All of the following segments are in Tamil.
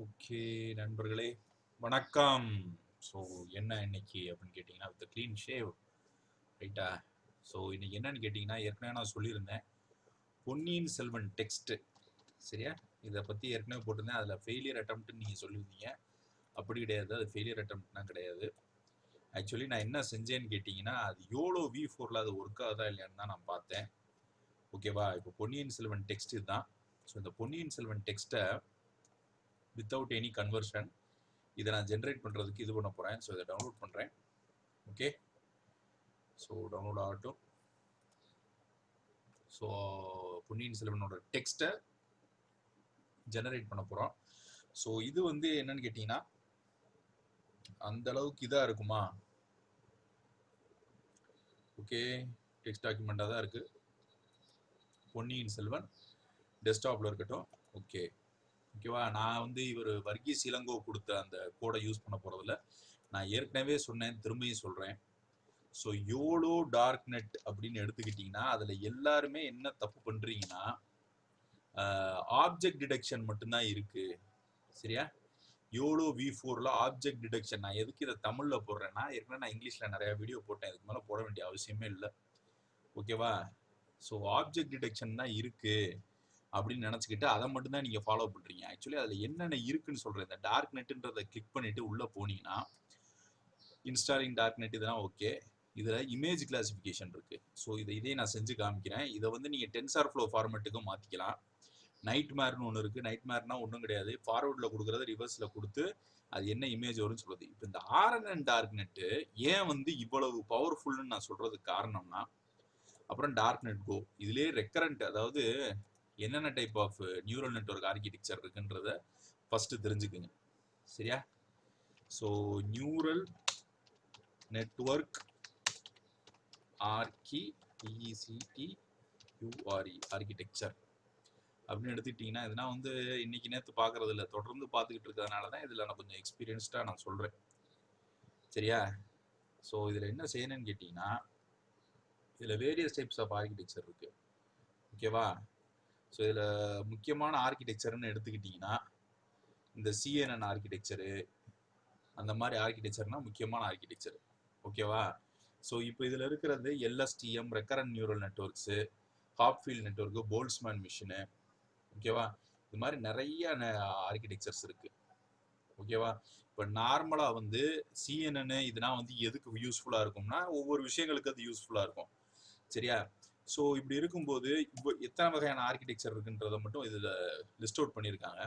ஓகே நண்பர்களே, வணக்கம். ஸோ என்ன இன்னைக்கு அப்படின்னு கேட்டிங்கன்னா, வித் க்ளீன் ஷேவ் ரைட்டா? ஸோ இன்னைக்கு என்னன்னு கேட்டிங்கன்னா, ஏற்கனவே நான் சொல்லியிருந்தேன் பொன்னியின் செல்வன் டெக்ஸ்ட்டு சரியா? இதை பற்றி ஏற்கனவே போட்டிருந்தேன். அதில் ஃபெயிலியர் அட்டம்ப்ட்னு நீங்கள் சொல்லியிருந்தீங்க. அப்படி கிடையாது, அது ஃபெயிலியர் அட்டம்ப்ட்லாம் கிடையாது. ஆக்சுவலி நான் என்ன செஞ்சேன்னு கேட்டிங்கன்னா, அது யோலோ V4ல அது ஒர்க் ஆகுதா இல்லையான்னு தான் நான் பார்த்தேன். ஓகேவா? இப்போ பொன்னியின் செல்வன் டெக்ஸ்ட் இதுதான். ஸோ இந்த பொன்னியின் செல்வன் டெக்ஸ்ட்டை வித்தவுட் எனி கன்வர்ஷன் இதை நான் ஜென்ரேட் பண்ணுறதுக்கு இது பண்ண போகிறேன். ஸோ இதை டவுன்லோட் பண்ணுறேன். ஓகே, ஸோ டவுன்லோட் ஆகட்டும். ஸோ பொன்னியின் செல்வனோட டெக்ஸ்ட்டை ஜெனரேட் பண்ண போகிறோம். ஸோ இது வந்து என்னன்னு கேட்டிங்கன்னா, அந்த அளவுக்கு இதாக இருக்குமா? ஓகே, டெக்ஸ்ட் டாக்குமெண்ட்டாக தான் இருக்குது. பொன்னியின் செல்வன் டெஸ்க்டாப்பில் இருக்கட்டும். ஓகே, ஓகேவா? நான் வந்து இவர் வர்கீஸ் இளங்கோ கொடுத்த அந்த கோடை யூஸ் பண்ண போகிறதில்ல. நான் ஏற்கனவே சொன்னேன், திரும்பியும் சொல்கிறேன். ஸோ யோலோ டார்க் நெட் அப்படின்னு எடுத்துக்கிட்டிங்கன்னா, அதில் எல்லாருமே என்ன தப்பு பண்ணுறீங்கன்னா, ஆப்ஜெக்ட் டிடெக்ஷன் மட்டும்தான் இருக்குது. சரியா? யோலோ V4ல ஆப்ஜெக்ட் டிடெக்ஷன். நான் எதுக்கு இதை தமிழில் போடுறேன்னா, ஏற்கனவே நான் இங்கிலீஷில் நிறையா வீடியோ போட்டேன். இதுக்கு மேலே போட வேண்டிய அவசியமே இல்லை. ஓகேவா? ஸோ ஆப்ஜெக்ட் டிடெக்ஷன் தான் இருக்குது அப்படின்னு நினச்சிக்கிட்டு அதை மட்டும்தான் நீங்கள் ஃபாலோ பண்ணுறீங்க. ஆக்சுவலி அதில் என்னென்ன இருக்குன்னு சொல்கிறேன். இந்த டார்க் நெட்டுன்றதை கிளிக் பண்ணிவிட்டு உள்ளே போனீங்கன்னா, இன்ஸ்டாலிங் டார்க் நெட் இதெல்லாம் ஓகே. இதில் இமேஜ் கிளாசிஃபிகேஷன் இருக்குது. ஸோ இதே நான் செஞ்சு காமிக்கிறேன். இதை வந்து நீங்கள் டென்சார் ஃப்ளோ ஃபார்மேட்டுக்கும் மாற்றிக்கலாம். நைட் மேர்னு ஒன்று இருக்குது. நைட் மேர்னா ஒன்றும் கிடையாது, ஃபார்வர்டில் கொடுக்குறது ரிவர்ஸில் கொடுத்து அது என்ன இமேஜ் வரும்னு சொல்லுது. இப்போ இந்த RNN டார்க் நெட்டு ஏன் வந்து இவ்வளவு பவர்ஃபுல்னு நான் சொல்கிறதுக்கு காரணம்னா, அப்புறம் டார்க் நெட் கோ இதுலேயே ரெக்கரண்ட், அதாவது என்னென்ன type of neural network architecture இருக்குன்றத ஃபஸ்ட்டு தெரிஞ்சுக்குங்க. சரியா? ஸோ நியூரல் நெட்வொர்க் ஆர்கிடெக்சர் அப்படின்னு எடுத்துக்கிட்டிங்கன்னா, இதெல்லாம் வந்து இன்னைக்கு நேற்று பார்க்கறது இல்லை, தொடர்ந்து பார்த்துக்கிட்டு இருக்கிறதுனால தான் இதில் நான் கொஞ்சம் எக்ஸ்பீரியன்ஸ்டாக நான் சொல்கிறேன். சரியா? ஸோ இதில் என்ன செய்யணும்னு கேட்டிங்கன்னா, இதில் வேரியஸ் டைப்ஸ் ஆஃப் ஆர்கிடெக்சர் இருக்குது. ஓகேவா? ஸோ இதில் முக்கியமான ஆர்கிடெக்சர்னு எடுத்துக்கிட்டிங்கன்னா, இந்த CNN ஆர்கிடெக்சரு, அந்த மாதிரி ஆர்கிடெக்சர்னால் முக்கியமான ஆர்கிடெக்சர். ஓகேவா? ஸோ இப்போ இதில் இருக்கிறது LSTM, recurrent neural networks, Hopfield network, Boltzmann machine. ஓகேவா? இது மாதிரி நிறைய ஆர்கிடெக்சர்ஸ் இருக்குது. ஓகேவா? இப்போ நார்மலாக வந்து CNN இதெல்லாம் வந்து எதுக்கு யூஸ்ஃபுல்லாக இருக்கும்னா, ஒவ்வொரு விஷயங்களுக்கு அது யூஸ்ஃபுல்லாக இருக்கும். சரியா? ஸோ இப்படி இருக்கும்போது இப்போ எத்தனை வகையான ஆர்கிடெக்சர் இருக்குன்றதை மட்டும் இதில் லிஸ்ட் அவுட் பண்ணியிருக்காங்க.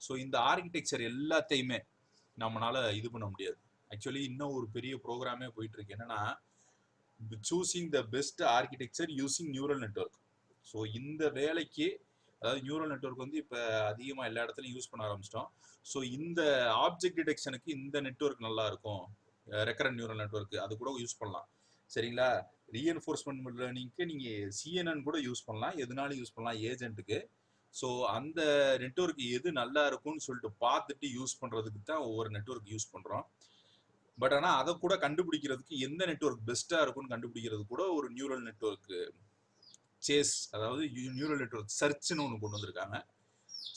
ஸோ இந்த ஆர்கிடெக்சர் எல்லாத்தையுமே நம்மளால இது பண்ண முடியாது. ஆக்சுவலி இன்னும் ஒரு பெரிய ப்ரோக்ராமே போயிட்டு இருக்கு. என்னன்னா, choosing the best architecture using neural network. So இந்த வேலைக்கு, அதாவது நியூரல் நெட்வொர்க் வந்து இப்போ அதிகமாக எல்லா இடத்துலையும் யூஸ் பண்ண ஆரம்பிச்சிட்டோம். ஸோ இந்த ஆப்ஜெக்ட் டிடெக்ஷனுக்கு இந்த நெட்வொர்க் நல்லா இருக்கும், ரெக்கரண்ட் நியூரல் நெட்வொர்க், அது கூட யூஸ் பண்ணலாம். சரிங்களா? ரீஎன்ஃபோர்ஸ்மெண்ட் லேர்னிங்க்கு நீங்கள் CNN கூட யூஸ் பண்ணலாம், எதுனாலும் யூஸ் பண்ணலாம் ஏஜென்ட்டுக்கு. ஸோ அந்த நெட்வொர்க் எது நல்லா இருக்கும்னு சொல்லிட்டு பார்த்துட்டு யூஸ் பண்ணுறதுக்கு தான் ஒவ்வொரு நெட்வொர்க் யூஸ் பண்ணுறோம். பட் ஆனால் அதை கூட கண்டுபிடிக்கிறதுக்கு எந்த நெட்வொர்க் பெஸ்ட்டாக இருக்கும்னு கண்டுபிடிக்கிறது கூட ஒரு நியூரல் நெட்வொர்க் சேஸ், அதாவது நியூரல் நெட்வொர்க் சர்ச்னு ஒன்று கொண்டு வந்திருக்காங்க.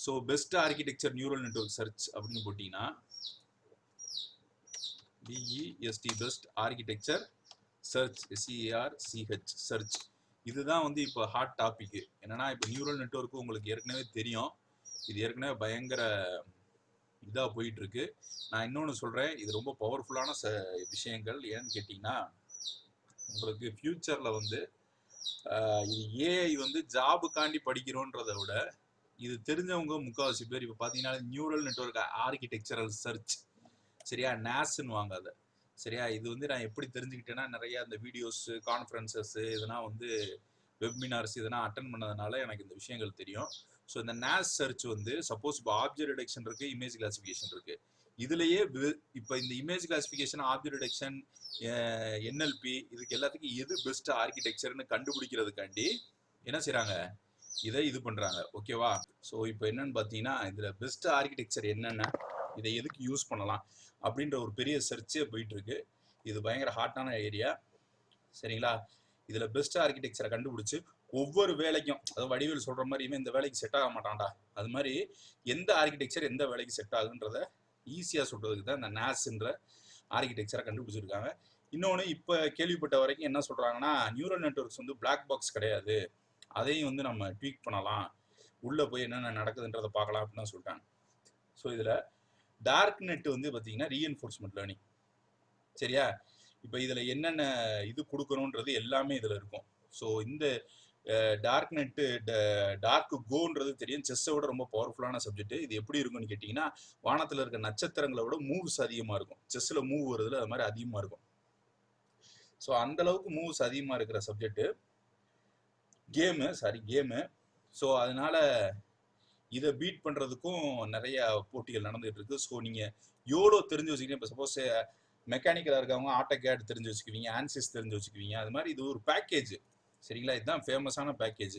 So best architecture neural network search அப்படின்னு போட்டிங்கன்னா, BEST best architecture search, SEARCH search, இதுதான் வந்து இப்போ ஹாட் டாபிக். என்னன்னா, இப்போ நியூரல் நெட்வொர்க்கு உங்களுக்கு ஏற்கனவே தெரியும், இது ஏற்கனவே பயங்கர இதாக போயிட்டு இருக்கு. நான் இன்னொன்று சொல்கிறேன், இது ரொம்ப பவர்ஃபுல்லான விஷயங்கள். ஏன்னு கேட்டிங்கன்னா, உங்களுக்கு ஃபியூச்சரில் வந்து இது AI வந்து ஜாபுக்காண்டி படிக்கிறோன்றதை விட, இது தெரிஞ்சவங்க முக்கால்வாசி பேர் இப்போ பார்த்தீங்கன்னா நியூரல் நெட்வொர்க் ஆர்கிடெக்சரல் சர்ச், சரியா, NASன்னு வாங்க அதை. சரியா? இது வந்து நான் எப்படி தெரிஞ்சுக்கிட்டேன்னா, நிறைய அந்த வீடியோஸ், கான்ஃபரன்சஸ், இதெல்லாம் வந்து வெபினார்ஸ் இதெல்லாம் அட்டன் பண்ணதுனால எனக்கு இந்த விஷயங்கள் தெரியும். ஸோ இந்த NAS சர்ச் வந்து சப்போஸ் இப்போ ஆப்ஜெக்ட் டிடெக்ஷன் இருக்குது, இமேஜ் கிளாசிஃபிகேஷன் இருக்குது. இதுலேயே இப்போ இந்த image classification, object detection, NLP, இதுக்கு எல்லாத்துக்கும் எது பெஸ்ட் ஆர்கிடெக்சர்னு கண்டுபிடிக்கிறதுக்காண்டி என்ன செய்கிறாங்க, இதை இது பண்ணுறாங்க. ஓகேவா? ஸோ இப்போ என்னன்னு பார்த்தீங்கன்னா, இதில் பெஸ்ட் ஆர்கிடெக்சர் என்னென்ன, இதை எதுக்கு யூஸ் பண்ணலாம் அப்படின்ற ஒரு பெரிய சர்ச்சே போயிட்டுருக்கு. இது பயங்கர ஹாட்டான ஏரியா. சரிங்களா? இதில் பெஸ்ட் ஆர்கிடெக்சரை கண்டுபிடிச்சி ஒவ்வொரு வேலைக்கும், அதாவது வடிவேல் சொல்ற மாதிரி இவன் இந்த வேலைக்கு செட் ஆக மாட்டான்டா, அது மாதிரி எந்த ஆர்கிடெக்சர் எந்த வேலைக்கு செட் ஆகுன்றத ஈஸியாக சொல்றதுக்கு தான் இந்த நாஸ்ன்ற ஆர்கிடெக்சரை கண்டுபிடிச்சிருக்காங்க. இன்னொன்று இப்போ கேள்விப்பட்ட வரைக்கும் என்ன சொல்றாங்கன்னா, நியூரல் நெட்வொர்க்ஸ் வந்து பிளாக் பாக்ஸ் கிடையாது, அதையும் வந்து நம்ம ட்வீக் பண்ணலாம், உள்ளே போய் என்னென்ன நடக்குதுன்றதை பார்க்கலாம் அப்படின்னு சொல்லிட்டாங்க. ஸோ இதில் டார்க் நெட் வந்து பார்த்தீங்கன்னா ரீஎன்ஃபோர்ஸ்மெண்ட் லேர்னிங். சரியா? இப்போ இதில் என்னென்ன இது கொடுக்கணுன்றது எல்லாமே இதில் இருக்கும். ஸோ இந்த டார்க் நெட்டு டார்க் கோன்றது தெரியும், செஸ்ஸை விட ரொம்ப பவர்ஃபுல்லான சப்ஜெக்ட். இது எப்படி இருக்கும்னு கேட்டிங்கன்னா, வானத்தில் இருக்க நட்சத்திரங்களை விட மூவ்ஸ் அதிகமாக இருக்கும். செஸ்ஸில் மூவ் வருதுல அது மாதிரி அதிகமாக இருக்கும். ஸோ அந்தளவுக்கு மூவ்ஸ் அதிகமாக இருக்கிற சப்ஜெக்டு கேமு. ஸோ அதனால இதை பீட் பண்ணுறதுக்கும் நிறைய போட்டிகள் நடந்துகிட்டு இருக்கு. ஸோ நீங்கள் யோலோ தெரிஞ்சு வச்சுக்கிட்டீங்க. இப்போ சப்போஸ் மெக்கானிக்கலாக இருக்கவங்க ஆட்டோகேட் தெரிஞ்சு வச்சுக்குவீங்க, ஆன்சிஸ் தெரிஞ்சு வச்சுக்குவீங்க. அது மாதிரி இது ஒரு பேக்கேஜ். சரிங்களா? இதுதான் ஃபேமஸான பேக்கேஜ்.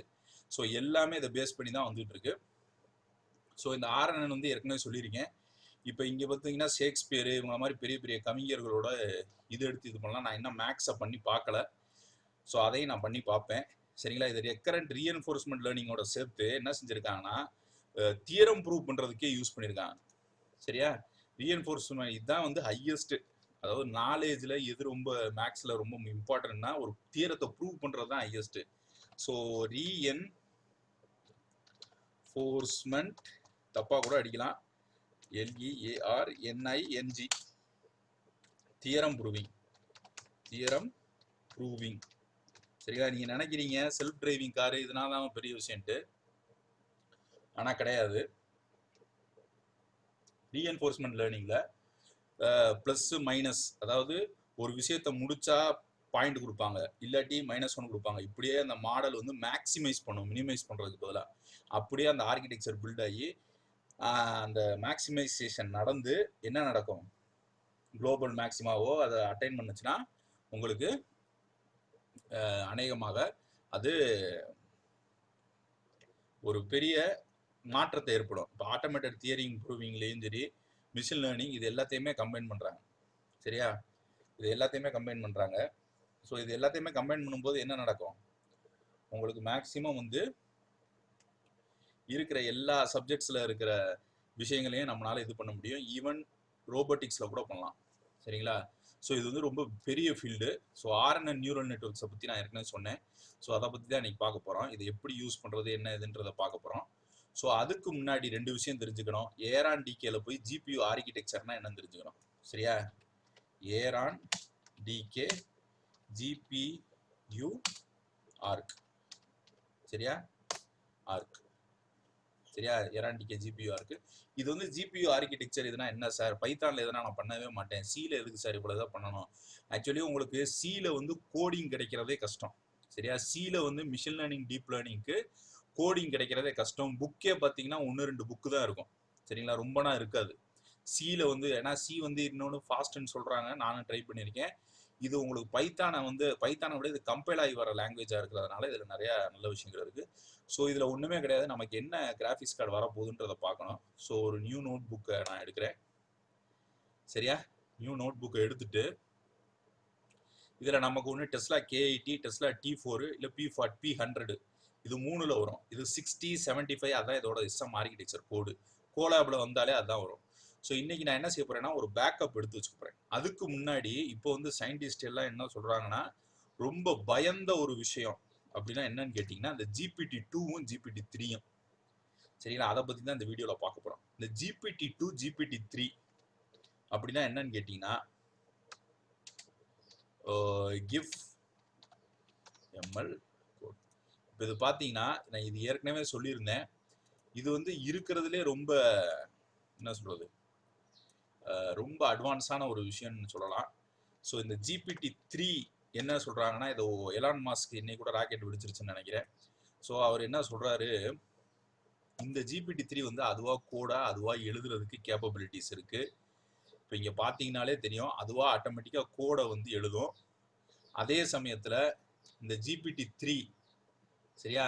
ஸோ எல்லாமே இதை பேஸ் பண்ணி தான் வந்துட்டு இருக்கு. ஸோ இந்த ஆர்என்என் வந்து ஏற்கனவே சொல்லியிருக்கேன். இப்போ இங்கே பார்த்தீங்கன்னா ஷேக்ஸ்பியர் இவங்க மாதிரி பெரிய பெரிய கவிஞர்களோட இது எடுத்து இது பண்ணலாம். நான் இன்னும் மேக்ஸை பண்ணி பார்க்கல. ஸோ அதையும் நான் பண்ணி பார்ப்பேன். சரிங்களா? இது ரெக்கரண்ட் ரீஎன்ஃபோர்ஸ்மெண்ட் லேர்னிங்கோட சேர்த்து என்ன செஞ்சுருக்காங்கன்னா தியரம் ப்ரூவ் பண்ணுறதுக்கே யூஸ் பண்ணியிருக்காங்க. சரியா? ரீஎன்ஃபோர்ஸ்மெண்ட் இதுதான் வந்து ஹையஸ்ட், அதாவது நாலேஜில் எது ரொம்ப மேக்ஸில் ரொம்ப இம்பார்ட்டன்ட்னா ஒரு தியரத்தை ப்ரூவ் பண்ணுறது தான் ஹையஸ்ட். ஸோ ரீஎன்ஃபோர்ஸ்மெண்ட் தப்பாக கூட அடிக்கலாம், LEARNING, தியரம் ப்ரூவிங். சரிங்களா? நீங்கள் நினைக்கிறீங்க செல்ஃப் டிரைவிங் காரு இதனால தான் பெரிய விஷயம்ட்டு, ஆனால் கிடையாது. ரீஎன்ஃபோர்ஸ்மெண்ட் லேர்னிங்கில் ப்ளஸ் மைனஸ், அதாவது ஒரு விஷயத்தை முடிச்சா பாயிண்ட் கொடுப்பாங்க, இல்லாட்டி -1 கொடுப்பாங்க. இப்படியே அந்த மாடல் வந்து மேக்ஸிமைஸ் பண்ணும், மினிமைஸ் பண்ணுறதுக்கு பதிலாக. அப்படியே அந்த ஆர்கிடெக்சர் பில்ட் ஆகி அந்த மேக்ஸிமைசேஷன் நடந்து என்ன நடக்கும், குளோபல் மேக்ஸிமாவோ அதை அட்டைன் பண்ணுச்சுன்னா உங்களுக்கு அநேகமாக அது ஒரு பெரிய மாற்றத்தை ஏற்படும். இப்போ ஆட்டோமேட்டட் தியரிங் ப்ரூவிங்லேயும் சரி, மிஷின் லேர்னிங், இது எல்லாத்தையுமே கம்பைன் பண்ணுறாங்க. சரியா? இது எல்லாத்தையுமே கம்பைன் பண்ணுறாங்க. ஸோ இது எல்லாத்தையுமே கம்பைன் பண்ணும்போது என்ன நடக்கும், உங்களுக்கு மேக்ஸிமம் வந்து இருக்கிற எல்லா சப்ஜெக்ட்ஸில் இருக்கிற விஷயங்களையும் நம்மளால் இது பண்ண முடியும். ஈவன் ரோபோட்டிக்ஸில் கூட பண்ணலாம். சரிங்களா? ஸோ இது வந்து ரொம்ப பெரிய ஃபீல்டு. ஸோ ஆர்என்என் நியூரல் நெட்வொர்க்ஸை பற்றி நான் ஏற்கனவே சொன்னேன். ஸோ அதை பற்றி தான் இன்றைக்கி பார்க்க போகிறோம். இதை எப்படி யூஸ் பண்ணுறது என்ன இதுன்றதை பார்க்க போகிறோம். ஸோ அதுக்கு முன்னாடி 2 விஷயம் தெரிஞ்சுக்கணும். ஏரான் டிகேல போய் ஜிபியூ ஆர்கிடெக்சர்னா என்னன்னு தெரிஞ்சுக்கணும். சரியா? ஏரான் டிகே ஜிபியூ ஆர்க். சரியா? ஆர்க். சரியா? ஏரான் டிகே ஜிபியூ ஆர்க். இது வந்து ஜிபியூ ஆர்கிடெக்சர் இதுனா என்ன சார், பைத்தானில் எதனா நான் பண்ணவே மாட்டேன், சியில் எதுக்கு சார் இவ்வளோ தான் பண்ணணும்? ஆக்சுவலி உங்களுக்கு சியில் வந்து கோடிங் கிடைக்கிறதே கஷ்டம். சரியா? சியில் வந்து மிஷின் லேர்னிங் டீப் லேர்னிங்க்கு கோடிங் கிடைக்கிறதே கஷ்டம். புக்கே பார்த்தீங்கன்னா 1-2 புக்கு தான் இருக்கும். சரிங்களா? ரொம்பனா இருக்காது சியில் வந்து. ஏன்னா சி வந்து இன்னொன்று ஃபாஸ்ட்னு சொல்கிறாங்க, நானும் ட்ரை பண்ணியிருக்கேன். இது உங்களுக்கு பைத்தானை விட இது கம்பைல் ஆகி வர லாங்குவேஜாக இருக்கிறதுனால இதில் நிறையா நல்ல விஷயங்கள் இருக்குது. ஸோ இதில் ஒன்றுமே கிடையாது, நமக்கு என்ன கிராஃபிக்ஸ் கார்டு வரப்போகுதுன்றதை பார்க்கணும். ஸோ ஒரு நியூ நோட் புக்கை நான் எடுக்கிறேன். சரியா? நியூ நோட் புக்கை எடுத்துட்டு இதில் நமக்கு ஒன்று டெஸ்லா K80, டெஸ்லா T4 இல்லை P100 இது 3ல் வரும். இது 60, 75 அதான் இதோட எஸ்எம் ஆர்கிடெக்சர் கோடு. கோலாபில் வந்தாலே அதுதான் வரும். ஸோ இன்றைக்கி நான் என்ன செய்ய போகிறேன்னா ஒரு பேக்கப் எடுத்து வச்சுக்க போகிறேன். அதுக்கு முன்னாடி இப்போ வந்து சயின்டிஸ்ட் எல்லாம் என்ன சொல்கிறாங்கன்னா, ரொம்ப பயந்த ஒரு விஷயம் அப்படின்னா என்னன்னு கேட்டிங்கன்னா, இந்த GPT-2வும் GPT-3யும். சரிங்களா? அதை பற்றி தான் இந்த வீடியோவில் பார்க்க போகிறோம். இந்த GPT-2 GPT-3 அப்படின்னா என்னன்னு கேட்டிங்கன்னா, கிஃப் எம்எல் கோட். இப்போ இது பார்த்தீங்கன்னா, நான் இது ஏற்கனவே சொல்லியிருந்தேன், இது வந்து இருக்கிறதுலே ரொம்ப என்ன சொல்கிறது, ரொம்ப அட்வான்ஸான ஒரு விஷயம்னு சொல்லலாம். ஸோ இந்த GPT-3 என்ன சொல்கிறாங்கன்னா, இதை எலான் மாஸ்க் இன்னைக்கு கூட ராக்கெட் வெடிச்சிருச்சுன்னு நினைக்கிறேன். ஸோ அவர் என்ன சொல்கிறாரு, இந்த GPT-3 வந்து அதுவாக எழுதுறதுக்கு கேப்பபிலிட்டிஸ் இருக்குது. இப்போ இங்கே பார்த்தீங்கன்னாலே தெரியும், அதுவாக ஆட்டோமேட்டிக்காக கோடை வந்து எழுதும். அதே சமயத்தில் இந்த GPT-3 சரியா,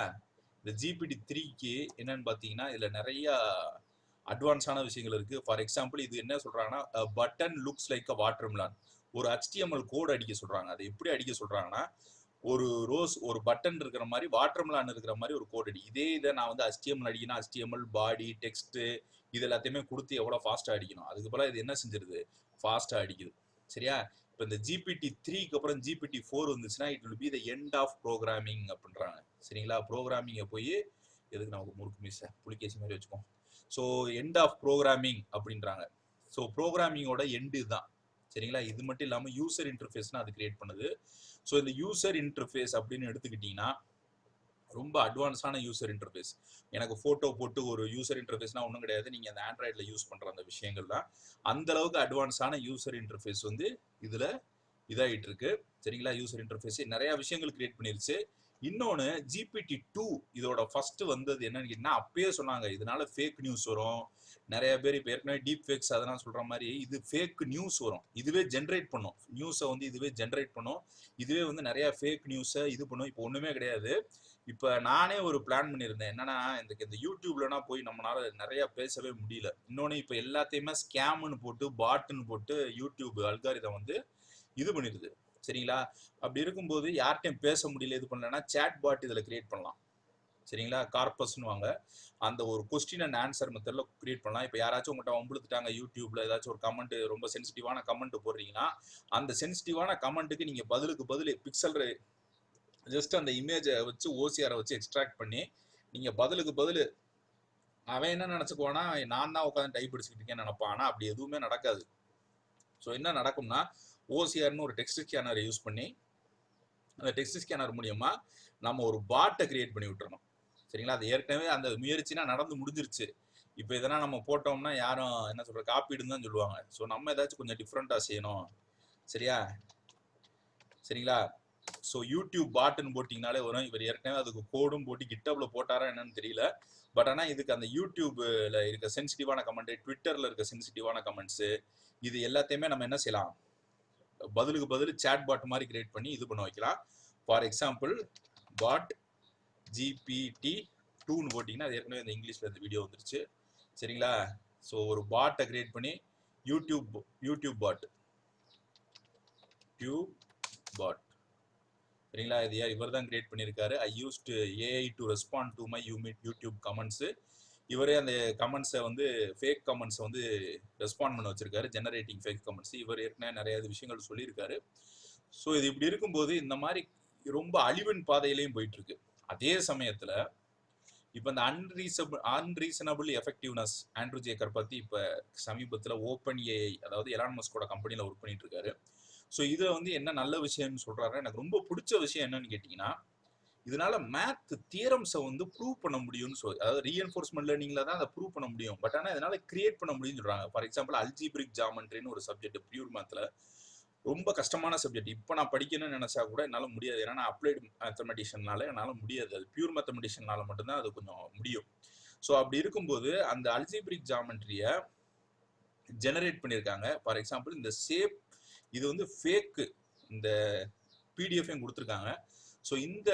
இந்த GPT-3க்கு என்னன்னு பார்த்தீங்கன்னா, இதில் நிறையா அட்வான்ஸான விஷயங்கள் இருக்குது. ஃபார் எக்ஸாம்பிள் இது என்ன சொல்கிறாங்கன்னா, பட்டன் லுக்ஸ் லைக் அ வாட்டர்மெலான். ஒரு HTML கோடு அடிக்க சொல்கிறாங்க. அது எப்படி அடிக்க சொல்கிறாங்கன்னா, ஒரு பட்டன் இருக்கிற மாதிரி வாட்டர்மெலான் இருக்கிற மாதிரி ஒரு கோட் அடி. இதே இதை நான் வந்து HTML அடிக்கணும், HTML பாடி டெக்ஸ்ட் இது எல்லாத்தையுமே கொடுத்து எவ்வளோ ஃபாஸ்ட்டாக அடிக்கணும். அதுக்கு போல இது என்ன செஞ்சிருது, ஃபாஸ்ட்டாக அடிக்குது. சரியா? இப்போ இந்த GPT-3க்கு அப்புறம் GPT-4 வந்துச்சுன்னா it will be the end of programming அப்படின்றாங்க. சரிங்களா? ப்ரோக்ராமிங்கை போய் எதுக்கு நமக்கு முறுக்கு மீச புலிகேசி மாதிரி வச்சுக்கோம். ஸோ எண்ட் ஆஃப் ப்ரோக்ராமிங் அப்படின்றாங்க. ஸோ ப்ரோக்ராமிங்கோட எண்டு தான். சரிங்களா? இது மட்டும் இல்லாமல் யூசர் இன்டர்ஃபேஸ்னா அது கிரியேட் பண்ணுது. ஸோ இந்த யூசர் இன்டர்ஃபேஸ் அப்படின்னு எடுத்துக்கிட்டிங்கன்னா ரொம்ப அட்வான்ஸான யூசர் இன்டர்ஃபேஸ். எனக்கு ஃபோட்டோ போட்டு ஒரு யூசர் இன்டர்ஃபேஸ்னால் ஒன்றும் கிடையாது. நீங்கள் அந்த ஆண்ட்ராய்டில் யூஸ் பண்ணுற அந்த விஷயங்கள் தான். அந்த அளவுக்கு அட்வான்ஸான யூசர் இன்டர்ஃபேஸ் வந்து இதில் இதாகிட்டு இருக்கு. சரிங்களா? யூசர் இன்டர்ஃபேஸ் நிறையா விஷயங்கள் கிரியேட் பண்ணிருச்சு. இன்னொன்று GPT-2 இதோட ஃபர்ஸ்ட் வந்தது என்னன்னு கேட்டீங்கன்னா, அப்பயே சொன்னாங்க இதனால ஃபேக் நியூஸ் வரும். நிறைய பேர் இப்போ ஏற்கனவே டீப் ஃபேக்ஸ் அதெல்லாம் சொல்ற மாதிரி இது ஃபேக் நியூஸ் வரும். இதுவே ஜென்ரேட் பண்ணும் நியூஸை வந்து, இதுவே ஜென்ரேட் பண்ணும். இதுவே வந்து நிறைய ஃபேக் நியூஸை இது பண்ணும். இப்போ ஒன்றுமே கிடையாது. இப்போ நானே ஒரு பிளான் பண்ணியிருந்தேன். என்னன்னா இந்த யூடியூப்லனா போய் நம்மளால நிறைய பேசவே முடியல. இன்னொன்று இப்போ எல்லாத்தையுமே ஸ்கேம்னு போட்டு பாட்டுன்னு போட்டு யூடியூப் அல்காரிதம் வந்து இது பண்ணிடுது. சரிங்களா? அப்படி இருக்கும்போது யார்கிட்டையும் பேச முடியல, இது பண்ணலன்னா சேட் பாட் இதில் கிரியேட் பண்ணலாம். சரிங்களா? கார்பஸ்ன்னு வாங்க. அந்த ஒரு கொஸ்டின் அண்ட் ஆன்சர் மெத்தட்ல கிரியேட் பண்ணலாம். இப்போ யாராச்சும் உங்கள்கிட்ட வம்புழுத்துட்டாங்க யூடியூப்ல, ஏதாச்சும் ஒரு கமெண்ட் ரொம்ப சென்சிட்டிவான கமெண்ட் போடுறீங்கன்னா அந்த சென்சிட்டிவான கமெண்ட்டுக்கு நீங்கள் பதிலுக்கு பதில் பிக்சல் ஜஸ்ட் அந்த இமேஜை வச்சு ஓசிஆரை வச்சு எக்ஸ்ட்ராக்ட் பண்ணி நீங்கள் பதிலுக்கு பதில் அவன் என்ன நினச்சிக்குவானா நான் தான் உட்காந்து டைப் அடிச்சுக்கிட்டு இருக்கேன்னு நினைப்பான். ஆனால் அப்படி எதுவுமே நடக்காது. ஸோ என்ன நடக்கும்னா ஓசிஆர்னு ஒரு டெக்ஸ்ட் ஸ்கேனர் யூஸ் பண்ணி அந்த டெக்ஸ்ட் ஸ்கேனர் மூலியமா நம்ம ஒரு பாட்டை கிரியேட் பண்ணி விட்டுறணும். சரிங்களா? அது ஏற்கனவே அந்த முயற்சினா நடந்து முடிஞ்சிருச்சு. இப்போ இதெல்லாம் நம்ம போட்டோம்னா யாரும் என்ன சொல்ற காப்பீடுன்னு தான் சொல்லுவாங்க. ஸோ நம்ம ஏதாச்சும் கொஞ்சம் டிஃப்ரெண்டா செய்யணும். சரியா? சரிங்களா? ஸோ யூடியூப் பாட்டுன்னு போட்டிங்கனாலே வரும். இவர் ஏற்கனவே அதுக்கு கோடும் போட்டு கிட்டப்ல போட்டாரா என்னன்னு தெரியல. பட் ஆனால் இதுக்கு அந்த யூடியூப்ல இருக்க சென்சிட்டிவான கமெண்ட், ட்விட்டர்ல இருக்க சென்சிட்டிவான கமெண்ட்ஸு இது எல்லாத்தையுமே நம்ம என்ன செய்யலாம், பதிலுக்கு பதில் சேட் பாட் மாதிரி கிரியேட் பண்ணி இது பண்ண வைக்கலாம். ஃபார் எக்ஸாம்பிள் பாட் GPT-2ன்னு போட்டிங்கன்னா அது ஏற்கனவே இந்த இங்கிலீஷில் இந்த வீடியோ வந்துருச்சு. சரிங்களா? ஸோ ஒரு பாட்டை கிரியேட் பண்ணி யூடியூப் பாட் சரிங்களா? இது இவர் தான் கிரியேட் பண்ணியிருக்காரு. ஐ used AI to respond to my YouTube comments. இவரே அந்த கமெண்ட்ஸை வந்து ஃபேக் கமெண்ட்ஸை வந்து ரெஸ்பாண்ட் பண்ண வச்சிருக்காரு, ஜெனரேட்டிங் ஃபேக் கமெண்ட்ஸ். இவர் ஏற்கனவே நிறைய விஷயங்கள் சொல்லியிருக்காரு. ஸோ இது இப்படி இருக்கும்போது இந்த மாதிரி ரொம்ப அழிவின் பாதையிலையும் போயிட்டு இருக்கு. அதே சமயத்துல இப்போ இந்த அன்ரீசனபிள் எஃபெக்டிவ்னஸ் ஆண்ட்ரூ ஜேக்கர் பத்தி இப்போ சமீபத்தில் ஓப்பன் ஏஐ, அதாவது எலான் மஸ்கோட கம்பெனியில் ஒர்க் பண்ணிட்டு இருக்காரு. ஸோ இதில் வந்து என்ன நல்ல விஷயம்னு சொல்றாரு. எனக்கு ரொம்ப பிடிச்ச விஷயம் என்னன்னு கேட்டிங்கன்னா, இதனால மேத் தியரம்ஸை வந்து ப்ரூவ் பண்ண முடியும்னு சொல்லி, அதாவது ரீஎன்ஃபோர்ஸ்மெண்ட் லேர்னிங்ல தான் அதை ப்ரூவ் பண்ண முடியும். பட் ஆனால் இதனால கிரியேட் பண்ண முடியும்னு சொல்றாங்க. ஃபார் எக்ஸாம்பிள் அல்ஜிப்ரிக் ஜாமெண்ட்ரின்னு ஒரு சப்ஜெக்ட் பியூர் மேத்ல ரொம்ப கஷ்டமான சப்ஜெக்ட். இப்போ நான் படிக்கணும்னு நினைச்சா கூட என்னால் முடியாது. ஏன்னா நான் அப்ளைடு மேத்தமெட்டிஷியனால என்னால் முடியாது. அது பியூர் மேத்தமெட்டிஷியனால மட்டும்தான் அது கொஞ்சம் முடியும். ஸோ அப்படி இருக்கும்போது அந்த அல்ஜிப்ரிக் ஜாமெண்ட்ரியை ஜெனரேட் பண்ணியிருக்காங்க. ஃபார் எக்ஸாம்பிள் இந்த ஷேப் இது வந்து ஃபேக்கு, இந்த பிடிஎஃப்ஐயும் கொடுத்துருக்காங்க. ஸோ இந்த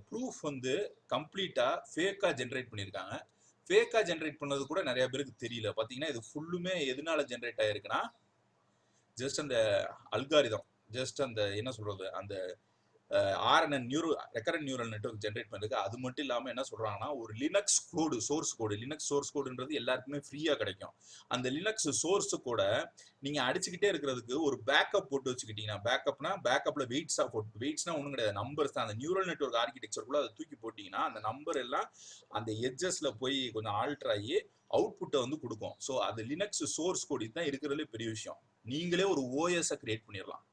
ப்ரூஃப் வந்து கம்ப்ளீட்டாக ஃபேக்காக ஜென்ரேட் பண்ணியிருக்காங்க. ஃபேக்காக ஜென்ரேட் பண்ணது கூட நிறைய பேருக்கு தெரியல. பார்த்தீங்கன்னா இது ஃபுல்லுமே எதனால ஜென்ரேட் ஆகிருக்குன்னா, ஜஸ்ட் அந்த அல்காரிதம், ஜஸ்ட் அந்த என்ன சொல்றது, அந்த RNN recurrent neural network generate பண்ணுறது. அது மட்டும் இல்லாமல் என்ன சொல்றாங்கன்னா, ஒரு லினக்ஸ் கோடு, சோர்ஸ் கோடு, லினக்ஸ் சோர்ஸ் கோடுன்றது எல்லாருக்குமே ஃப்ரீயாக கிடைக்கும். அந்த லினக்ஸ் சோர்ஸ் கூட நீங்கள் அடிச்சுக்கிட்டே இருக்கிறதுக்கு ஒரு பேக்கப் போட்டு வச்சுக்கிட்டீங்கன்னா, பேக்கப்ல வெயிட்ஸ்னா ஒன்றும் கிடையாது, நம்பர்ஸ் தான். அந்த நியூரல் நெட்வொர்க் ஆர்கிடெக்சருக்குள்ள அதை தூக்கி போட்டிங்கன்னா அந்த நம்பர் எல்லாம் அந்த எட்ஜஸ்ல போய் கொஞ்சம் ஆல்டர் ஆகி அவுட்புட்டை வந்து கொடுக்கும். ஸோ அது லினக்ஸ் சோர்ஸ் கோடு இதுதான் இருக்கிறதுலே பெரிய விஷயம். நீங்களே ஒரு ஓஎஸை கிரியேட் பண்ணிடலாம்.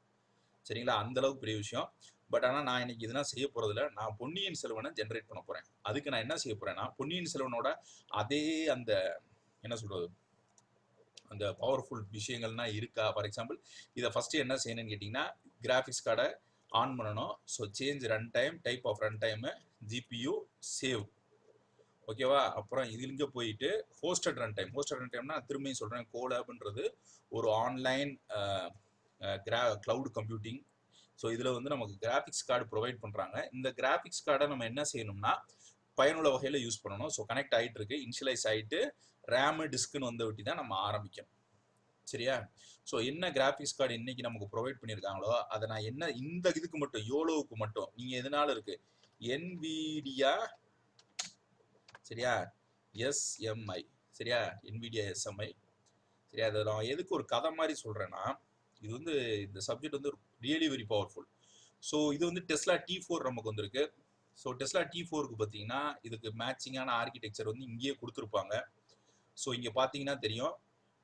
சரிங்களா? அந்த அளவுக்கு பெரிய விஷயம். பட் ஆனால் நான் இன்னைக்கு இதெல்லாம் செய்ய போறதில்ல. நான் பொன்னியின் செல்வனை ஜென்ரேட் பண்ண போறேன். அதுக்கு நான் என்ன செய்ய போறேன்னா, பொன்னியின் செல்வனோட அதே அந்த என்ன சொல்றது, அந்த பவர்ஃபுல் விஷயங்கள்னா இருக்கா. ஃபார் எக்ஸாம்பிள் இதை ஃபர்ஸ்ட் என்ன செய்யணும்னு கேட்டிங்கன்னா, கிராஃபிக்ஸ் கார்டை ஆன் பண்ணணும். So change run time, type of run time, GPU save. ஓகேவா? அப்புறம் இதுங்க போயிட்டு ஹோஸ்டட் ரன் டைம்னா திரும்பியும் சொல்றேன், கோலாப்ன்றது ஒரு ஆன்லைன் கிளவுட் கம்ப்யூட்டிங். ஸோ இதில் வந்து நமக்கு கிராஃபிக்ஸ் கார்டு ப்ரொவைட் பண்ணுறாங்க. இந்த கிராஃபிக்ஸ் கார்டை நம்ம என்ன செய்யணும்னா பயனுள்ள வகையில் யூஸ் பண்ணணும். ஸோ கனெக்ட் ஆகிட்டு இருக்கு, இனிஷியலைஸ் ஆகிட்டு ரேமு டிஸ்க்குன்னு வந்து விட்டு தான் நம்ம ஆரம்பிக்கணும். சரியா? ஸோ என்ன கிராஃபிக்ஸ் கார்டு இன்னைக்கு நமக்கு ப்ரொவைட் பண்ணியிருக்காங்களோ அதை நான் என்ன இந்த இதுக்கு மட்டும் யோலோவுக்கு மட்டும் நீங்க எதனால இருக்கு NVIDIA சரியா SMI சரியா NVIDIA SMI சரியா. அதை நான் எதுக்கு ஒரு கதை மாதிரி சொல்றேன்னா இது வந்து இந்த சப்ஜெக்ட் வந்து ரியலி வெரி பவர்ஃபுல். ஸோ இது வந்து டெஸ்லா T4 நமக்கு வந்திருக்கு. ஸோ டெஸ்லா T4க்கு பார்த்தீங்கன்னா இதுக்கு மேட்சிங்கான ஆர்கிடெக்சர் வந்து இங்கேயே கொடுத்துருப்பாங்க. ஸோ இங்கே பார்த்தீங்கன்னா தெரியும்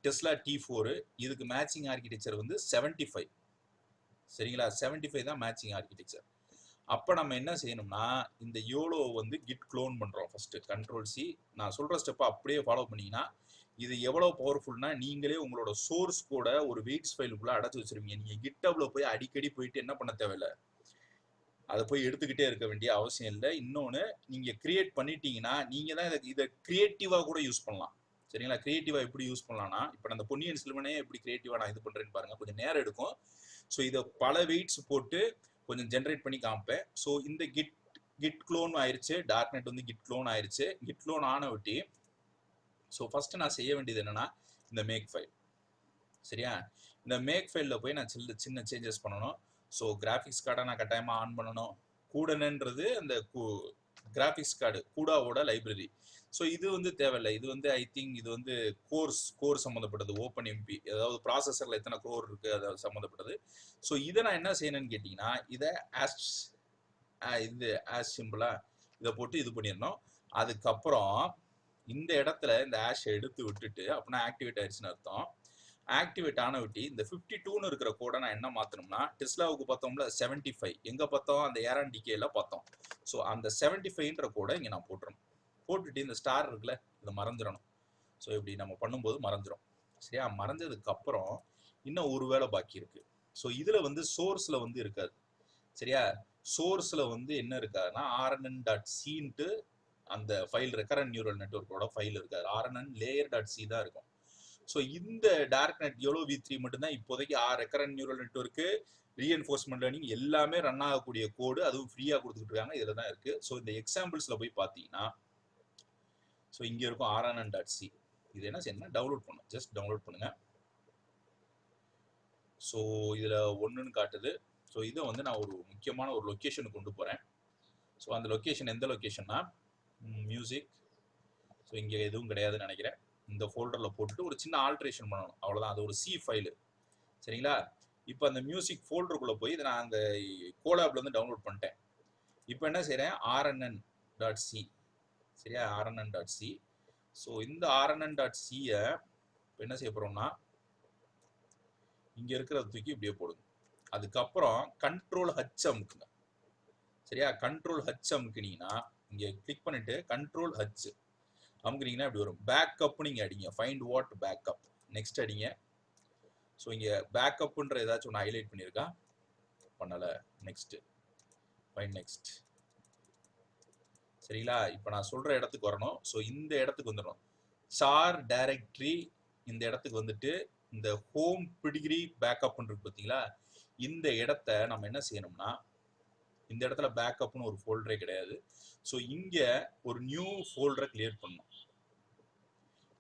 டெஸ்லா T4 இதுக்கு மேட்சிங் ஆர்கிடெக்சர் வந்து 75 சரிங்களா. 75 தான் மேட்சிங் ஆர்கிடெக்சர். அப்போ நம்ம என்ன செய்யணும்னா இந்த யோலோ வந்து கிட் க்ளோன் பண்ணுறோம். ஃபர்ஸ்ட் Ctrl+C நான் சொல்கிற ஸ்டெப்பை அப்படியே ஃபாலோ பண்ணிங்கன்னா இது எவ்வளோ பவர்ஃபுல்னா நீங்களே உங்களோட சோர்ஸ் கூட ஒரு வெயிட்ஸ் ஃபைலுக்குள்ளே அடைச்சி வச்சிருவீங்க. நீங்கள் கிட்டப்ல போய் அடிக்கடி போயிட்டு என்ன பண்ண தேவையில்லை, அதை போய் எடுத்துக்கிட்டே இருக்க வேண்டிய அவசியம் இல்லை. இன்னொன்று நீங்கள் கிரியேட் பண்ணிட்டீங்கன்னா நீங்கள் தான் இதை கிரியேட்டிவாக கூட யூஸ் பண்ணலாம் சரிங்களா. கிரியேட்டிவாக எப்படி யூஸ் பண்ணலாம்னா இப்போ நான் அந்த பொன்னியின் செல்வனே எப்படி கிரியேட்டிவாக நான் இது பண்ணுறேன்னு பாருங்கள். கொஞ்சம் நேரம் எடுக்கும். ஸோ இதை பல வெயிட்ஸ் போட்டு கொஞ்சம் ஜென்ரேட் பண்ணி காமிப்பேன். ஸோ இந்த கிட் க்ளோன் ஆயிடுச்சு. டார்க்நெட் வந்து கிட் க்ளோன் ஆயிடுச்சு. கிட் க்ளோன் ஆன விட்டி ஸோ ஃபர்ஸ்ட் நான் செய்ய வேண்டியது என்னன்னா இந்த மேக் ஃபைல் சரியா. இந்த மேக் ஃபைலில் போய் நான் சின்ன சேஞ்சஸ் பண்ணணும். ஸோ கிராஃபிக்ஸ் கார்டை நான் கட்டாயமாக ஆன் பண்ணணும். கூடன்ன்றது அந்த கிராஃபிக்ஸ் கார்டு கூடாவோட லைப்ரரி. ஸோ இது வந்து தேவையில்லை. இது வந்து ஐ திங்க் இது வந்து கோர் சம்மந்தப்பட்டது. ஓப்பன் எம்பி அதாவது ப்ராசஸரில் எத்தனை கோர் இருக்குது அது சம்மந்தப்பட்டது. ஸோ இதை நான் என்ன செய்யணும்னு கேட்டிங்கன்னா இதை ஆஸ் சிம்பிளாக இதை போட்டு இது பண்ணிடணும். அதுக்கப்புறம் இந்த இடத்துல இந்த ஆஷை எடுத்து விட்டுட்டு அப்படின்னா ஆக்டிவேட் ஆயிடுச்சுன்னு அர்த்தம். ஆக்டிவேட் ஆன விட்டி இந்த 52ன்னு இருக்கிற கோடை நான் என்ன மாற்றணும்னா டெஸ்லாவுக்கு பார்த்தோம்ல 75 எங்கே பார்த்தோம் அந்த ஏரான்டிகேல பார்த்தோம். ஸோ அந்த 75ன்ற கோடை இங்கே நான் போட்டுறணும். போட்டுட்டு இந்த ஸ்டார் இருக்குல்ல இதை மறைஞ்சிடணும். ஸோ இப்படி நம்ம பண்ணும்போது மறைஞ்சிரும் சரியா. மறைஞ்சதுக்கு அப்புறம் இன்னும் ஒரு வேலை பாக்கி இருக்கு. ஸோ இதில் வந்து சோர்ஸில் வந்து இருக்காது சரியா. சோர்ஸில் வந்து என்ன இருக்காதுன்னா rnn.c அந்த ஃபைல் ரெக்கரண்ட் நியூரல் நெட்வொர்க்கோட ஃபைல் இருக்காது. rnn layer.c தான் இருக்கும். ஸோ இந்த டார்க்நெட் யோலோ V3 மட்டும்தான் இப்போதைக்கு recurrent neural network reinforcement learning எல்லாமே ரன் ஆகக்கூடிய கோடு அதுவும் ஃப்ரீயாக கொடுத்துட்டு இருக்காங்க. இதில் தான் இருக்கு. ஸோ இந்த எக்ஸாம்பிள்ஸில் போய் பார்த்தீங்கன்னா ஸோ இங்கே இருக்கும் rnn.c. இது என்ன செய்யணும்னா டவுன்லோட் பண்ணும். ஜஸ்ட் டவுன்லோட் பண்ணுங்க. ஸோ இதில் ஒன்றுன்னு காட்டுது. ஸோ இதை வந்து நான் ஒரு முக்கியமான ஒரு லொக்கேஷனுக்கு கொண்டு போகிறேன். ஸோ அந்த லொக்கேஷன் எந்த லொக்கேஷன்னா மியூசிக். ஸோ இங்கே எதுவும் கிடையாதுன்னு நினைக்கிறேன். இந்த ஃபோல்டரில் போட்டுட்டு ஒரு சின்ன ஆல்ட்ரேஷன் பண்ணணும் அவ்வளோதான். அது ஒரு C ஃபைலு சரிங்களா. இப்போ அந்த மியூசிக் ஃபோல்டருக்குள்ளே போய் இதை நான் அந்த கோலாப்லேருந்து டவுன்லோட் பண்ணிட்டேன். இப்போ என்ன செய்கிறேன் rnn.c சரியா rnn.c. ஸோ இந்த rnn.c-யை இப்போ என்ன செய்ய போகிறோம்னா இங்கே இருக்கிறத தூக்கி இப்படியே போடுங்க. அதுக்கப்புறம் Ctrl+H அமுக்குங்க சரியா. Ctrl+H அமுக்குனீங்கன்னா இங்கே கிளிக் பண்ணிட்டு Ctrl+H அமுக்குனீங்கன்னா இப்படி வரும். பேக்கப் நீங்கள் அடிங்க. ஃபைண்ட் வாட் பேக்கப் நெக்ஸ்ட் அடிங்க. ஸோ இங்கே பேக்கப்புன்ற ஏதாச்சும் ஒன்று ஹைலைட் பண்ணியிருக்கா பண்ணலை. நெக்ஸ்ட் ஃபைண்ட் நெக்ஸ்ட் சரிங்களா. இப்போ நான் சொல்கிற இடத்துக்கு வரணும். ஸோ இந்த இடத்துக்கு வந்துடணும். சார் டைரக்டரி இந்த இடத்துக்கு வந்துட்டு இந்த ஹோம் பிடிகிரி பேக்கப்னு இருக்கு பார்த்தீங்களா. இந்த இடத்த நம்ம என்ன செய்யணும்னா இந்த இடத்துல பேக்கப்னு ஒரு ஃபோல்டரே கிடையாது. ஸோ இங்கே ஒரு நியூ ஃபோல்டரை கிரியேட் பண்ணணும்.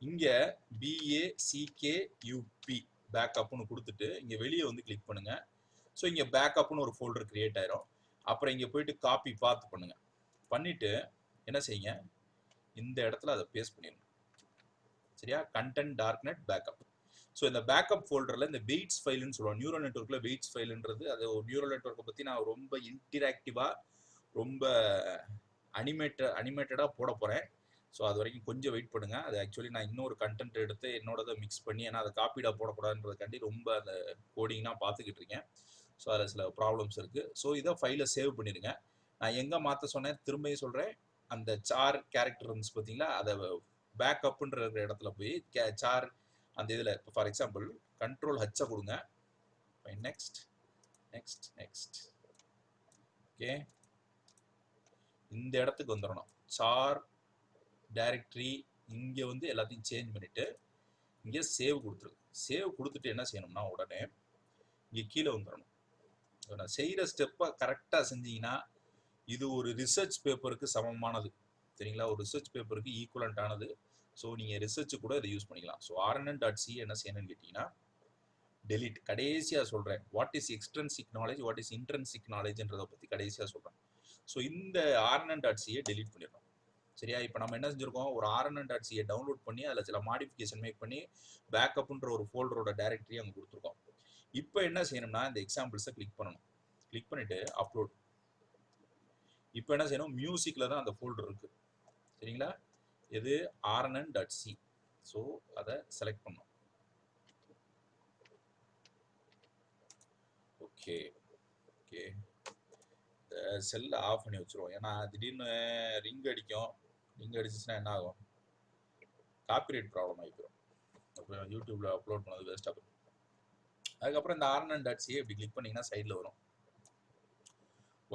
இங்கே BACKUP பேக்கப்னு கொடுத்துட்டு இங்கே வெளியே வந்து கிளிக் பண்ணுங்க. ஸோ இங்கே பேக்கப்னு ஒரு ஃபோல்டர் கிரியேட் ஆயிரும். அப்புறம் இங்கே போயிட்டு காப்பி பார்த்து பண்ணுங்க. பண்ணிட்டு என்ன செய்யுங்க இந்த இடத்துல அதை பேஸ்ட் பண்ணிடணும் சரியா. Content darknet backup. ஸோ இந்த பேக்கப் ஃபோல்டரில் இந்த வெயிட்ஸ் ஃபைல்னு சொல்லுவோம். நியூரல் நெட்வொர்க்கில் வெயிட்ஸ் ஃபைல்ன்றது அது ஒரு நியூரல் நெட்வொர்க்கை பற்றி நான் ரொம்ப இன்டராக்டிவாக ரொம்ப அனிமேட்டடாக போட போகிறேன். ஸோ அது வரைக்கும் கொஞ்சம் வெயிட் பண்ணுங்க. அது ஆக்சுவலி நான் இன்னொரு கண்டென்ட் எடுத்து என்னோடதை மிக்ஸ் பண்ணி ஏன்னா அதை காப்பீடாக போடக்கூடாதுன்றதுக்காண்டி ரொம்ப அந்த கோடிங்லாம் பார்த்துக்கிட்டு இருக்கேன். ஸோ அதில் சில ப்ராப்ளம்ஸ் இருக்குது. ஸோ இதை ஃபைலை சேவ் பண்ணிடுங்க. நான் எங்கே மாற்ற சொன்னேன் திரும்பியும் சொல்கிறேன். அந்த சார் கேரக்டர் இருந்துச்சு பார்த்தீங்களா அதை பேக்கப்புன்ற இடத்துல போய் சார் அந்த இதில் இப்போ ஃபார் எக்ஸாம்பிள் Ctrl+H கொடுங்க. Next next next okay. இந்த இடத்துக்கு வந்துடணும். சார் டைரக்டரி இங்கே வந்து எல்லாத்தையும் சேஞ்ச் பண்ணிவிட்டு இங்கே சேவ் கொடுத்துருக்கு. சேவ் கொடுத்துட்டு என்ன செய்யணும்னா உடனே இங்கே கீழே வந்துடணும். நான் செய்கிற ஸ்டெப்பை கரெக்டாக செஞ்சீங்கன்னா இது ஒரு ரிசர்ச் பேப்பருக்கு சமமானது சரிங்களா. ஒரு ரிசர்ச் பேப்பருக்கு ஈக்குவலண்ட் ஆனது. ஸோ நீங்கள் ரிசர்ச் கூட இதை யூஸ் பண்ணிக்கலாம். ஸோ rnn.c என்ன செய்யணும்னு கேட்டிங்கன்னா டெலிட். கடைசியா சொல்றேன். What is extrinsic knowledge, what is intrinsic நாலேஜ்ன்றதை பத்தி கடைசியா சொல்றேன். ஸோ இந்த rnn.c டெலிட் பண்ணிடணும். சரியா? இப்போ நம்ம என்ன செஞ்சிருக்கோம், ஒரு rnn.c டவுன்லோட் பண்ணி அதில் சில மாடிஃபிகேஷன் மேக் பண்ணி பேக்கப்ன்ற ஒரு ஃபோல்டரோட டைரக்டரி அங்கே கொடுத்துருக்கோம். இப்போ என்ன செய்யணும்னா இந்த எக்ஸாம்பிள்ஸை கிளிக் பண்ணணும். கிளிக் பண்ணிட்டு அப்லோட். இப்போ என்ன செய்யணும், மியூசிக்கில் தான் அந்த ஃபோல்டர் இருக்கு. சரிங்களா? இது rnn.c. ஸோ அதை செலக்ட் பண்ணணும். ஓகே ஓகே, இந்த செல்லை ஆஃப் பண்ணி வச்சுருவோம். ஏன்னா திடீர்னு ரிங் அடிக்கும். ரிங் அடிச்சிச்சுன்னா என்ன ஆகும், காப்பிரைட் ப்ராப்ளம் ஆகிப்போம். அப்புறம் யூடியூப்ல அப்லோட் பண்ணது வேஸ்ட்டாக போகும். அதுக்கப்புறம் இந்த rnn.c இப்படி கிளிக் பண்ணிங்கன்னா சைடில் வரும்.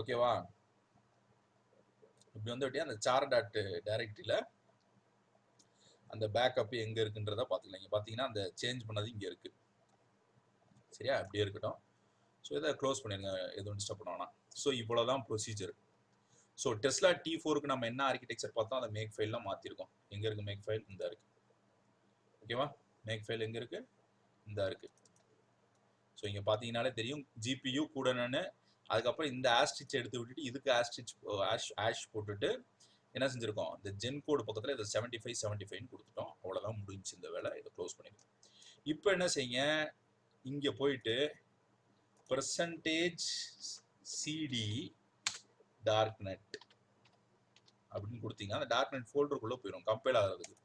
ஓகேவா? இப்படி வந்து அப்படியே அந்த சார் டாட் டைரக்டரியில் அந்த பேக்கப் எங்கே இருக்குன்றதை பார்த்துக்கலாம். இங்கே பார்த்தீங்கன்னா அந்த சேஞ்ச் பண்ணது இங்கே இருக்குது. சரியா? அப்படியே இருக்கட்டும். ஸோ இதை க்ளோஸ் பண்ணிடுங்க, எதுவும் டிஸ்டர்ப் பண்ண வேணாம். ஸோ இவ்வளோ தான் ப்ரொசீஜர். ஸோ டெஸ்லா T4க்கு நம்ம என்ன ஆர்கிடெக்சர் பார்த்தோம், அந்த மேக் ஃபைல்லாம் மாற்றிருக்கோம். எங்கே இருக்குது மேக் ஃபைல்? இந்த இருக்குது. ஓகேவா? மேக் ஃபைல் எங்கே இருக்குது? இந்த இருக்குது. ஸோ இங்கே பார்த்தீங்கன்னாலே தெரியும் ஜிபியு கூடன்னு. அதுக்கப்புறம் இந்த ஆஸ்ட்ரிச் எடுத்து விட்டுட்டு இதுக்கு ஆஸ்ட்ரிச் ஆஷ் போட்டுட்டு என்ன செஞ்சுருக்கோம், இந்த ஜென் கோடு பக்கத்தில் இதை 75 கொடுத்துட்டோம். அவ்வளோதான் முடிஞ்சு இந்த வேலை. இதை க்ளோஸ் பண்ணிடுங்க. இப்போ என்ன செய்யுங்க, இங்கே போயிட்டு %cd டார்க்நெட் அப்படின்னு கொடுத்தீங்கன்னா அந்த டார்க்நெட் ஃபோல்டருக்குள்ளே போயிடும் கம்பைல் ஆகிறதுக்கு.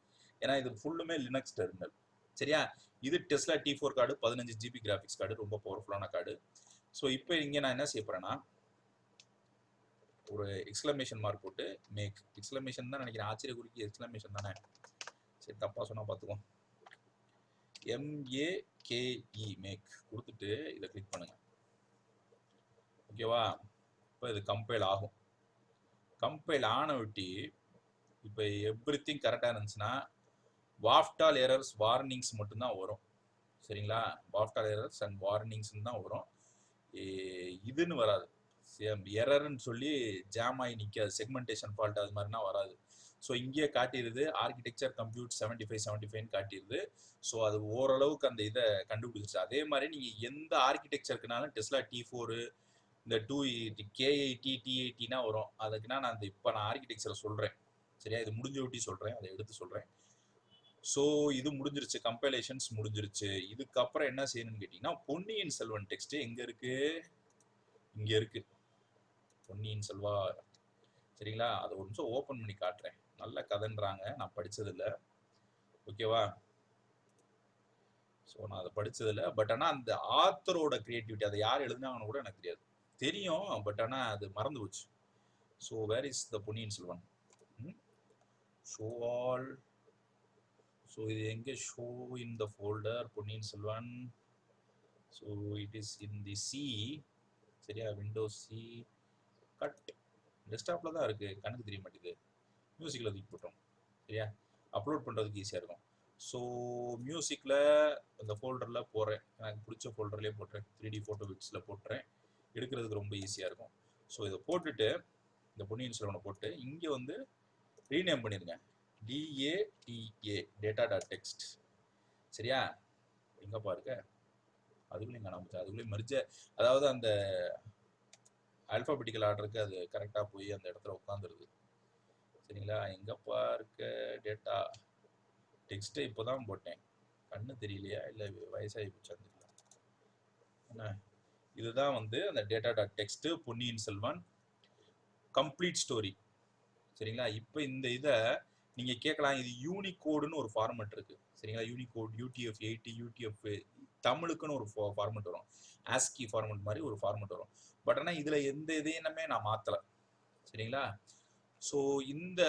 ஏன்னா இது ஃபுல்லுமே லினக்ஸ் டெர்மினல். சரியா? இது Tesla T4 card, 15 GB graphics card, ரொம்ப பவர்ஃபுல்லான கார்டு. ஸோ இப்போ இங்கே நான் என்ன செய்ய போகிறேன்னா ஒரு எக்ஸ்க்ளமேஷன் மார்க் போட்டு மேக். எக்ஸ்க்ளமேஷன் தான் நினைக்கிறேன், ஆச்சரிய குறிக்கி எக்ஸ்க்ளமேஷன் தானே. சரி, தப்பாக சொன்னால் பார்த்துக்கோம். MAKE மேக் கொடுத்துட்டு இதை கிளிக் பண்ணுங்க. ஓகேவா? இப்போ இது கம்பைல் ஆகும். கம்பைல் ஆன விட்டி இப்போ எவ்ரிதிங் கரெக்டாக இருந்துச்சுன்னா வாஃப்டால் எரர்ஸ் வார்னிங்ஸ் மட்டும்தான் வரும். சரிங்களா? வாஃப்டால் எரர்ஸ் அண்ட் வார்னிங்ஸ்ன்னு தான் வரும், இதுன்னு வராது. எரர்ன்னு சொல்லி ஜாம் ஆகி நிற்காது, செக்மெண்டேஷன் ஃபால்ட் அது மாதிரினா வராது. ஸோ இங்கேயே காட்டிடுது ஆர்கிடெக்சர் கம்ப்யூட் 75 காட்டிடுது. ஸோ அது ஓரளவுக்கு அந்த இதை கண்டுபிடிச்சிச்சு. அதே மாதிரி நீங்கள் எந்த ஆர்கிடெக்சருக்குனாலும் டெஸ்லா T4 இந்த 280 K80 T80னா வரும். அதுக்குன்னா நான் இப்போ நான் ஆர்கிடெக்சரை சொல்கிறேன். சரியா? இது முடிஞ்ச ஒட்டி சொல்கிறேன், அதை எடுத்து சொல்கிறேன். ஸோ இது முடிஞ்சிருச்சு, கம்பைலேஷன்ஸ் முடிஞ்சிருச்சு. இதுக்கப்புறம் என்ன செய்யணும்னு கேட்டிங்கன்னா பொன்னியின் செல்வன் டெக்ஸ்ட் எங்கே இருக்குது, இங்கே இருக்குது. பொன்னியின் செல்வா. சரிங்களா? அதை ஒரு நிமிஷம் ஓப்பன் பண்ணி காட்டுறேன். நல்ல கதைன்றாங்க, நான் படித்ததில்லை. ஓகேவா? ஸோ நான் அதை படித்ததில்லை. பட் ஆனால் அந்த ஆத்தரோட கிரியேட்டிவிட்டி, அதை யார் எழுதினாங்கன்னு கூட எனக்கு தெரியும். பட் ஆனால் அது மறந்து போச்சு. So where is the Ponniyin Selvan? Show all. So இது எங்கே show in the folder Ponniyin Selvan. So it is in the C. சரியா? Windows C cut. டெஸ்க்டாப்பில் தான் இருக்குது, கணக்கு தெரிய மாட்டேங்குது. மியூசிக்கில் தூக்கி போட்டோம். சரியா? அப்லோட் பண்ணுறதுக்கு ஈஸியாக இருக்கும். ஸோ மியூசிக்கில் அந்த ஃபோல்டரில் போடுறேன், எனக்கு பிடிச்ச ஃபோல்டர்லேயே போட்டுறேன். 3D ஃபோட்டோ விட்ஸில் போட்டுறேன். எடுக்கிறதுக்கு ரொம்ப ஈஸியாக இருக்கும். ஸோ இதை போட்டுட்டு இந்த பொன்னியின் செல்வனை போட்டு இங்கே வந்து ரீநேம் பண்ணிடுங்க, DATA data.text. சரியா? எங்கப்பா இருக்க? அதுக்குள்ளேயும் காணாமச்சு. அதுக்குள்ளேயும் மெர்ஜ, அதாவது அந்த ஆல்ஃபாபெட்டிக்கல் ஆர்டருக்கு அது கரெக்டாக போய் அந்த இடத்துல உட்காந்துருது. சரிங்களா? எங்கப்பா இருக்க டேட்டா டெக்ஸ்ட்டை இப்போ தான் போட்டேன், கண்ணு தெரியலையா இல்லை வயசாகி போச்சான்னு தெரியல. என்ன இதுதான் வந்து அந்த data.text Ponniyin Selvan complete story. சரிங்களா? இப்போ இந்த இதை நீங்கள் கேட்கலாம், இது யூனிகோடுன்னு ஒரு ஃபார்மெட் இருக்குது. சரிங்களா? யூனிகோட் UTF-8 UTF தமிழுக்குன்னு ஒரு ஃபார்மெட் வரும், ஆஸ்கி ஃபார்மெட் மாதிரி ஒரு ஃபார்மெட் வரும். பட் ஆனால் இதில் எந்த இதையுமே நான் மாற்றலை. சரிங்களா? ஸோ இந்த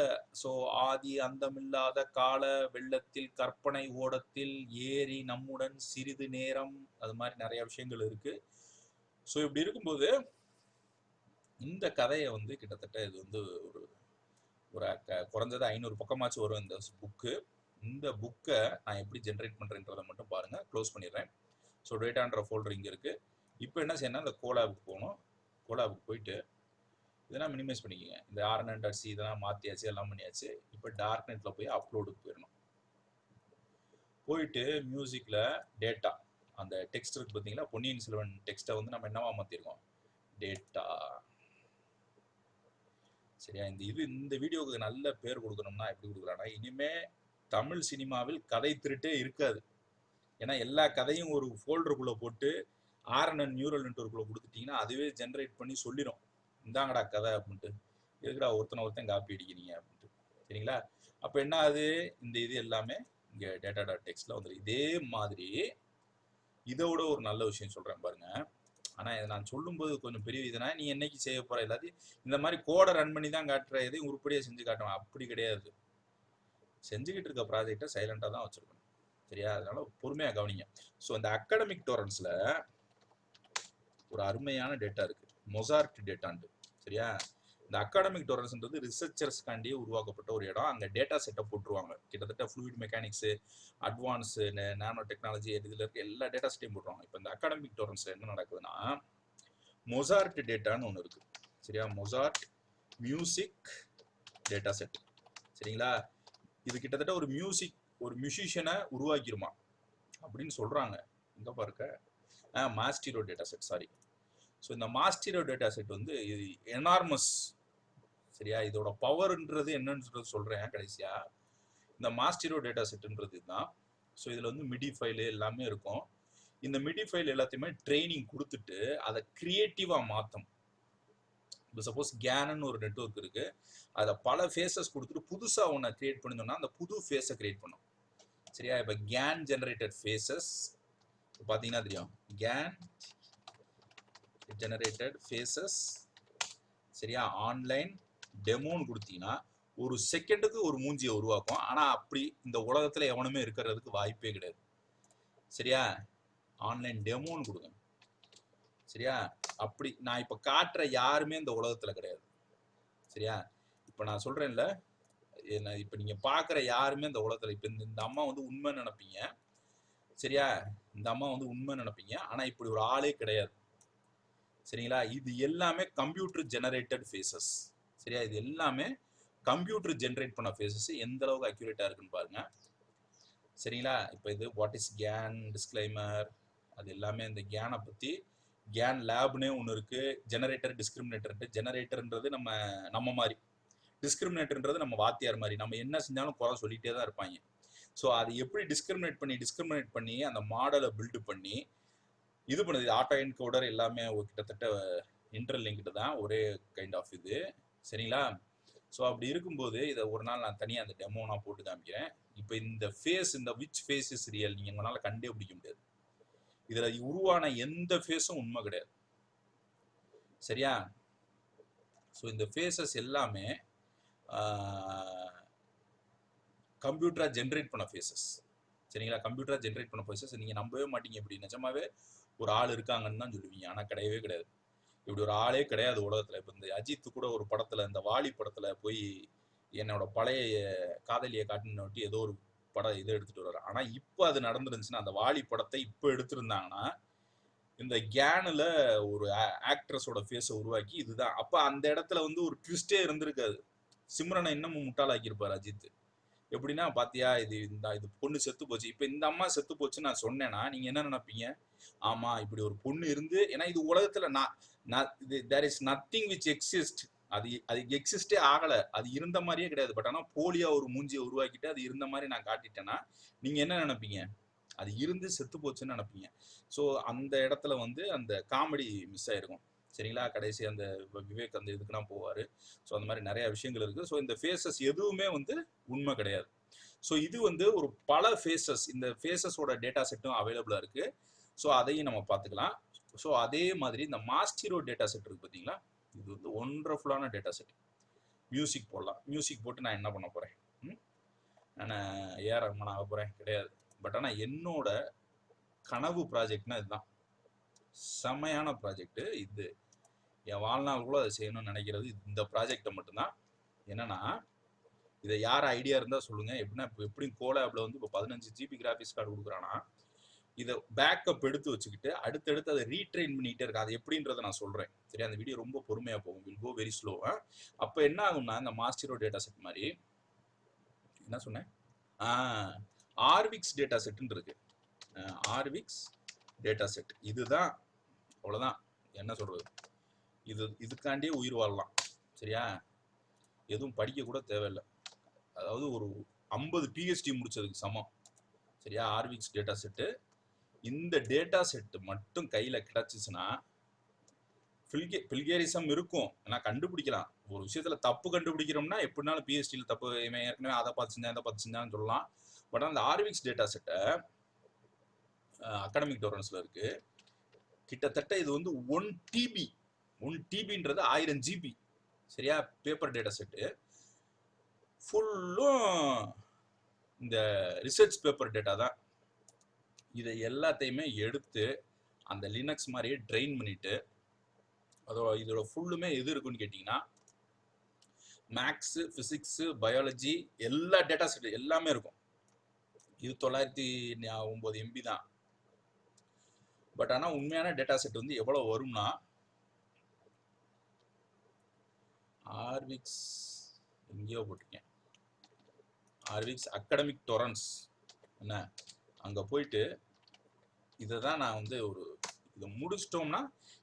ஆதி அந்தமில்லாத கால வெள்ளத்தில் கற்பனை ஓடத்தில் ஏறி நம்முடன் சிறிது நேரம், அது மாதிரி நிறைய விஷயங்கள் இருக்கு. ஸோ இப்படி இருக்கும்போது இந்த கதையை வந்து கிட்டத்தட்ட இது வந்து ஒரு குறைஞ்சது 500 பக்கமாச்சும் வரும் இந்த புக்கு. இந்த புக்கை நான் எப்படி ஜென்ரேட் பண்ணுறேன்றதை மட்டும் பாருங்கள். க்ளோஸ் பண்ணிடுறேன். ஸோ டேட்டான்ற ஃபோல்டர் இங்கே இருக்குது. இப்போ என்ன செய்யணும், இந்த கோலாபுக்கு போகணும். கோலாபுக்கு போயிட்டு இதெல்லாம் மினிமைஸ் பண்ணிக்கோங்க. இந்த rnn.c இதெல்லாம் மாற்றியாச்சு, எல்லாம் பண்ணியாச்சு. இப்போ டார்க்நெட்டில் போய் அப்லோடுக்கு போயிடணும். போயிட்டு மியூசிக்கில் டேட்டா அந்த டெக்ஸ்ட் இருக்கு பார்த்தீங்களா, பொன்னியின் செல்வன் டெக்ஸ்ட்டை வந்து நம்ம என்னவா மாற்றிருக்கோம், டேட்டா. சரியா, இந்த வீடியோவுக்கு நல்ல பேர் கொடுக்கணும்னா எப்படி கொடுக்கலாம்னா, இனிமே தமிழ் சினிமாவில் கதை திருட்டே இருக்காது. ஏன்னா எல்லா கதையும் ஒரு ஃபோல்டருக்குள்ளே போட்டு RNN நியூரல் நெட்வொர்க்குள்ளே கொடுத்துட்டீங்கன்னா அதுவே ஜென்ரேட் பண்ணி சொல்லிடும், இந்தாங்கடா கதை அப்படின்ட்டு, எதுக்குடா ஒருத்தன் காப்பி அடிக்கிறீங்க அப்படின்ட்டு. சரிங்களா, அப்போ என்ன ஆகுது, இது எல்லாமே இங்கே டேட்டா டாட் டெக்ஸ்ட்ல வந்துடும். இதே மாதிரி இதோட ஒரு நல்ல விஷயம் சொல்கிறேன் பாருங்க. ஆனால் இதை நான் சொல்லும்போது கொஞ்சம் பெரிய இதுனா, நீ என்னைக்கு செய்ய போகிற எல்லாத்தையும் இந்த மாதிரி கோடை ரன் பண்ணி தான் காட்டுற, எதையும் உருப்படியாக செஞ்சு காட்டுவேன் அப்படி கிடையாது. செஞ்சுக்கிட்டு இருக்க ப்ராஜெக்டை சைலண்டாக தான் வச்சுருக்கணும். சரியா, அதனால பொறுமையாக கவனிங்க. ஸோ இந்த அகாடமிக் டோரன்ஸில் ஒரு அருமையான டேட்டா இருக்குது, மொசார்ட் டேட்டான்ட்டு. சரியா, இந்த அகாடமிக் டோரன்ஸ்ன்றது ரிசர்ச்சர்ஸ்காண்டியே உருவாக்கப்பட்ட ஒரு இடம். அங்கே டேட்டா செட்டப் போட்டுருவாங்க, கிட்டத்தட்ட fluid mechanics, advance, nano technology, இதில் இருக்க எல்லா டேட்டா செட்டையும் போட்டுருவாங்க. இப்போ இந்த அகாடமிக் டோரன்ஸில் என்ன நடக்குதுன்னா, மொசார்ட் டேட்டான்னு ஒன்று இருக்குது. சரியா, மொசார்ட் மியூசிக் டேட்டா செட். சரிங்களா, இது கிட்டத்தட்ட ஒரு மியூசிஷியனை உருவாக்கிருமா அப்படின்னு சொல்கிறாங்க. எங்கே பாருக்க, Maestro data set, sorry. So இந்த மாஸ்டிரோ டேட்டா செட் வந்து இது எனார்மஸ். சரியா, இதோட பவர்ன்றது என்னன்னு சொல்கிறேன் கடைசியாக. இந்த மாஸ்டிரோ டேட்டா செட்டுன்றது தான். ஸோ இதில் வந்து மிடி ஃபைலு எல்லாமே இருக்கும். இந்த மிடி ஃபைல் எல்லாத்தையுமே ட்ரைனிங் கொடுத்துட்டு அதை கிரியேட்டிவாக மாற்றும். இப்போ சப்போஸ் கேனன்னு ஒரு நெட்வொர்க் இருக்குது, அதை பல ஃபேஸஸ் கொடுத்துட்டு புதுசாக ஒன்று கிரியேட் பண்ணிருந்தோம்னா அந்த புது ஃபேஸை கிரியேட் பண்ணும். சரியா, இப்போ கேன் ஜெனரேட்டட் ஃபேஸஸ் பார்த்தீங்கன்னா தெரியும், கேன் ஜெனரேட்டட் ஃபேஸஸ். சரியா, ஆன்லைன் டெமோன்னு கொடுத்தீங்கன்னா ஒரு செகண்டுக்கு ஒரு மூஞ்சியை உருவாக்கும். ஆனால் அப்படி இந்த உலகத்தில் எவனுமே இருக்கிறதுக்கு வாய்ப்பே கிடையாது. சரியா, ஆன்லைன் டெமோன்னு கொடுங்க. சரியா, அப்படி நான் இப்போ காட்டுற யாருமே இந்த உலகத்தில் கிடையாது. சரியா, இப்போ நான் சொல்கிறேன்ல, என்ன இப்போ நீங்கள் பார்க்குற யாருமே இந்த உலகத்தில், இப்போ இந்த அம்மா வந்து உண்மை நினைப்பீங்க. சரியா, இந்த அம்மா வந்து உண்மை நினைப்பீங்க, ஆனால் இப்படி ஒரு ஆளே கிடையாது. சரிங்களா, இது எல்லாமே கம்ப்யூட்டர் ஜெனரேட்டட் ஃபேஸஸ். சரியா, இது எல்லாமே கம்ப்யூட்டர் ஜென்ரேட் பண்ண ஃபேஸஸ். எந்த அளவுக்கு அக்யூரேட்டாக இருக்குன்னு பாருங்க. சரிங்களா, இப்போ இது வாட் இஸ் கேன் டிஸ்க்ளைமர், அது எல்லாமே இந்த கேனை பற்றி. கேன் லேப்னே ஒன்று இருக்குது, ஜெனரேட்டர் டிஸ்கிரிமினேட்டர்ன்ட்டு. ஜெனரேட்டர்ன்றது நம்ம மாதிரி, டிஸ்கிரிமினேட்டர்ன்றது நம்ம வாத்தியார் மாதிரி, நம்ம என்ன செஞ்சாலும் குறை சொல்லிகிட்டே தான் இருப்பாங்க. ஸோ அது எப்படி டிஸ்கிரிமினேட் பண்ணி அந்த மாடலை பில்டு பண்ணி இது பண்ணுது. ஆட்டோ என்கோடர் எல்லாமே கிட்டத்தட்ட இன்டர்லிங்க்டு தான், ஒரே கைண்ட் ஆஃப் இது. சரிங்களா, ஸோ அப்படி இருக்கும்போது இதை ஒரு நாள் நான் தனியாக அந்த டெமோ நான் போட்டு காமிக்கிறேன். இப்போ இந்த ஃபேஸ், இந்த விச் ஃபேஸ் இஸ் ரியல் நீங்கள் உங்களால் கண்டுபிடிக்க முடியாது. இதில் உருவான எந்த ஃபேஸும் உண்மை கிடையாது. சரியா, ஸோ இந்த ஃபேஸஸ் எல்லாமே கம்ப்யூட்டராக ஜென்ரேட் பண்ண ஃபேஸஸ். சரிங்களா, கம்ப்யூட்டராக ஜென்ரேட் பண்ண ஃபேஸஸ். நீங்கள் நம்பவே மாட்டீங்க, இப்படி நிஜமாவே ஒரு ஆள் இருக்காங்கன்னு தான் சொல்லுவீங்க. ஆனால் கிடையவே கிடையாது, இப்படி ஒரு ஆளே கிடையாது உலகத்தில். இப்போ இந்த அஜித் கூட ஒரு படத்தில், இந்த வாலி படத்தில் போய் என்னோட பழைய காதலியை காட்டினொட்டி ஏதோ ஒரு படம் இதை எடுத்துகிட்டு வர்றாரு. ஆனால் இப்போ அது நடந்துருந்துச்சுன்னா, அந்த வாலி படத்தை இப்போ எடுத்திருந்தாங்கன்னா இந்த கேனில் ஒரு ஆக்ட்ரஸோட ஃபேஸை உருவாக்கி இதுதான். அப்போ அந்த இடத்துல வந்து ஒரு ட்விஸ்டே இருந்திருக்காது. சிம்ரனை இன்னமும் முட்டாளாக்கியிருப்பார் அஜித். எப்படின்னா, பாத்தியா இது பொண்ணு செத்து போச்சு, இப்போ இந்த அம்மா செத்து போச்சுன்னு நான் சொன்னேன்னா நீங்கள் என்ன நினைப்பீங்க? ஆமாம், இப்படி ஒரு பொண்ணு இருந்து, ஏன்னா இது உலகத்தில் there is nothing which exist. அது எக்ஸிஸ்டே ஆகலை, அது இருந்த மாதிரியே கிடையாது. பட் ஆனால் போலியா ஒரு மூஞ்சியை உருவாக்கிட்டு அது இருந்த மாதிரி நான் காட்டிட்டேன்னா நீங்கள் என்ன நினைப்பீங்க? அது இருந்து செத்து போச்சுன்னு நினைப்பீங்க. ஸோ அந்த இடத்துல வந்து அந்த காமெடி மிஸ் ஆயிருக்கும். சரிங்களா, கடைசி அந்த விவேக் அந்த இதுக்குலாம் போவார். ஸோ அந்த மாதிரி நிறைய விஷயங்கள் இருக்குது. ஸோ இந்த ஃபேஸஸ் எதுவுமே வந்து உண்மை கிடையாது. ஸோ இது வந்து ஒரு பல ஃபேஸஸ், இந்த ஃபேஸஸோட டேட்டா செட்டும் அவைலபிளாக இருக்குது. ஸோ அதையும் நம்ம பார்த்துக்கலாம். ஸோ அதே மாதிரி இந்த மாஸ்டிரோ டேட்டா செட் இருக்குது பார்த்தீங்களா, இது வந்து ஒண்டர்ஃபுல்லான டேட்டா செட். மியூசிக் போடலாம், மியூசிக் போட்டு நான் என்ன பண்ண போகிறேன், நான் ஏஆர் ரஹ்மான் ஆக போகிறேன் கிடையாது. பட் ஆனால் என்னோட கனவு ப்ராஜெக்ட்னா இதுதான், செம்மையான ப்ராஜெக்ட் இது. என் வாழ்நாள் கூட அதை செய்யணும்னு நினைக்கிறது இந்த ப்ராஜெக்டை மட்டும்தான். என்னன்னா, இதை யார் ஐடியா இருந்தால் சொல்லுங்கள். எப்படின்னா, இப்போ எப்படியும் கோலாபில் வந்து இப்போ 15 GB கிராஃபிக்ஸ் கார்டு கொடுக்குறான்னா, இதை பேக்கப் எடுத்து வச்சுக்கிட்டு அடுத்தடுத்து அதை ரீட்ரெயின் பண்ணிகிட்டே இருக்கு. அது எப்படின்றத நான் சொல்கிறேன். சரி, அந்த வீடியோ ரொம்ப பொறுமையாக போகும், வில் கோ வெரி ஸ்லோ. அப்போ என்ன ஆகும்னா, இந்த மாஸ்டிரோ டேட்டா செட் மாதிரி என்ன சொன்னேன், ஆர்விக்ஸ் டேட்டா செட்டுன்னு இருக்கு. ஆர்விக்ஸ் டேட்டா செட். இதுதான், அவ்வளோதான். என்ன சொல்றது, இதுக்காண்டியே உயிர் வாழலாம். சரியா, எதுவும் படிக்க கூட தேவையில்லை. அதாவது ஒரு 50 PhD முடிச்சதுக்கு சமம். சரியா, ஆர்விக்ஸ் டேட்டா செட்டு. இந்த டேட்டா செட்டு மட்டும் கையில கிடைச்சிச்சுன்னா, பில்கேரிசம் இருக்கும், ஏன்னா கண்டுபிடிக்கலாம். ஒரு விஷயத்துல தப்பு கண்டுபிடிக்கிறோம்னா எப்படினாலும் பிஹெச்டியில் தப்பு, ஏற்கனவே அதை பார்த்து செஞ்சா இதை பார்த்து செஞ்சான்னு சொல்லலாம். பட் அந்த ஆர்விக்ஸ் டேட்டா செட்டை அகாடமிக் டோரன்ஸ்ல இருக்கு. கிட்டத்தட்ட இது வந்து 1 TB, 1 TBன்றது 1000 GB. சரியா, பேப்பர் டேட்டா செட்டு ஃபுல்லும் இந்த ரிசர்ச் பேப்பர் டேட்டா தான். இதை எல்லாத்தையுமே எடுத்து அந்த லினக்ஸ் மாதிரியே ட்ரெயின் பண்ணிட்டு, இதோட ஃபுல்லுமே எது இருக்குன்னு கேட்டிங்கன்னா, மேக்ஸு, ஃபிசிக்ஸு, பயாலஜி எல்லா டேட்டா செட் எல்லாமே இருக்கும். இது 909 MB தான். பட் ஆனால் உண்மையான டேட்டா செட் வந்து எவ்வளோ வரும்னா, ஆர்விக்ஸ் எங்கேயோ போட்டிருக்கேன், ஆர்விக்ஸ் அகாடமிக் டொரன்ஸ் என்ன, அங்கே போயிட்டு இதை தான் நான் வந்து இதை முடிச்சிட்டோம்னா,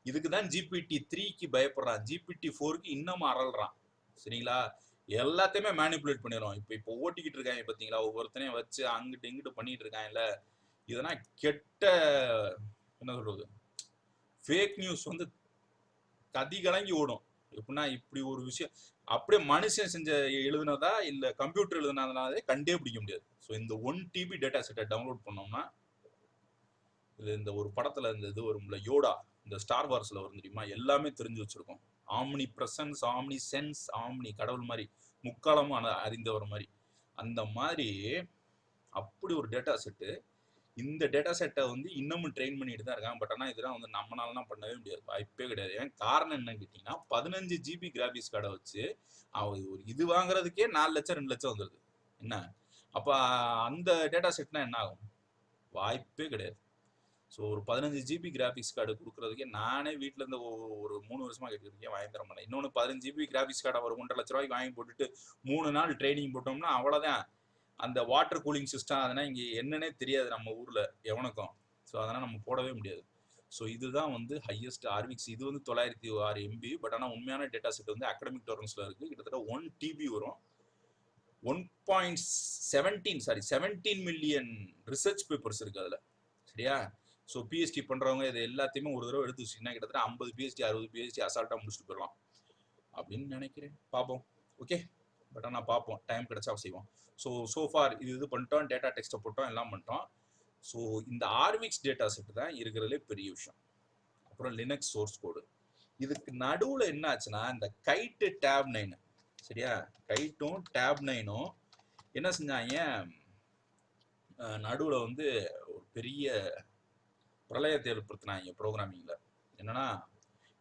இதுக்கு தான் GPT-3க்கு பயப்படுறான், GPT-4க்கு இன்னமும் அரள்றான். சரிங்களா, எல்லாத்தையுமே மேனிப்புலேட் பண்ணிடுறோம். இப்போ ஓட்டிக்கிட்டு இருக்காங்க பார்த்தீங்களா, ஒவ்வொருத்தனையும் வச்சு அங்கிட்டு இங்கிட்டு பண்ணிட்டு இருக்காங்கல்ல. இதெல்லாம் கெட்ட, என்ன சொல்றது, ஃபேக் நியூஸ் வந்து கதி கலங்கி ஓடும். எப்படின்னா, இப்படி ஒரு விஷயம் அப்படியே மனுஷன் செஞ்ச எழுதுனதா இல்லை கம்ப்யூட்டர் எழுதுனதுனாலே கண்டே பிடிக்க முடியாது. ஸோ இந்த 1 TB டேட்டா செட்டை டவுன்லோட் பண்ணோம்னா, இந்த ஒரு படத்துல இந்த இது வரும்ல, யோடா, இந்த ஸ்டார் வார்ஸ்ல வரும் தெரியுமா, எல்லாமே தெரிஞ்சு வச்சிருக்கோம். Omnipresence, omniscience, omni கடவுள் மாதிரி, முக்காலமும் அறிந்தவர் மாதிரி. அந்த மாதிரி அப்படி ஒரு டேட்டா செட்டு. இந்த டேட்டா செட்டை வந்து இன்னமும் ட்ரெயின் பண்ணிட்டு தான் இருக்காங்க. பட் ஆனால் இதெல்லாம் வந்து நம்மளாலாம் பண்ணவே முடியாது, வாய்ப்பே கிடையாது. ஏன் காரணம் என்னன்னு கேட்டிங்கன்னா, 15 GB கிராபிக்ஸ் கார்டை வச்சு ஒரு இது வாங்குறதுக்கே 4 லட்சம் 2 லட்சம் வந்துடுது. என்ன அப்போ அந்த டேட்டா செட்னா என்ன ஆகும்? வாய்ப்பே கிடையாது. ஸோ ஒரு 15 GB கிராஃபிக்ஸ் கார்டு கொடுக்குறதுக்கே நானே வீட்டில் இருந்து ஒரு 3 வருஷமா கேட்டுருக்கேன், வாங்கி தர மாட்டேன். இன்னொன்று 15 GB கிராஃபிக்ஸ் கார்டை ஒரு 1.5 லட்ச ரூபாய்க்கு வாங்கி போட்டுட்டு 3 நாள் ட்ரைனிங் போட்டோம்னா அவ்வளோதான். அந்த வாட்டர் கூலிங் சிஸ்டம் அதனால் இங்கே என்னன்னே தெரியாது நம்ம ஊரில் எவனுக்கும். ஸோ அதனால் நம்ம போடவே முடியாது. ஸோ இதுதான் வந்து ஹையஸ்ட் ஆர்விக்ஸ். இது வந்து 906 MB. பட் ஆனால் உண்மையான டேட்டா செட் வந்து அகாடமிக் டோரன்ஸில் இருக்குது. கிட்டத்தட்ட 1 TB வரும். 17 மில்லியன் ரிசர்ச் பேப்பர்ஸ் இருக்குது அதில். சரியா, ஸோ பிஹெச்டி பண்ணுறவங்க இது எல்லாத்தையுமே ஒரு தடவை எடுத்து வச்சிங்கன்னா கிட்டத்தட்ட 50 PhD 60 PhD அசால்ட்டாக முடிச்சுட்டு போயிடலாம் அப்படின்னு நினைக்கிறேன். பார்ப்போம். ஓகே, பட் ஆனால் பார்ப்போம், டைம் கிடைச்சா செய்வோம். ஸோ ஃபார் இது பண்ணிட்டோம், டேட்டா டெக்ஸ்ட்டை போட்டோம், எல்லாம் பண்ணிட்டோம். ஸோ இந்த ஆர்விக்ஸ் டேட்டா செட் தான் இருக்கிறதுலே பெரிய விஷயம். அப்புறம் லினக்ஸ் சோர்ஸ் கோடு. இதுக்கு நடுவில் என்ன ஆச்சுன்னா, இந்த கைட்டு டேப் 9, சரியா, கைட்டும் டேப் 9ம் என்ன செஞ்சாங்க, நடுவில் வந்து ஒரு பெரிய பிரளயத்தை ஏற்படுத்தினாங்க ப்ரோக்ராமிங்கில். என்னன்னா,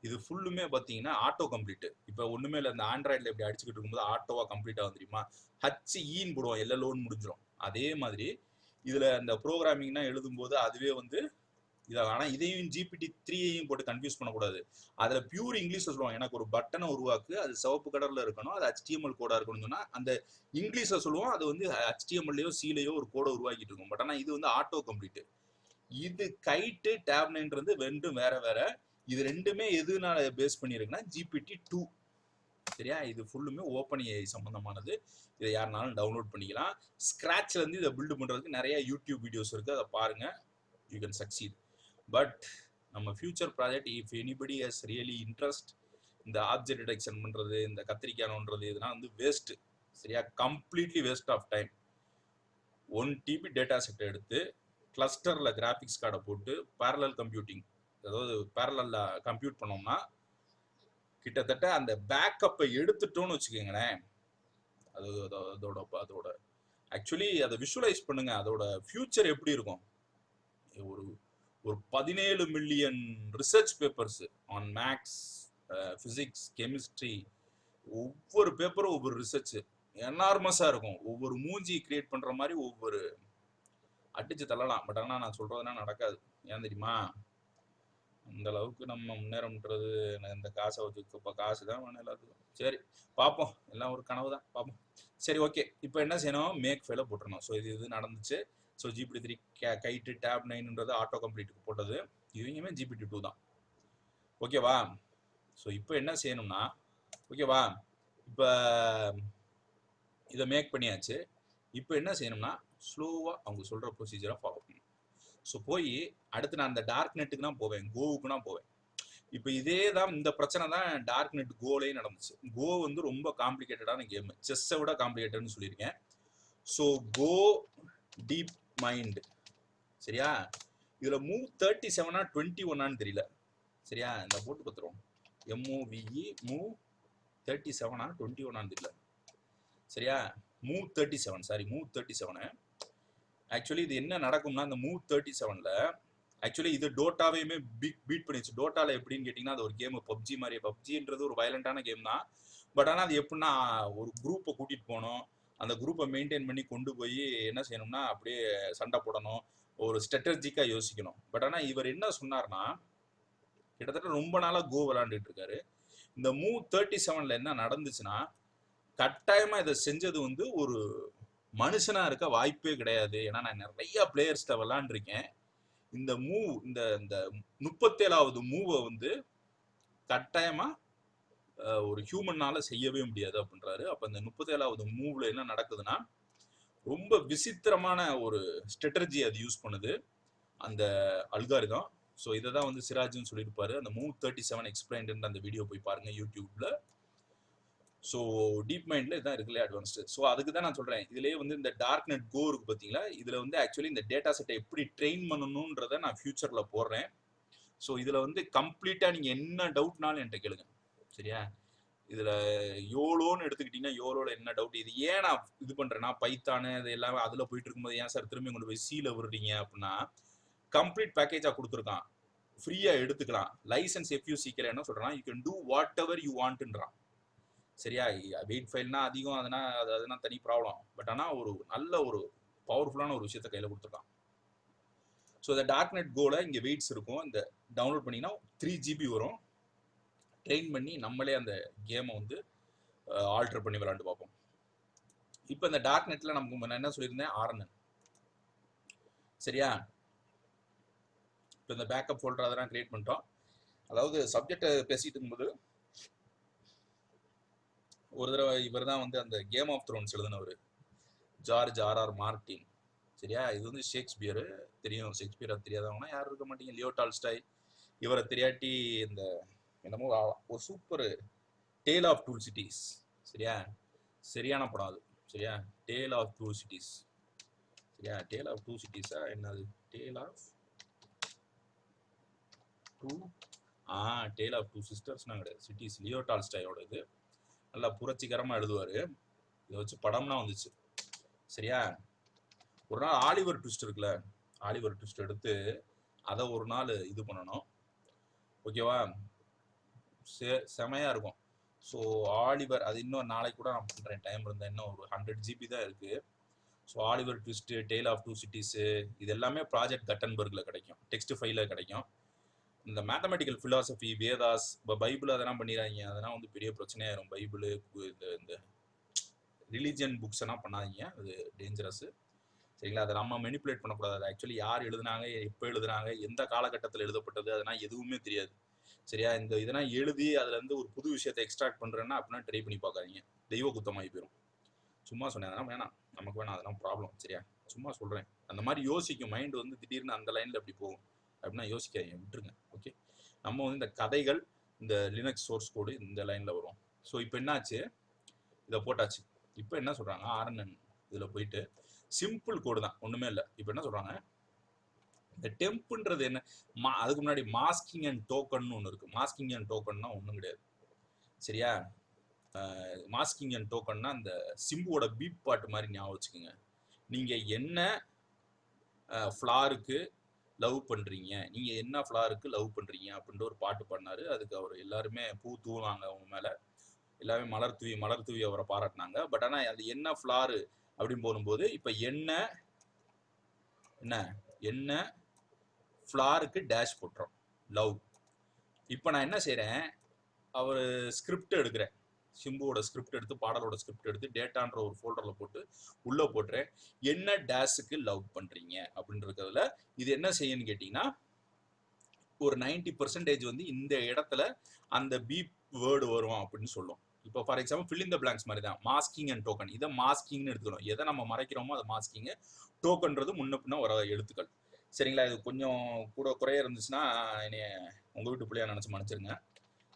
இது ஃபுல்லுமே பார்த்தீங்கன்னா ஆட்டோ கம்ப்ளீட்டு. இப்போ ஒன்றுமே இல்லை, இந்த ஆண்ட்ராய்டில் எப்படி அடிச்சுக்கிட்டு இருக்கும்போது ஆட்டோவாக கம்ப்ளீட்டாக வந்துருமா, HEன்னு போடுவோம், LLOன்னு முடிஞ்சிடும். அதே மாதிரி இதில் இந்த ப்ரோக்ராமிங்னா எழுதும்போது அதுவே வந்து இதை, ஆனால் இதையும் GPT-3யையும் போட்டு கன்ஃபியூஸ் பண்ணக்கூடாது. அதில் பியூர் இங்கிலீஷில் சொல்லுவாங்க, எனக்கு ஒரு பட்டனை உருவாக்கு, அது சிவப்பு கலரில் இருக்கணும், அது HTML கோடாக இருக்கணும்னு சொன்னால் அந்த இங்கிலீஷில் சொல்லுவோம், அது வந்து HTMLலையோ Cலையோ ஒரு கோடை உருவாக்கிட்டு இருக்கும். பட் ஆனால் இது வந்து ஆட்டோ கம்ப்ளீட்டு. இது கைட்டு டேப் 9 ரெண்டும் வேற வேற. இது ரெண்டுமே எதுனால பேஸ் பண்ணியிருக்குன்னா GPT-2. சரியா, இது ஃபுல்லுமே ஓப்பன் AI சம்பந்தமானது. இதை யாருனாலும் டவுன்லோட் பண்ணிக்கலாம். ஸ்கிராட்ச்ல இருந்து இதை பில்டு பண்றதுக்கு நிறைய யூடியூப் வீடியோஸ் இருக்கு, அதை பாருங்க, யூ கேன் சக்சீட். பட் நம்ம future project, if anybody has really interest, இந்த ஆப்ஜெக்ட் டிடெக்ஷன் பண்றது, இந்த கத்திரிக்காய் நோண்டுறது, இதெல்லாம் வந்து வேஸ்ட். சரியா, completely waste of time. 1 TB data set எடுத்து கிளஸ்டர்ல கிராஃபிக்ஸ் கார்டை போட்டு பேரலல் கம்ப்யூட்டிங், அதாவது பேரலல்ல கம்ப்யூட் பண்ணோம்னா கிட்டத்தட்ட அந்த பேக்கப்பை எடுத்துட்டோம்னு வச்சுக்கோங்களேன், அதோட ஆக்சுவலி அதை விஷுவலைஸ் பண்ணுங்க, அதோட ஃபியூச்சர் எப்படி இருக்கும். ஒரு 17 million research papers on maths, physics, chemistry, ஒவ்வொரு பேப்பரும் ஒவ்வொரு ரிசர்ச் எனார்மஸா இருக்கும். ஒவ்வொரு மூஞ்சி கிரியேட் பண்ற மாதிரி ஒவ்வொரு அடிச்சு தள்ளலாம். பட் ஆனால் நான் சொல்றதுனா நடக்காது. ஏன் தெரியுமா, அந்த அளவுக்கு நம்ம முன்னேறம்ன்றது இந்த காசை வச்சு, இப்போ காசு தான் வேணும் எல்லாத்துக்கும். சரி பார்ப்போம், எல்லாம் ஒரு கனவு தான், பார்ப்போம். சரி ஓகே, இப்போ என்ன செய்யணும், மேக் ஃபைலை போட்டுருணும். ஸோ இது நடந்துச்சு. ஸோ GPT-3 கைட்டு டேப் 9ன்றது ஆட்டோ கம்ப்ளீட்டுக்கு போட்டது, இவங்களுமே GPT-2 தான். ஓகேவா? ஸோ இப்போ என்ன செய்யணும்னா, ஓகேவா, இப்போ இதை மேக் பண்ணியாச்சு. இப்போ என்ன செய்யணும்னா ஸ்லோவாக அவங்க சொல்கிற ப்ரொசீஜரை ஃபாலோ பண்ணணும். ஸோ போய் அடுத்து நான் அந்த டார்க் நெட்டுக்கு தான் போவேன், கோவுக்கு தான் போவேன். இப்போ இதே தான் இந்த பிரச்சனை தான் டார்க் நெட் கோலேயே நடந்துச்சு. கோ வந்து ரொம்ப காம்ப்ளிகேட்டடான கேம், செஸ்ஸை விட காம்ப்ளிகேட்டட்னு சொல்லியிருக்கேன். ஸோ கோ டீப் மைண்ட், சரியா? இதில் மூவ் 37 21 தெரியல, சரியா? இந்த போட்டு பார்த்துருவோம். MOVE மூவ் 37 21 தெரியல, சரியா? Move 37, sorry move 37. ஆக்சுவலி இது என்ன நடக்கும்னா, இந்த மூவ் 37ல ஆக்சுவலி இது டோட்டாவையுமே பீட் பண்ணிச்சு. டோட்டாவில் எப்படின்னு கேட்டிங்கன்னா, அது ஒரு கேமு, பப்ஜி மாதிரி. பப்ஜின்றது ஒரு வயலண்டான கேம் தான். பட் ஆனால் அது எப்படின்னா, ஒரு குரூப்பை கூட்டிகிட்டு போகணும், அந்த குரூப்பை மெயின்டைன் பண்ணி கொண்டு போய் என்ன செய்யணும்னா அப்படியே சண்டை போடணும், ஒரு ஸ்ட்ராட்டஜிக்காக யோசிக்கணும். பட் ஆனால் இவர் என்ன சொன்னார்னா, கிட்டத்தட்ட ரொம்ப நாளாக கோ விளாண்டுட்டு இருக்காரு. இந்த மூவ் 37ல என்ன நடந்துச்சுன்னா, கட்டாயமாக இதை செஞ்சது வந்து ஒரு மனுஷனாக இருக்க வாய்ப்பே கிடையாது. ஏன்னா நான் நிறைய பிளேயர்ஸ்கிட்ட விளாண்டுருக்கேன். இந்த மூவ் இந்த 37வது மூவை வந்து கட்டாயமா ஒரு ஹியூமனால செய்யவே முடியாது அப்படின்றாரு. அப்ப இந்த 37வது மூவ்ல என்ன நடக்குதுன்னா, ரொம்ப விசித்திரமான ஒரு ஸ்ட்ராட்டஜி அது யூஸ் பண்ணுது அந்த அல்காரிதம். ஸோ இதை தான் வந்து சிராஜ்னு சொல்லியிருப்பாரு. அந்த மூவ் 37 எக்ஸ்பிளைன்டு அந்த வீடியோ போய் பாருங்க யூடியூப்ல. ஸோ டீப் மைண்ட்ல இதான் இருக்குல்ல அட்வான்ஸ்டு. ஸோ அதுக்கு தான் நான் சொல்றேன், இதுலேயே வந்து இந்த டார்க் நெட் கோ இருக்கு பார்த்தீங்களா, இதுல வந்து ஆக்சுவலி இந்த டேட்டா செட்டை எப்படி ட்ரெயின் பண்ணணுன்றதை நான் ஃபியூச்சர்ல போடுறேன். ஸோ இதுல வந்து கம்ப்ளீட்டா நீங்க என்ன டவுட்னாலும் என்கிட்ட கேளுங்க, சரியா? இதுல யோலோன்னு எடுத்துக்கிட்டீங்கன்னா, யோலோல என்ன டவுட், இது ஏன் நான் இது பண்றேன்னா, பைத்தானு இது எல்லாமே அதுல போயிட்டு இருக்கும்போது ஏன் சார் திரும்பி கொண்டு போய் சீல விடுறீங்க அப்படின்னா, கம்ப்ளீட் பேக்கேஜா கொடுத்துருக்கான், ஃப்ரீயா எடுத்துக்கலாம். லைசன்ஸ் எஃப்யூசிக்கல என்ன சொல்றான், you can do whatever you வாண்ட்ன்றான், சரியா? வெயிட் ஃபைல்னா அதிகம், அதனா தனி ப்ராப்ளம். பட் ஆனால் ஒரு நல்ல ஒரு பவர்ஃபுல்லான ஒரு விஷயத்த கையில் கொடுத்துருக்கான். ஸோ இந்த டார்க் நெட் கோல இங்கே வெயிட்ஸ் இருக்கும், இந்த டவுன்லோட் பண்ணிங்கன்னா 3 GB வரும். ட்ரெயின் பண்ணி நம்மளே அந்த கேமை வந்து ஆல்டர் பண்ணி விளாண்டு பார்ப்போம். இப்போ இந்த டார்க் நெட்டில் நமக்கு நான் என்ன சொல்லியிருந்தேன், RNN, சரியா? இப்போ இந்த பேக்கப் ஃபோல்டர் அதெல்லாம் கிரியேட் பண்ணிட்டோம். அதாவது சப்ஜெக்டை பேசிட்டு இருக்கும்போது ஒரு தடவை இவர் தான் வந்து அந்த கேம் ஆஃப் த்ரோன்ஸ் எழுதினவர், ஜார்ஜ் R.R. மார்டின், சரியா? இது வந்து ஷேக்ஸ்பியர் தெரியும், ஷேக்ஸ்பியரை தெரியாதவங்கன்னா யாரும் இருக்க மாட்டீங்க. லியோ டால்ஸ்டாய், இவரை தெரியாட்டி இந்த என்னமோ ஒரு super tale of two cities, சரியா? சரியான படம் அது, சரியா? டேல் ஆஃப் டூ சிட்டிஸ், சரியா? டேல் ஆஃப் டூ சிட்டிஸா என்னது, tale of two tale of two சிஸ்டர்ஸ்னா கிடையாது, சிட்டிஸ். லியோ டால்ஸ்டாயோட இது நல்லா புரட்சிகரமாக எழுதுவார். இதை வச்சு படம்னா வந்துச்சு, சரியா? ஒரு நாள் ஆலிவர் ட்விஸ்ட் இருக்குல்ல, ஆலிவர் ட்விஸ்ட் எடுத்து அதை ஒரு நாள் இது பண்ணணும், ஓகேவா? செமையா இருக்கும். ஸோ ஆலிவர், அது இன்னும் நாளைக்கு கூட நான் பண்ணுறேன், டைம் இருந்தால். இன்னும் ஒரு 100 GB தான் இருக்குது. So Oliver Twist, tale of two cities, இது எல்லாமே ப்ராஜெக்ட் கட்டன்பர்கில் கிடைக்கும், டெக்ஸ்ட் ஃபைலில் கிடைக்கும். இந்த மேத்தமெட்டிக்கல் ஃபிலாசபி, வேதாஸ், இப்போ பைபிள் அதெல்லாம் பண்ணிடுறாங்க, அதெல்லாம் வந்து பெரிய பிரச்சனையாயிரும். பைபிள் இந்த ரிலீஜியன் புக்ஸ் எல்லாம் பண்ணாதீங்க, அது டேஞ்சரஸ், சரிங்களா? அதை நம்ம மெனிப்புலேட் பண்ணக்கூடாது. அது ஆக்சுவலி யார் எழுதுனாங்க, எப்போ எழுதுனாங்க, எந்த காலகட்டத்தில் எழுதப்பட்டது, அதெல்லாம் எதுவுமே தெரியாது, சரியா? இந்த இதெல்லாம் எழுதி அதுல இருந்து ஒரு புது விஷயத்தை எக்ஸ்ட்ராக்ட் பண்றேன்னா அப்படின்னா ட்ரை பண்ணி பார்க்காதீங்க, தெய்வ குத்தமாகி போயிடும். சும்மா சொன்னேன், அதெல்லாம் வேணாம், நமக்கு வேணாம், அதெல்லாம் ப்ராப்ளம், சரியா? சும்மா சொல்றேன். அந்த மாதிரி யோசிக்கும் மைண்ட் வந்து திடீர்னு அந்த லைன்ல அப்படி போகும் அப்படின்னா யோசிக்காதீங்க, விட்டுருங்க. ஓகே, நம்ம வந்து இந்த கதைகள், இந்த லினக்ஸ் சோர்ஸ் கோடு இந்த லைன்ல வரும். ஸோ இப்போ என்னாச்சு, இதை போட்டாச்சு. இப்போ என்ன சொல்றாங்க, RNN இதுல போயிட்டு சிம்பிள் கோடு தான், ஒண்ணுமே இல்லை. இப்போ என்ன சொல்றாங்க, இந்த டெம்ப்ன்றது என்ன, அதுக்கு முன்னாடி மாஸ்கிங் அண்ட் டோக்கன் ஒன்று இருக்கு. மாஸ்கிங் அண்ட் டோக்கன்னா ஒன்றும் கிடையாது, சரியா? மாஸ்கிங் அண்ட் டோக்கன்னா இந்த சிம்புவோட பீப் பாட்டு மாதிரி ஞாபகம் வச்சுக்கோங்க. நீங்க என்ன ஃப்ளாருக்கு லவ் பண்றீங்க, நீங்க என்ன ஃப்ளாருக்கு லவ் பண்றீங்க அப்படின்ற ஒரு பாட்டு பாடினாரு. அதுக்கு அவர் எல்லாருமே பூ தூவாங்க அவங்க மேல, எல்லாமே மலர் தூவி அவரை பாராட்டினாங்க. பட் ஆனால் அது என்ன ஃப்ளாரு அப்படின்னு போகும்போது, இப்போ என்ன ஃப்ளாருக்கு டேஷ் போட்டுறோம், லவ். இப்போ நான் என்ன செய்கிறேன், அவர் ஸ்கிரிப்ட் எடுக்கிறேன், சிம்புவோட ஸ்கிரிப்ட் எடுத்து பாடலோட ஸ்கிரிப்ட் எடுத்து டேட்டான்ற ஒரு ஃபோல்டரில் போட்டு உள்ளே போட்டுறேன். என்ன டேஸுக்கு லவ் பண்ணுறீங்க அப்படின்றதுல இது என்ன செய்யணும்னு கேட்டிங்கன்னா, ஒரு 90% வந்து இந்த இடத்துல அந்த பீப் வேர்டு வரும் அப்படின்னு சொல்லும். இப்போ for example fill in the blanks மாதிரி தான் மாஸ்கிங் அண்ட் டோக்கன். இதை மாஸ்கிங்னு எடுத்துக்கணும். எதை நம்ம மறைக்கிறோமோ அதை மாஸ்கிங், டோக்கன்றது முன்ன பின்ன வர எழுத்துக்கள். சரிங்களா? இது கொஞ்சம் கூட குறைய இருந்துச்சுன்னா என்னைய உங்கள் வீட்டு பிள்ளையா நினச்சி மன்னிச்சிருங்க.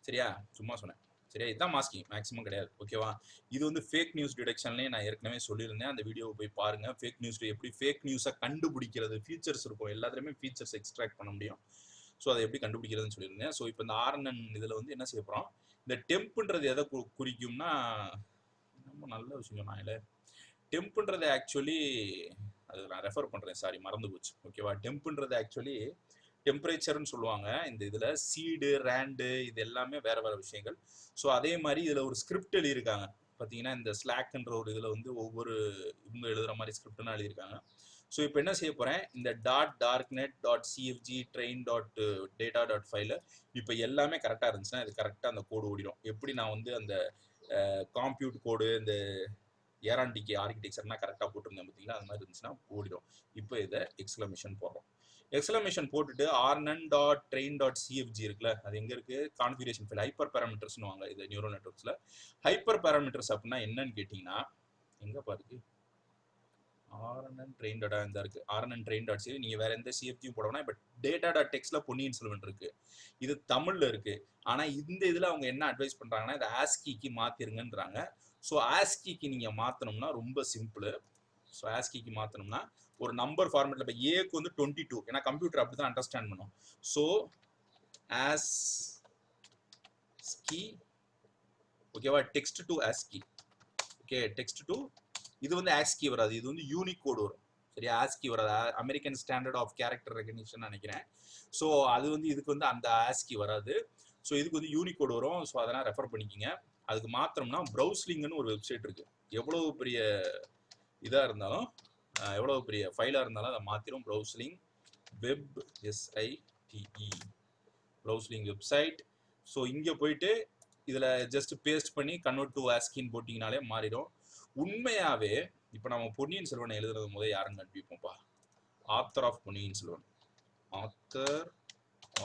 சரியா? சும்மா சொன்னேன். சரியா? இதுதான் மாஸ்கிங், மேக்ஸிமம் கிடையாது. ஓகேவா? இது வந்து ஃபேக் நியூஸ் டிடெக்ஷன்லேயே நான் ஏற்கனவே சொல்லியிருந்தேன். அந்த வீடியோவை போய் பாருங்க. ஃபேக் நியூஸ் எப்படி ஃபேக் நியூஸை கண்டுபிடிக்கிறது, ஃபீச்சர்ஸ் இருக்கும், எல்லாத்துலேயுமே ஃபீச்சர்ஸ் எக்ஸ்ட்ராக்ட் பண்ண முடியும். ஸோ அதை எப்படி கண்டுபிடிக்கிறதுன்னு சொல்லியிருந்தேன். ஸோ இப்போ இந்த ஆர்என்என் இதில் வந்து என்ன செய்ய போகிறோம், இந்த டெம்ப்ன்றது எதை குறிக்கும்னா, ரொம்ப நல்ல விஷயம் நான் இல்லை, டெம்ப்ன்றது ஆக்சுவலி அது நான் ரெஃபர் பண்ணுறேன், சாரி மறந்து போச்சு. ஓகேவா? டெம்ப்ன்றது ஆக்சுவலி டெம்பரேச்சர்னு சொல்லுவாங்க. இந்த இதில் சீடு ரேண்டு இது எல்லாமே வேறு வேறு விஷயங்கள். ஸோ அதே மாதிரி இதில் ஒரு ஸ்கிரிப்ட் எழுதியிருக்காங்க. பார்த்தீங்கன்னா இந்த ஸ்லாக்ன்ற ஒரு இதில் வந்து ஒவ்வொரு இவங்க எழுதுகிற மாதிரி ஸ்கிரிப்ட்னா எழுதியிருக்காங்க. ஸோ இப்போ என்ன செய்ய போகிறேன், இந்த .darknet.cfg train.data.file இப்போ எல்லாமே கரெக்டாக இருந்துச்சுன்னா இது கரெக்டாக அந்த கோடு ஓடிடும். எப்படி நான் வந்து அந்த காம்ப்யூட் கோடு இந்த ஏரான்டிக்கு ஆர்கிடெக்சர்னா கரெக்டாக போட்டிருந்தேன் பார்த்தீங்களா, அது மாதிரி இருந்துச்சுன்னா ஓடிடும். இப்போ இதை எக்ஸ்க்ளமேஷன் போடுறோம். எக்ஸ்க்ளமேஷன் போட்டுட்டு rnn.train.cfg இருக்குல்ல, அது எங்கே இருக்குது, கான்ஃபிகரேஷன் ஃபைல் ஹைப்பர் பேராமீட்டர்ஸ்னு வாங்க இது நியூரல் நெட்வொர்க்ஸில். ஹைப்பர் பேராமீட்டர்ஸ் அப்படின்னா என்னன்னு கேட்டிங்கன்னா, எங்கே பாருக்கு rnn train data இந்த இருக்கு, rnn train.cfg. நீங்கள் வேறு எந்த சிஎஃப்ஜியும் போடணும். இப்போ data.textல பொன்னியின் செல்வன் இருக்குது, இது தமிழில் இருக்குது. ஆனால் இந்த இதில் அவங்க என்ன அட்வைஸ் பண்ணுறாங்கன்னா, இதை ஆஸ்கிக்கு மாற்றிருங்கன்றாங்க. ஸோ ஆஸ்கிக்கு நீங்கள் மாற்றணும்னா ரொம்ப சிம்பிள். ஸோ ஆஸ்கிக்கு மாற்றணும்னா ஒரு நம்பர் ஃபார்மேட்டில், இப்போ ஏக்கு வந்து 22, ஏன்னா கம்ப்யூட்டர் அப்படி தான் அண்டர்ஸ்டாண்ட் பண்ணும். ஸோ ஆஸ்கி, ஓகேவா, text to ASCII. Okay, text to, இது வந்து ஆஸ்கி வராது, இது வந்து யூனிகோடு வரும். சரியா? ஆஸ்கி வராது, American standard of character recognition நினைக்கிறேன். ஸோ அது வந்து இதுக்கு வந்து அந்த ஆஸ்கி வராது. ஸோ இதுக்கு வந்து யூனிகோடு வரும். ஸோ அதெல்லாம் ரெஃபர் பண்ணிக்கிங்க. அதுக்கு மாத்திரம்னா ப்ரௌஸ்லிங்னு ஒரு வெப்சைட் இருக்குது. எவ்வளவு பெரிய இதாக இருந்தாலும், எவ்வளோ பெரிய ஃபைலாக இருந்தாலும் அதை மாற்றிடும். Browserling web, SITE, browserling website. So இங்கே போயிட்டு இதில் ஜஸ்ட் பேஸ்ட் பண்ணி கன்வெர்ட் டு ஆஸ்கின்னு போட்டிங்கனாலே மாறிடும். உண்மையாகவே இப்போ நம்ம பொன்னியின் செல்வனை எழுதுறது போதே யாருன்னு கண்டுபிடிப்போம்ப்பா, author of Ponniyin Selvan, author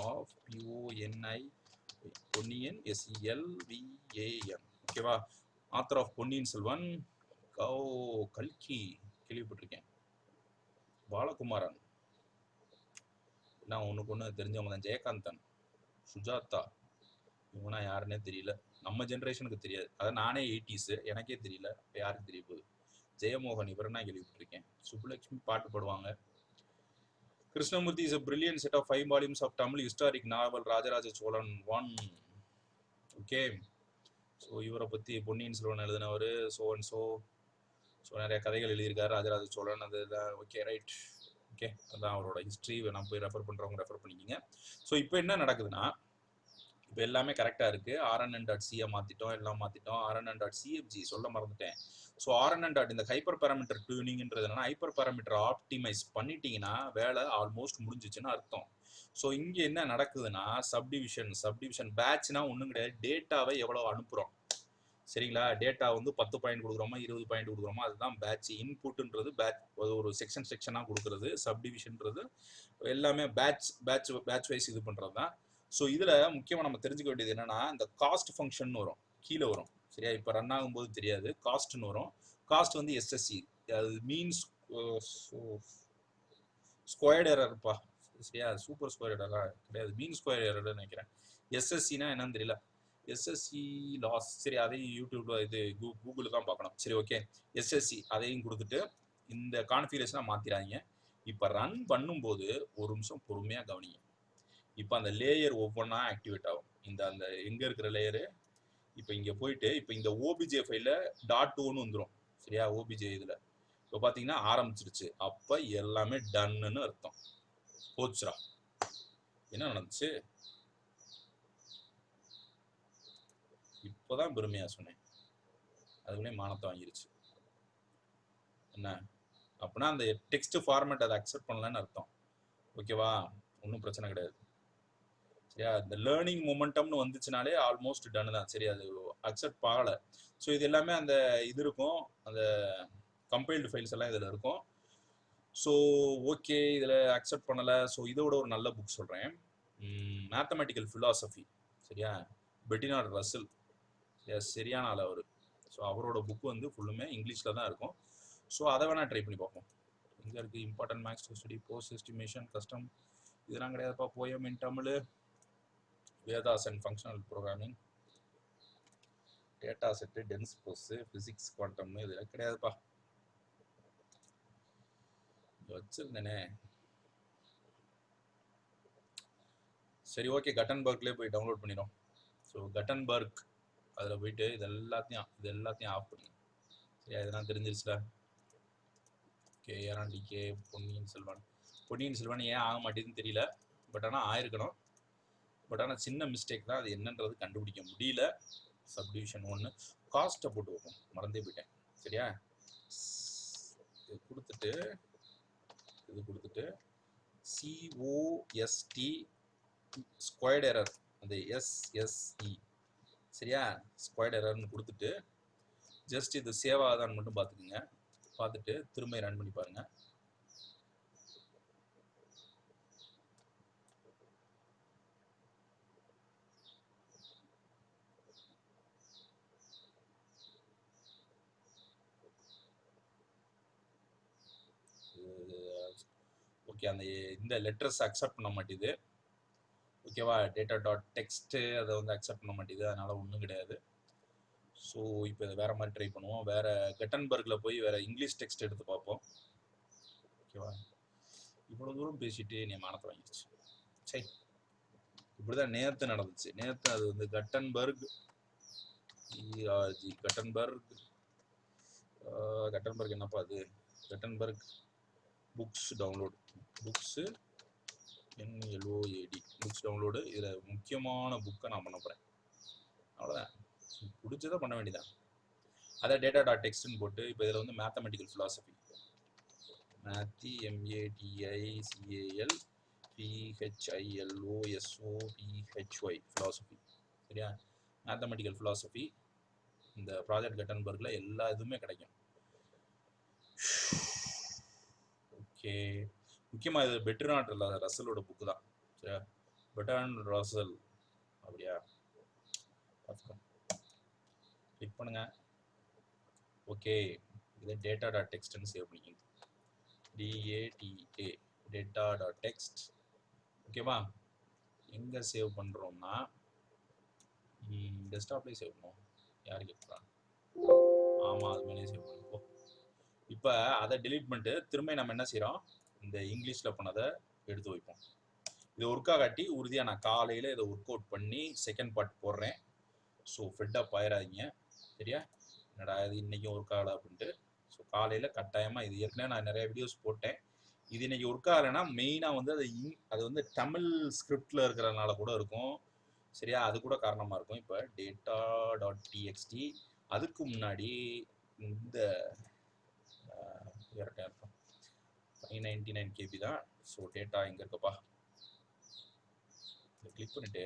of PONI Ponniyin SELVAN. ஓகேவா? ஆத்தர் ஆஃப் பொன்னியின் செல்வன் கல்கி கேள்விப்பட்டிருக்கேன், பாலகுமாரன், நான் ஒன்றுக்கு ஒன்று தெரிஞ்சவங்க தான், ஜெயகாந்தன், சுஜாதா, இவனா யாருன்னே தெரியல, நம்ம ஜென்ரேஷனுக்கு தெரியாது. அதான் நானே 80s, எனக்கே தெரியல, இப்போ யாருக்கு தெரிய போகுது. ஜெயமோகன் இவரனா கேள்விப்பட்டிருக்கேன். சுப்புலட்சுமி பாட்டு பாடுவாங்க. Krishnamurthy is a brilliant set of 5 volumes of Tamil historic novel Rajaraja Cholan 1. Okay, so இவரை பற்றி பொன்னியின் செல்வன் எழுதினவர் ஸோ அண்ட் ஸோ நிறைய கதைகள் எழுதியிருக்காரு ராஜராஜ சோழன். அது ஓகே, ரைட். ஓகே, அதான் அவரோட ஹிஸ்ட்ரி. நான் போய் ரெஃபர் பண்ணுறவங்க ரெஃபர் பண்ணிக்கிங்க. ஸோ இப்போ என்ன நடக்குதுன்னா, இப்போ எல்லாமே கரெக்டாக இருக்குது. rnn.c மாற்றிட்டோம், எல்லாம் மாற்றிட்டோம். rnn.cfg சொல்ல மறந்துட்டேன். So rnn. இந்த ஹைப்பர் பேராமீட்டர் டியூனிங்ன்றது என்னன்னா, ஹைப்பர் பேராமீட்டர் ஆப்டிமைஸ் பண்ணிட்டீங்கன்னா வேலை ஆல்மோஸ்ட் முடிஞ்சிச்சுன்னு அர்த்தம். ஸோ இங்கே என்ன நடக்குதுன்னா, சப்டிவிஷன் பேட்ச்னா ஒன்றும் கிடையாது, டேட்டாவை எவ்வளோ அனுப்புகிறோம். சரிங்களா? டேட்டா வந்து 10 பாயிண்ட் கொடுக்குறோமா 20 பாயிண்ட் கொடுக்குறோமா, அதுதான் பேட்ச். இன்புட்ன்றது பேட்ச் ஒரு செக்ஷனாக கொடுக்குறது. சப்டிவிஷன்றது எல்லாமே பேட்ச் வைஸ் இது பண்ணுறது தான். ஸோ இதில் முக்கியமாக நம்ம தெரிஞ்சுக்க வேண்டியது என்னன்னா, இந்த காஸ்ட் ஃபங்க்ஷன் வரும், கீழே வரும். சரியா? இப்போ ரன் ஆகும்போது தெரியாது, காஸ்ட்னு வரும். காஸ்ட் வந்து SSE, அது மீன்ஸ் ஸ்கொயர்ட் எரர்ப்பா. சரியா? சூப்பர் ஸ்கொயர் எரரா கிடையாது, மீன் ஸ்கொயர் எரர்னு நினைக்கிறேன். SSEனா என்னன்னு தெரியல, SSE லாஸ். சரி, அதையும் யூடியூப்ல இது கூகுளில் தான் பார்க்கணும். சரி, ஓகே, SSE அதையும் கொடுத்துட்டு இந்த கான்ஃபிகரேஷனை மாற்றிடாதீங்க. இப்போ ரன் பண்ணும்போது ஒரு நிமிஷம் பொறுமையாக கவனிங்க. இப்போ அந்த லேயர் ஒவ்வொன்றா ஆக்டிவேட் ஆகும். அந்த எங்கே இருக்கிற லேயரு, இப்போ இங்கே போயிட்டு இப்போ இந்த OBJ ஃபைலில் .2ன்னு வந்துடும். சரியா? OBJ இதில் இப்போ பார்த்தீங்கன்னா ஆரம்பிச்சிருச்சு. அப்போ எல்லாமே டன்னுன்னு அர்த்தம். போச்சுரா, என்ன நடந்துச்சு? இப்போதான் பெருமையா சொன்னேன், அதுக்குள்ளே மானத்தை வாங்கிருச்சு. என்ன அப்படின்னா அந்த டெக்ஸ்ட் ஃபார்மேட் அதை அக்செப்ட் பண்ணலன்னு அர்த்தம். ஓகேவா? ஒன்றும் பிரச்சனை கிடையாது. சரியா? இந்த லேர்னிங் மொமெண்டம்னு வந்துச்சுனாலே ஆல்மோஸ்ட் டன் தான். சரி, அது அக்செப்ட் ஆகலை. ஸோ இது எல்லாமே அந்த இது இருக்கும், அந்த கம்பைல்டு ஃபைல்ஸ் எல்லாம் இதில் இருக்கும். ஸோ ஓகே, இதில் அக்செப்ட் பண்ணலை. ஸோ இதோட ஒரு நல்ல புக் சொல்கிறேன், மேத்தமெட்டிக்கல் ஃபிலாசபி. சரியா, பெர்ட்ராண்ட் ரசல். சரியான ஆள் அவர். ஸோ அவரோட புக் வந்து ஃபுல்லுமே இங்கிலீஷில் தான் இருக்கும். ஸோ அதை வேணால் ட்ரை பண்ணி பார்ப்போம். இங்கே இருக்குது important maths to study, post estimation, custom, இதெல்லாம் கிடையாதுப்பா. Poem in Tamil, Vedas and functional programming, data set, dense prose, physics, குவாண்டம்னு இதெல்லாம் கிடையாதுப்பா. வச்சிருந்தேனே. சரி ஓகே, கட்டன்பர்க்லேயே போய் டவுன்லோட் பண்ணிடும். ஸோ கட்டன்பர்க் அதில் போயிட்டு இது எல்லாத்தையும் ஆஃப் பண்ணுங்க. சரி, இதெல்லாம் தெரிஞ்சிருச்சுல. கேஆர்டிகே, பொன்னியின் செல்வன் ஏன் ஆக மாட்டேதுன்னு தெரியல. பட் ஆனால் ஆயிருக்கணும். பட் ஆனால் சின்ன மிஸ்டேக் தான், அது என்னன்றது கண்டுபிடிக்க முடியல. சப்டிவிஷன் 1 காஸ்ட்டை போட்டு வைப்போம், மறந்தே போயிட்டேன். சரியா, இது கொடுத்துட்டு COST ஸ்கொயர்ட் எரர், அந்த SSE. சரியா, ஸ்கொயர்ட் எரர்னு கொடுத்துட்டு ஜஸ்ட் இது சேவ் ஆகுதான்னு மட்டும் பார்த்துக்குங்க. பார்த்துட்டு திரும்ப ரன் பண்ணி பாருங்க. ஓகே, அந்த இந்த லெட்டர்ஸ் அக்செப்ட் பண்ண மாட்டேது. ஓகேவா, டேட்டா டாட் டெக்ஸ்ட் அதை வந்து அக்செப்ட் பண்ண மாட்டேது, அதனால ஒன்றும் கிடையாது. ஸோ இப்போ இதை வேற மாதிரி ட்ரை பண்ணுவோம். வேற கட்டன்பர்கில் போய் வேற இங்கிலீஷ் டெக்ஸ்ட் எடுத்து பார்ப்போம். ஓகேவா, இவ்வளோ தூரம் பேசிட்டு நீ மானத்தை வாங்கிடுச்சு. சரி, இப்படிதான் நேற்று நடந்துச்சு. நேற்று அது வந்து கட்டன்பர்க் கட்டன்பர்க் என்னப்பா அது, Gutenberg books download, books NLOAD books download. இதில் முக்கியமான புக்கை நான் பண்ண போகிறேன். அவ்வளோதான், பிடிச்சதை பண்ண வேண்டியதான். அதை டேட்டா டாட் டெக்ஸ்ட்னு போட்டு இப்போ இதில் வந்து mathematical philosophy, methi MATHILOSOPHY philosophy. சரியா, மேத்தமெட்டிக்கல் ஃபிலாசபி இந்த ப்ராஜெக்ட் கட்டன்பர்கில் எல்லா இதுவுமே கிடைக்கும். ஓகே, முக்கியமாக இது பெர்ட்ராண்ட் ரசலோட புக்கு தான். சரியா, பெர்ட்ராண்ட் ரசல். அப்படியா, பார்த்துக்கோங்க, கிளிக் பண்ணுங்க. ஓகே, இதை டேட்டா டாட் டெக்ஸ்ட்னு சேவ் பண்ணிக்கோங்க. DATA data dot text. ஓகேவா, எங்கே சேவ் பண்ணுறோம்னா டெஸ்க்டாப்லேயே சேவ் பண்ணுவோம். யார் கேட்குறாங்க? ஆமாம், அது மேலே சேவ் பண்ணுவோம். இப்போ அதை டெலீட் பண்ணிட்டு திரும்ப நம்ம என்ன செய்கிறோம், இந்த இங்கிலீஷில் பண்ணதை எடுத்து வைப்போம். இது ஒர்க் ஆகாட்டி உறுதியாக நான் காலையில் இதை ஒர்க் அவுட் பண்ணி செகண்ட் பார்ட் போடுறேன். ஸோ ஃபெட்டப் ஆயிடாதீங்க. சரியா, என்னடா இது இன்றைக்கும் ஒர்க் ஆகலை அப்படின்ட்டு. ஸோ காலையில் கட்டாயமாக, இது ஏற்கனவே நான் நிறைய வீடியோஸ் போட்டேன். இது இன்றைக்கி ஒர்க் ஆகலைன்னா மெயினாக வந்து அது வந்து தமிழ் ஸ்கிரிப்டில் இருக்கிறதுனால கூட இருக்கும். சரியா, அது கூட காரணமாக இருக்கும். இப்போ டேட்டா டாட் டிஎக்ஸ்டி, அதுக்கு முன்னாடி இந்த இருக்கும் 599 KB தான். ஸோ டேட்டா எங்கே இருக்கப்பா, இதை கிளிக் பண்ணிட்டு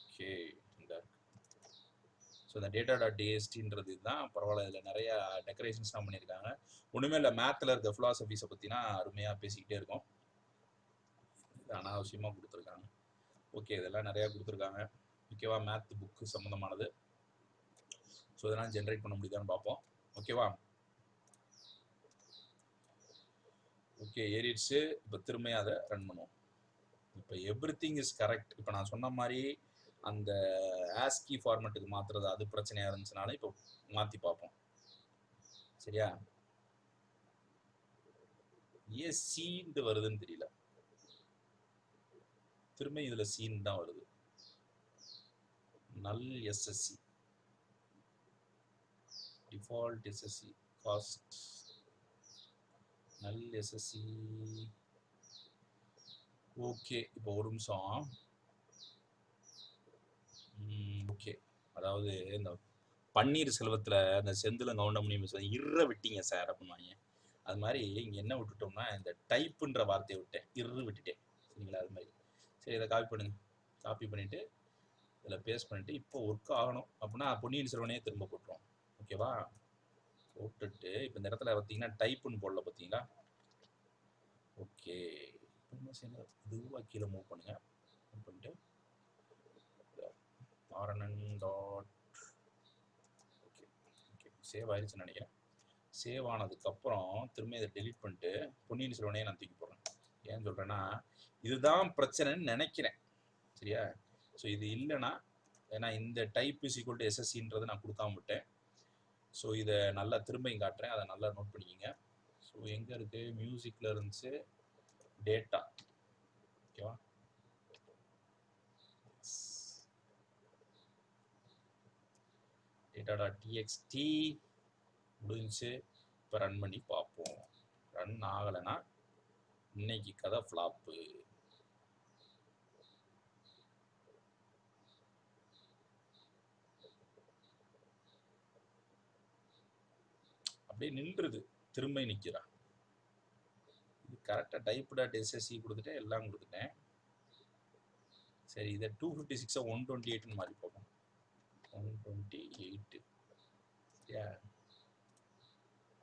ஓகே இந்த இருக்கு. ஸோ இந்த டேட்டா டாட் டிஎஸ்டின்றது தான் பரவாயில்ல. இதில் நிறைய டெக்கரேஷன்ஸ்லாம் பண்ணியிருக்காங்க. ஒன்றுமே இல்லை, மேத்தில் இருக்க ஃபிலாசபிஸை பற்றினா அருமையாக பேசிக்கிட்டே இருக்கும். இது அனாவசியமாக கொடுத்துருக்காங்க. ஓகே, இதெல்லாம் நிறையா கொடுத்துருக்காங்க. ஓகேவா, மேத் புக்கு சம்மந்தமானது. ஸோ இதெல்லாம் ஜென்ரேட் பண்ண முடியுதான்னு பார்ப்போம். ஓகேவா, ஓகே ஏறிடுச்சு. இப்போ திரும்ப அதை ரன் பண்ணுவோம். இப்போ எவ்ரிதிங் இஸ் கரெக்ட். இப்போ நான் சொன்ன மாதிரி அந்த ஆஸ்கி ஃபார்மேட்டுக்கு மாற்றுறது அது பிரச்சனையாக இருந்துச்சுனால இப்போ மாற்றி பார்ப்போம். சரியா, ஏன் சீன்ட்டு வருதுன்னு தெரியல. திரும்ப இதில் சீன் தான் வருது. நல் SSC, டிஃபால்ட் SSC, காஸ்ட் நல் SSC. ஓகே, இப்போ ஒரு நிமிஷம். ஓகே, அதாவது இந்த பன்னீர் செல்வத்தில் அந்த செந்தில் கவுண்டமணி விட்டீங்க சார் அப்படின்வாங்க. அது மாதிரி இங்கே என்ன விட்டுட்டோம்னா, இந்த டைப்புன்ற வார்த்தையை விட்டேன், விட்டுட்டேன். சரிங்களா, அது மாதிரி. சரி, இதை காப்பி பண்ணுங்க. காப்பி பண்ணிவிட்டு இதில் பேஸ்ட் பண்ணிட்டு இப்போ ஒர்க் ஆகணும் அப்படின்னா பொன்னியின் செல்வனே திரும்ப போட்டுருவோம். ஓகேவா? போட்டுட்டு இப்போ இந்த இடத்துல பார்த்தீங்கன்னா டைப்புன்னு போடல பார்த்தீங்களா? ஓகே, இதுவாக கீழே மூவ் பண்ணுங்க. மூவ் பண்ணிட்டு RNN dot okay okay save ஆயிடுச்சுன்னு நினைக்கிறேன். சேவ் ஆனதுக்கப்புறம் திரும்ப இதை டெலிட் பண்ணிட்டு பொன்னியின் செல்வனையே நான் தூக்கி போடுறேன். ஏன்னு சொல்கிறேன்னா இதுதான் பிரச்சனைன்னு நினைக்கிறேன். சரியா? ஸோ இது இல்லைன்னா ஏன்னா இந்த டைப் இஸ் ஈக்குவல் டு SSCன்றதை நான் கொடுக்காம விட்டேன். ஸோ இதை நல்லா திரும்பியும் காட்டுறேன், அதை நல்லா நோட் பண்ணிக்கிங்க. ஸோ எங்கே இருக்குது? மியூசிக்கில் இருந்துச்சு டேட்டா. ஓகேவா? data.txt முடிஞ்சு. இப்போ ரன் பண்ணி பார்ப்போம். ரன் ஆகலைன்னா இன்னைக்கு கதை ஃப்ளாப்பு. அப்படியே நின்றுது, திரும்ப நிற்கிறா. இது கரெக்டாக டைப்.SSC கொடுத்துட்டேன், எல்லாம் கொடுத்துட்டேன். சரி, இதை 256 128 மாதிரி பார்ப்போம். 128 சரியா?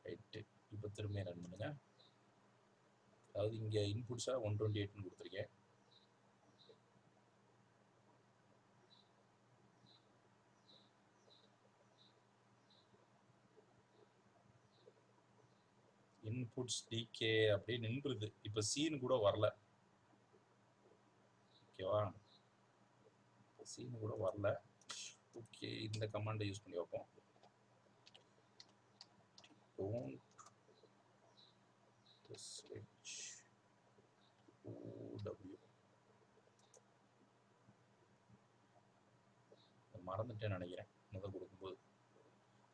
ரைட்டு. இப்போ திரும்ப ரன் பண்ணுங்க. அதாவது இங்கே இன்புட்ஸாக 128 கொடுத்துருக்கேன். இன்புட்ஸ் டிகே அப்படியே நின்றுது. இப்போ சீன் கூட வரல. ஓகேவா? சீன் கூட வரல. ஓகே, இந்த கமாண்டை யூஸ் பண்ணி வைப்போம். Don't switch OW. மறந்துட்டேன்னு நினைக்கிறேன் முதல் கொடுக்கும்போது.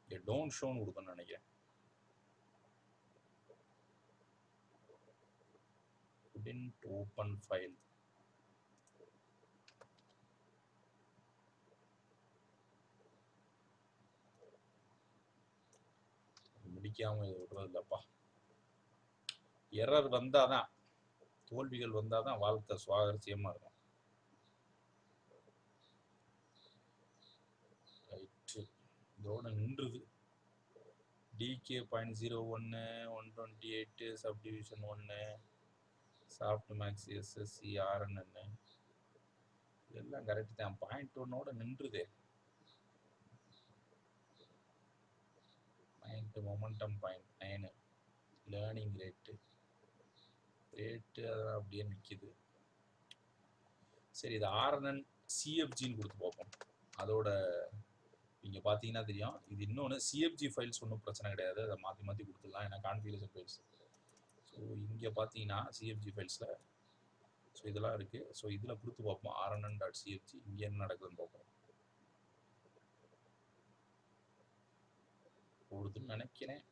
இங்கே டோன்ட் ஷோன்னு கொடுக்கணும்னு நினைக்கிறேன். couldn't open file. முடிக்காம விடுறது இல்லப்பா. எரர் வந்தாதான், தோல்விகள் வந்தாதான் வாழ்க்கை சுவாரஸ்யமா இருக்கும். ரைட்டு, இதோட நின்றுது. DK.01 128 subdivision 1 soft max SSC RNN இதெல்லாம் கரெக்ட் தான். பாயிண்ட் 1ஓட நின்றுது. Point momentum point 9 learning rate அதெல்லாம் அப்படியே நிற்கிது. சரி, இது RNN CFGன்னு கொடுத்து பார்ப்போம். அதோட இங்கே பார்த்தீங்கன்னா தெரியும். இது இன்னொன்று CFG ஃபைல்ஸ் ஒன்றும் பிரச்சனை கிடையாது, அதை மாற்றி மாற்றி கொடுத்துடலாம், ஏன்னா கான்ஃபிகரேஷன் ஃபைல்ஸ். ஸோ இங்கே பார்த்தீங்கன்னா CFG ஃபைல்ஸில் ஸோ இதெல்லாம் இருக்குது. ஸோ இதில் கொடுத்து பார்ப்போம் RNN.CFG இங்கே என்ன நடக்குதுன்னு பார்ப்போம். ஓடுதுன்னு நினைக்கிறேன்.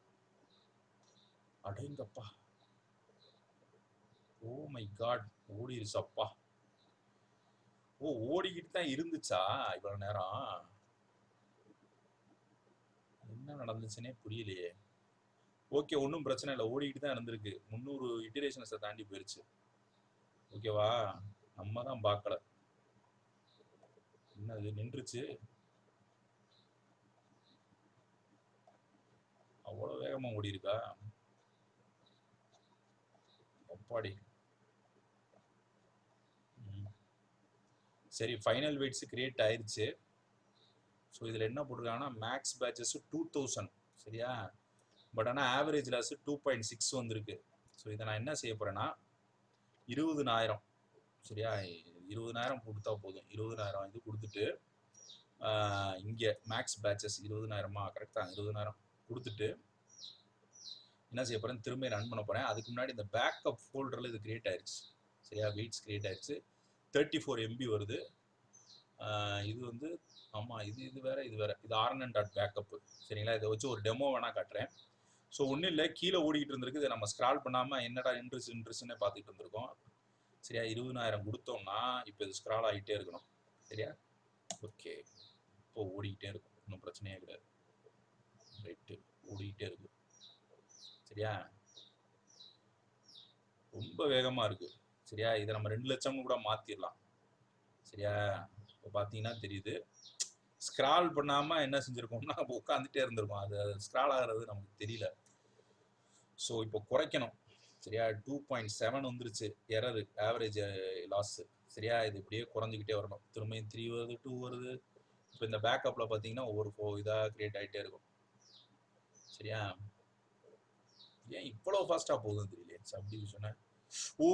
அடேங்கப்பா, ஓ மை காட், ஓடிருச்சப்பா. ஓ, ஓடிக்கிட்டு தான் இருந்துச்சா இவ்வளோ நேரம்? என்ன நடந்துச்சுன்னே புரியலையே. ஓகே, ஒன்றும் பிரச்சனை இல்லை, ஓடிக்கிட்டு தான் இருந்திருக்கு. 300 இட்டரேஷன்ஸை தாண்டி போயிருச்சு. ஓகேவா? நம்ம தான் பார்க்கல. என்னது நின்றுச்சு? அவ்வளோ வேகமாக ஓடி இருக்கா? அப்பாடி. சரி, ஃபைனல் வெயிட்ஸ் கிரியேட் ஆயிடுச்சு. ஸோ இதில் என்ன போட்டிருக்காங்கன்னா மேக்ஸ் பேட்சஸ் 2000 சரியா? பட் ஆனால் ஆவரேஜ் லாஸ் 2.6 வந்திருக்கு. ஸோ இதை நான் என்ன செய்ய போகிறேன்னா 20,000 சரியா? 20,000 கொடுத்தா போதும். 20,000 இது கொடுத்துட்டு இங்கே மேக்ஸ் பேட்சஸ் 20,000 கரெக்டாக 20,000 கொடுத்துட்டு என்ன செய்ய போகிறேன், திரும்ப ரன் பண்ண போகிறேன். அதுக்கு முன்னாடி இந்த பேக்கப் ஃபோல்டரில் இது கிரியேட் ஆயிடுச்சு சரியா? வெயிட்ஸ் கிரியேட் ஆயிடுச்சு. 34 MB வருது. இது வந்து ஆமாம், இது வேற இது RNN.backup சரிங்களா? இதை வச்சு ஒரு டெமோ வேணால் காட்டுறேன். ஸோ ஒன்றும் இல்லை, கீழே ஓடிக்கிட்டு இருந்திருக்கு. இதை நம்ம ஸ்க்ரால் பண்ணாமல் என்னடா இன்ட்ரெஸ்ட்னே பார்த்துட்டு இருந்திருக்கோம் சரியா? 20,000 கொடுத்தோம்னா இப்போ இது ஸ்க்ரால் ஆகிட்டே இருக்கணும் சரியா? ஓகே, இப்போ ஓடிக்கிட்டே இருக்கும், ஒன்றும் பிரச்சனையே கிடையாது. ரைட்டு, ஓடிக்கிட்டே இருக்கு சரியா? ரொம்ப வேகமாக இருக்குது சரியா? இதை நம்ம 2 லட்சம்னு கூட மாற்றிடலாம் சரியா? இப்போ பார்த்தீங்கன்னா தெரியுது. ஸ்க்ரால் பண்ணாமல் என்ன செஞ்சுருக்கோம்னா உட்காந்துட்டே இருந்திருக்கோம். அது ஸ்க்ரால் ஆகிறது நமக்கு தெரியல. ஸோ இப்போ குறைக்கணும். சரியா 2.7 வந்துருச்சு எரரு ஆவரேஜ் லாஸ். சரியா இது இப்படியே குறைஞ்சிக்கிட்டே வரணும். திரும்பியும் 3 வருது 2 வருது. இப்போ இந்த பேக்கப்பில் பார்த்தீங்கன்னா ஒவ்வொரு இதாக கிரியேட் ஆகிட்டே இருக்கும். சரியா ஏன் இவ்வளோ ஃபாஸ்ட்டாக போகுதுன்னு தெரியல சப்டிவிஷனை. ஓ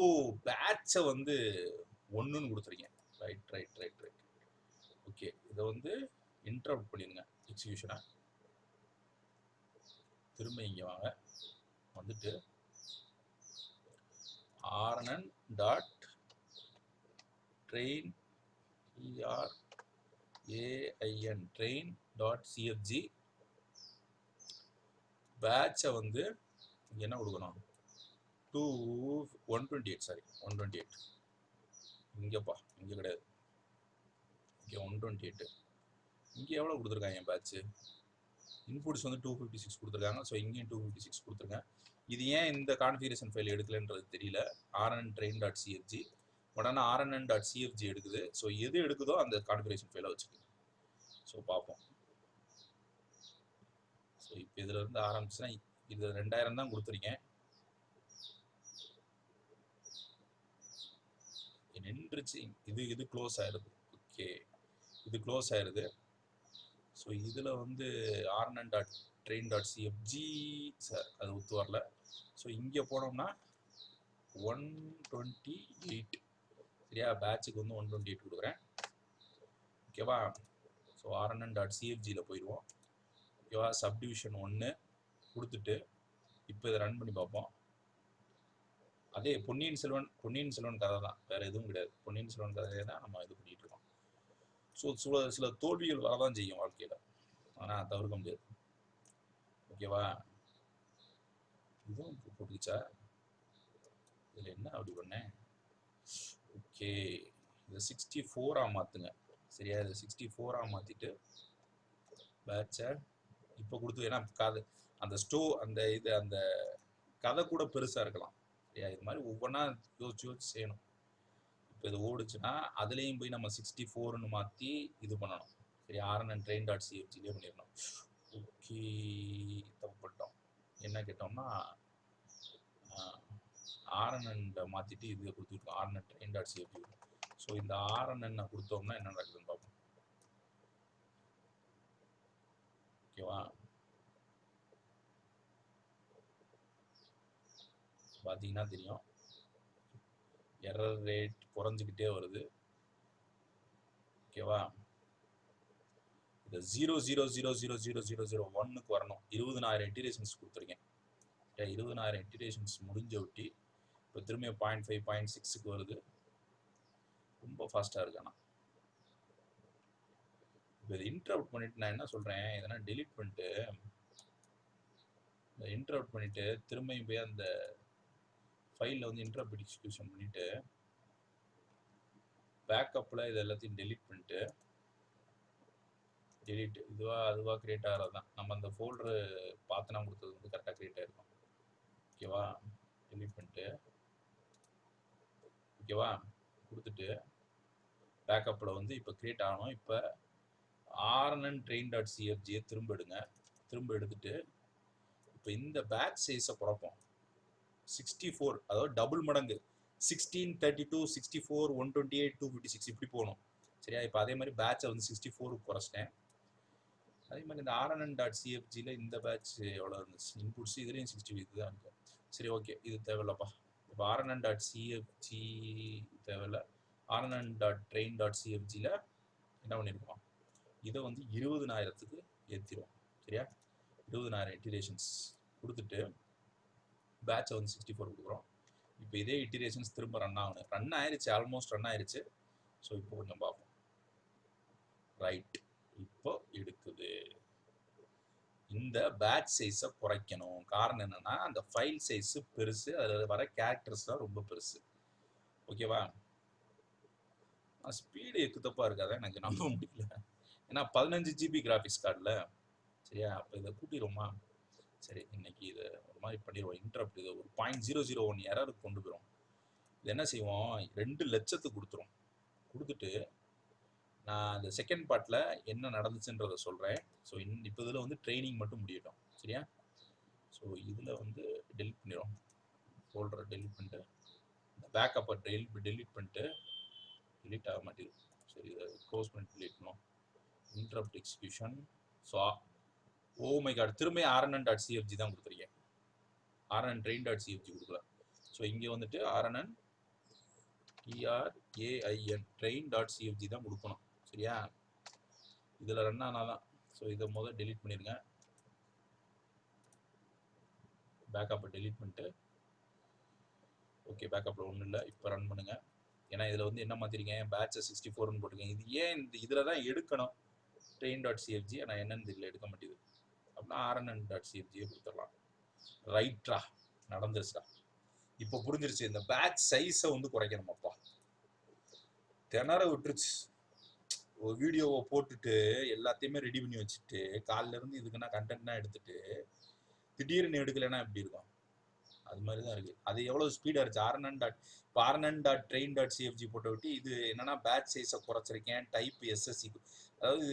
பேட்சை வந்து 1ன்னு கொடுத்துருக்கேன். ரைட். ஓகே இதை வந்து இன்டரப்ட் பண்ணிடுங்க எக்ஸிக்யூஷனை. திரும்ப இங்கே வாங்க, வந்துட்டு rnn dot train train train dot cfg பேட்சை வந்து என்ன கொடுக்கணும் 128 சாரி 128. இங்கேப்பா இங்கே கிடையாது, இங்கே 128. இங்கே எவ்வளோ கொடுத்துருக்காங்க பேட்ச்சு இன்புட்ஸ் வந்து 256 கொடுத்துருக்காங்க. ஸோ இங்கேயும் 256 கொடுத்துருங்க. இது ஏன் இந்த கான்ஃபிகரேஷன் ஃபைல் எடுக்கலன்றது தெரியல. rnn train டாட் cfg உடனே rnn டாட் cfg எடுக்குது. ஸோ எது எடுக்குதோ அந்த கான்ஃபிகரேஷன் ஃபைலை வச்சுக்கோங்க. ஸோ பார்ப்போம். ஸோ இப்போ இதில் இருந்து ஆரம்பிச்சுன்னா இது 2000 தான் கொடுத்துருக்கேன். நின்றுச்சு. இது க்ளோஸ் ஆயிடுது. ஓகே இது க்ளோஸ் ஆயிடுது. ஸோ இதில் வந்து rnn dot train dot cfg sir அது ஒத்து வரல. ஸோ இங்கே போனோம்னா 128. சரியா பேட்சுக்கு வந்து 128 கொடுக்குறேன். ஓகேவா. ஸோ rnn டாட் cfgயில் போயிடுவோம். ஓகேவா சப்டிவிஷன் 1 கொடுத்துட்டு இப்போ இதை ரன் பண்ணி பார்ப்போம். அதே பொன்னியின் செல்வன் கதை தான், வேற எதுவும் கிடையாது. பொன்னியின் செல்வன் கதையை தான் நம்ம இது பண்ணிட்டு இருக்கோம். ஸோ சில தோல்விகள் வரதான் செய்யும் வாழ்க்கையில், ஆனால் தவிர்க்க முடியாது. ஓகேவா இதுவும் போட்டுச்சா, இதில் என்ன அப்படி பண்ணேன். ஓகே இதை 64 மாற்றுங்க. சரியா இதை 64 மாற்றிட்டு பேட்சை இப்போ கொடுத்து, ஏன்னா கதை அந்த அந்த கதை கூட பெருசாக இருக்கலாம். சரியா இது மாதிரி ஒவ்வொன்றா யோசிச்சு செய்யணும். இப்போ இது ஓடுச்சுன்னா அதுலேயும் போய் நம்ம 64ன்னு மாற்றி இது பண்ணணும். சரி rnn train டாட் cfgலே பண்ணிடணும். ஓகே தப்புப்பட்டோம். என்ன கேட்டோம்னா rnn மாற்றிட்டு இதை கொடுத்துருக்கோம் rnn train dot cfg. So இந்த rnn கொடுத்தோம்னா என்ன நடக்குதுன்னு பார்ப்போம். ஓகேவா பார்த்தீங்கன்னா தெரியும் எரர் ரேட் குறைஞ்சிக்கிட்டே வருது. ஓகேவா இந்த 0.0000001க்கு வரணும். 20,000 இன்டிரேஷன்ஸ் கொடுத்துருக்கேன். 20,000 இன்டிரேஷன்ஸ் முடிஞ்ச ஒட்டி இப்போ திரும்ப 0.5 0.6க்கு வருது. ரொம்ப ஃபாஸ்ட்டாக இருக்கு. ஆனால் இப்போ இதை இன்டரப்ட் பண்ணிட்டு நான் என்ன சொல்கிறேன், இதெல்லாம் டெலீட் பண்ணிட்டு இன்டரப்ட் பண்ணிவிட்டு திரும்பியும் போய் அந்த ஃபைலில் வந்து இன்டரப்ட் எக்ஸிக்யூஷன் பண்ணிவிட்டு பேக்கப்பில் இது எல்லாத்தையும் டெலீட் பண்ணிட்டு இதுவாக கிரியேட் ஆகிறது தான். நம்ம அந்த ஃபோல்டரு பார்த்தனா கொடுத்தது வந்து கரெக்டாக கிரியேட் ஆகிருக்கும். ஓகேவா டெலீட் பண்ணிட்டு ஓகேவா கொடுத்துட்டு பேக்கப்பில் வந்து இப்போ கிரியேட் ஆகணும். இப்போ rnn train டாட் cfgயை திரும்ப எடுத்துட்டு இப்போ இந்த பேட்ச் சைஸை குறைப்போம். 64 அதாவது டபுள் மடங்கு 16 32 64 128 256 இப்படி போகணும். சரியா இப்போ அதே மாதிரி பேட்சை வந்து 64க்கு குறைச்சிட்டேன். அதே மாதிரி இந்த rnn டாட் cfgயில் இந்த பேட்ச் எவ்வளோ இருந்துச்சு இன்புட்ஸ், இதுலேயும் 60 தான் இருக்கு. சரி ஓகே இது தேவையில்லப்பா. இப்போ rnn டாட் cfg தேவையில்லை. rnn டாட் ட்ரெயின் டாட் cfgயில் என்ன பண்ணியிருக்கோம், இதை வந்து 20,000க்கு ஏற்றிடுவோம். சரியா 20,000 இட்டிரேஷன்ஸ் கொடுத்துட்டு பேட்சை வந்து 64 கொடுக்குறோம். இப்போ இதே இட்டிரேஷன்ஸ் திரும்ப ரன் ஆயிடுச்சு, ஆல்மோஸ்ட் ரன் ஆயிடுச்சு. ஸோ இப்போ கொஞ்சம் பார்ப்போம். ரைட் இப்போ எடுக்குது. இந்த பேட்ச் சைஸை குறைக்கணும். காரணம் என்னன்னா அந்த ஃபைல் சைஸ் பெருசு, அதில் வர கேரக்டர்ஸ் தான் ரொம்ப பெருசு. ஓகேவா ஸ்பீடு எக்குத்தப்பா இருக்காத எனக்கு நம்ப முடியல. ஏன்னா 15 GB கிராஃபிக்ஸ் கார்டில். சரியா அப்போ இதை கூட்டிடுவோமா. சரி இன்னைக்கு இதை ஒரு மாதிரி பண்ணிடுவோம். இன்டரப்ட் இதை ஒரு 0.001 எரருக்கு கொண்டு போயிடும். இது என்ன செய்வோம் 2 லட்சத்துக்கு கொடுத்துரும். கொடுத்துட்டு நான் அந்த செகண்ட் பார்ட்ல என்ன நடந்துச்சுன்றத சொல்றேன். ஸோ இப்போ இதில் வந்து ட்ரைனிங் மட்டும் முடியட்டும், சரியா? ஸோ இதில் வந்து டெலிட் பண்ணிடும், ஃபோல்டரை டெலிட் பண்ணிட்டு பேக்கப்பை டெலிட் பண்ணிட்டு, டெலிட் ஆக மாட்டேங்குது. சரி, இதை க்ளோஸ் பண்ணிட்டு டெலிட் பண்ணுவோம். Interrupt execution. So oh my god, திரும்ப rnn.cfg தான் கொடுத்துருக்கேன், rnn train.cfg கொடுக்கல. ஸோ இங்கே வந்துட்டு rnn train.cfg தான் கொடுக்கணும், சரியா? இதில் ரன் ஆனாதான். ஸோ இதை முதல் டெலிட் பண்ணிடுங்க, பேக்கப்பை டெலிட் பண்ணிட்டு. ஓகே, பேக்கப்பில் ஒன்றும் இல்லை. இப்போ ரன் பண்ணுங்க. ஏன்னா இதில் வந்து என்ன மாற்றிருக்கேன், பேட்சை 64ன்னு போட்டிருக்கேன். இது ஏன் இதில் தான் எடுக்கணும் train.cfg, ஆனால் என்னன்னு இதில் எடுக்க மாட்டேங்குது. அப்படின்னா rnn.cfg கொடுத்துடலாம். ரைட்ரா, நடந்துருச்சா? இப்போ புரிஞ்சிருச்சு. இந்த பேட்ச் சைஸை வந்து குறைக்கணுமாப்பா, திணற விட்டுருச்சு. ஒரு வீடியோவை போட்டுட்டு எல்லாத்தையுமே ரெடி பண்ணி வச்சுட்டு காலில இருந்து இதுக்குன்னா கண்டென்ட்னா எடுத்துட்டு திடீர்னு எடுக்கலைன்னா எப்படி இருக்கும்? அது மாதிரி தான் இருக்கு. அது எவ்வளவு ஸ்பீடா இருந்துச்சு. rnn.train.cfg போட்டு விட்டு இது என்னன்னா பேட்ச் சைஸை குறைச்சிருக்கேன், டைப் எஸ்எஸ்சி, அதாவது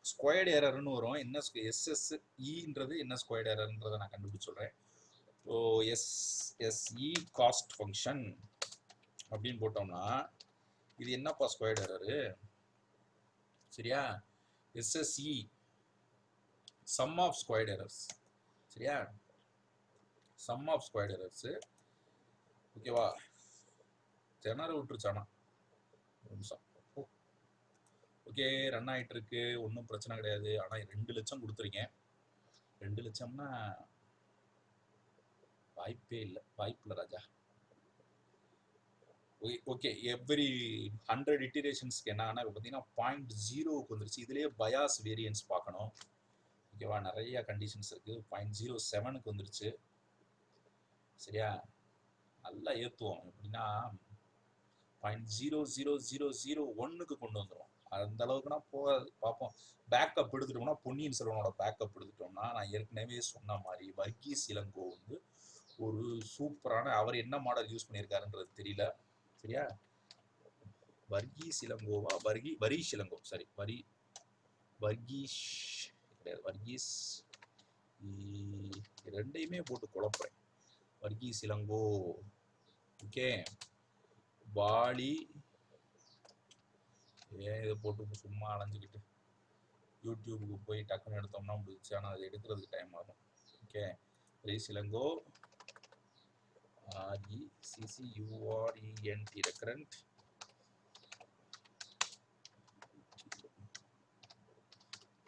ஸ்கொயர்டு எரர்னு வரும். என்ன எஸ்எஸ்இன்றது என்ன ஸ்கொயர்டு எரர்ன்றதை நான் கண்டுபிடிச்சு சொல்றேன். ஸோ எஸ்எஸ்இ காஸ்ட் ஃபங்க்ஷன் அப்படின்னு போட்டோம்னா இது என்னப்பா ஸ்கொயர்டு எரரு, சரியா? SSE sum of squared errors, சரியா? sum of squared errors. ஓகேவா? திணற விட்டுருச்சானா ஒரு நிமிஷம். ஓகே, ரன் ஆகிட்டு இருக்கு, ஒன்றும் பிரச்சனை கிடையாது. ஆனால் 2 லட்சம் கொடுத்துருக்கேன். 2 லட்சம்னா வாய்ப்பே இல்லை, வாய்ப்பில்லை ராஜா. ஓகே, எவ்ரி 100 இட்டரேஷன்ஸ்க்கு என்ன ஆனால் இப்போ பார்த்தீங்கன்னா 0.0க்கு வந்துருச்சு. இதுலேயே பயாஸ் வேரியன்ஸ் பார்க்கணும், ஓகேவா? நிறைய கண்டிஷன்ஸ் இருக்கு. 0.07க்கு வந்துருச்சு, சரியா? நல்லா ஏற்றுவோம். எப்படின்னா 0.00001க்கு கொண்டு வந்துடும். அந்த அளவுக்குனா போகாது, பார்ப்போம். பேக்கப் எடுத்துட்டோம்னா, பொன்னியின் செல்வனோட பேக்கப் எடுத்துட்டோம்னா, நான் ஏற்கனவே சொன்ன மாதிரி வர்கீஸ் இளங்கோ வந்து ஒரு சூப்பரான, அவர் என்ன மாடல் யூஸ் பண்ணியிருக்காருன்றது தெரியல, சரியா? வர்கீஸ் இளங்கோவா வர்கீஸ் இளங்கோ, சரி, வர்கீஸ் கிடையாது, வர்கீஸ், ரெண்டையுமே போட்டு குழப்பறேன். வர்கீஸ் இளங்கோ, ஓகே. வாலி, ஏன் இதை போட்டு சும்மா அலைஞ்சிக்கிட்டு யூடியூபுக்கு போய் டக்குன்னு எடுத்தோம்னா முடிச்சு, ஆனால் அதை எடுக்கிறதுக்கு டைம் ஆகும். Okay, Varghese Ilango, RECCURENT recurrent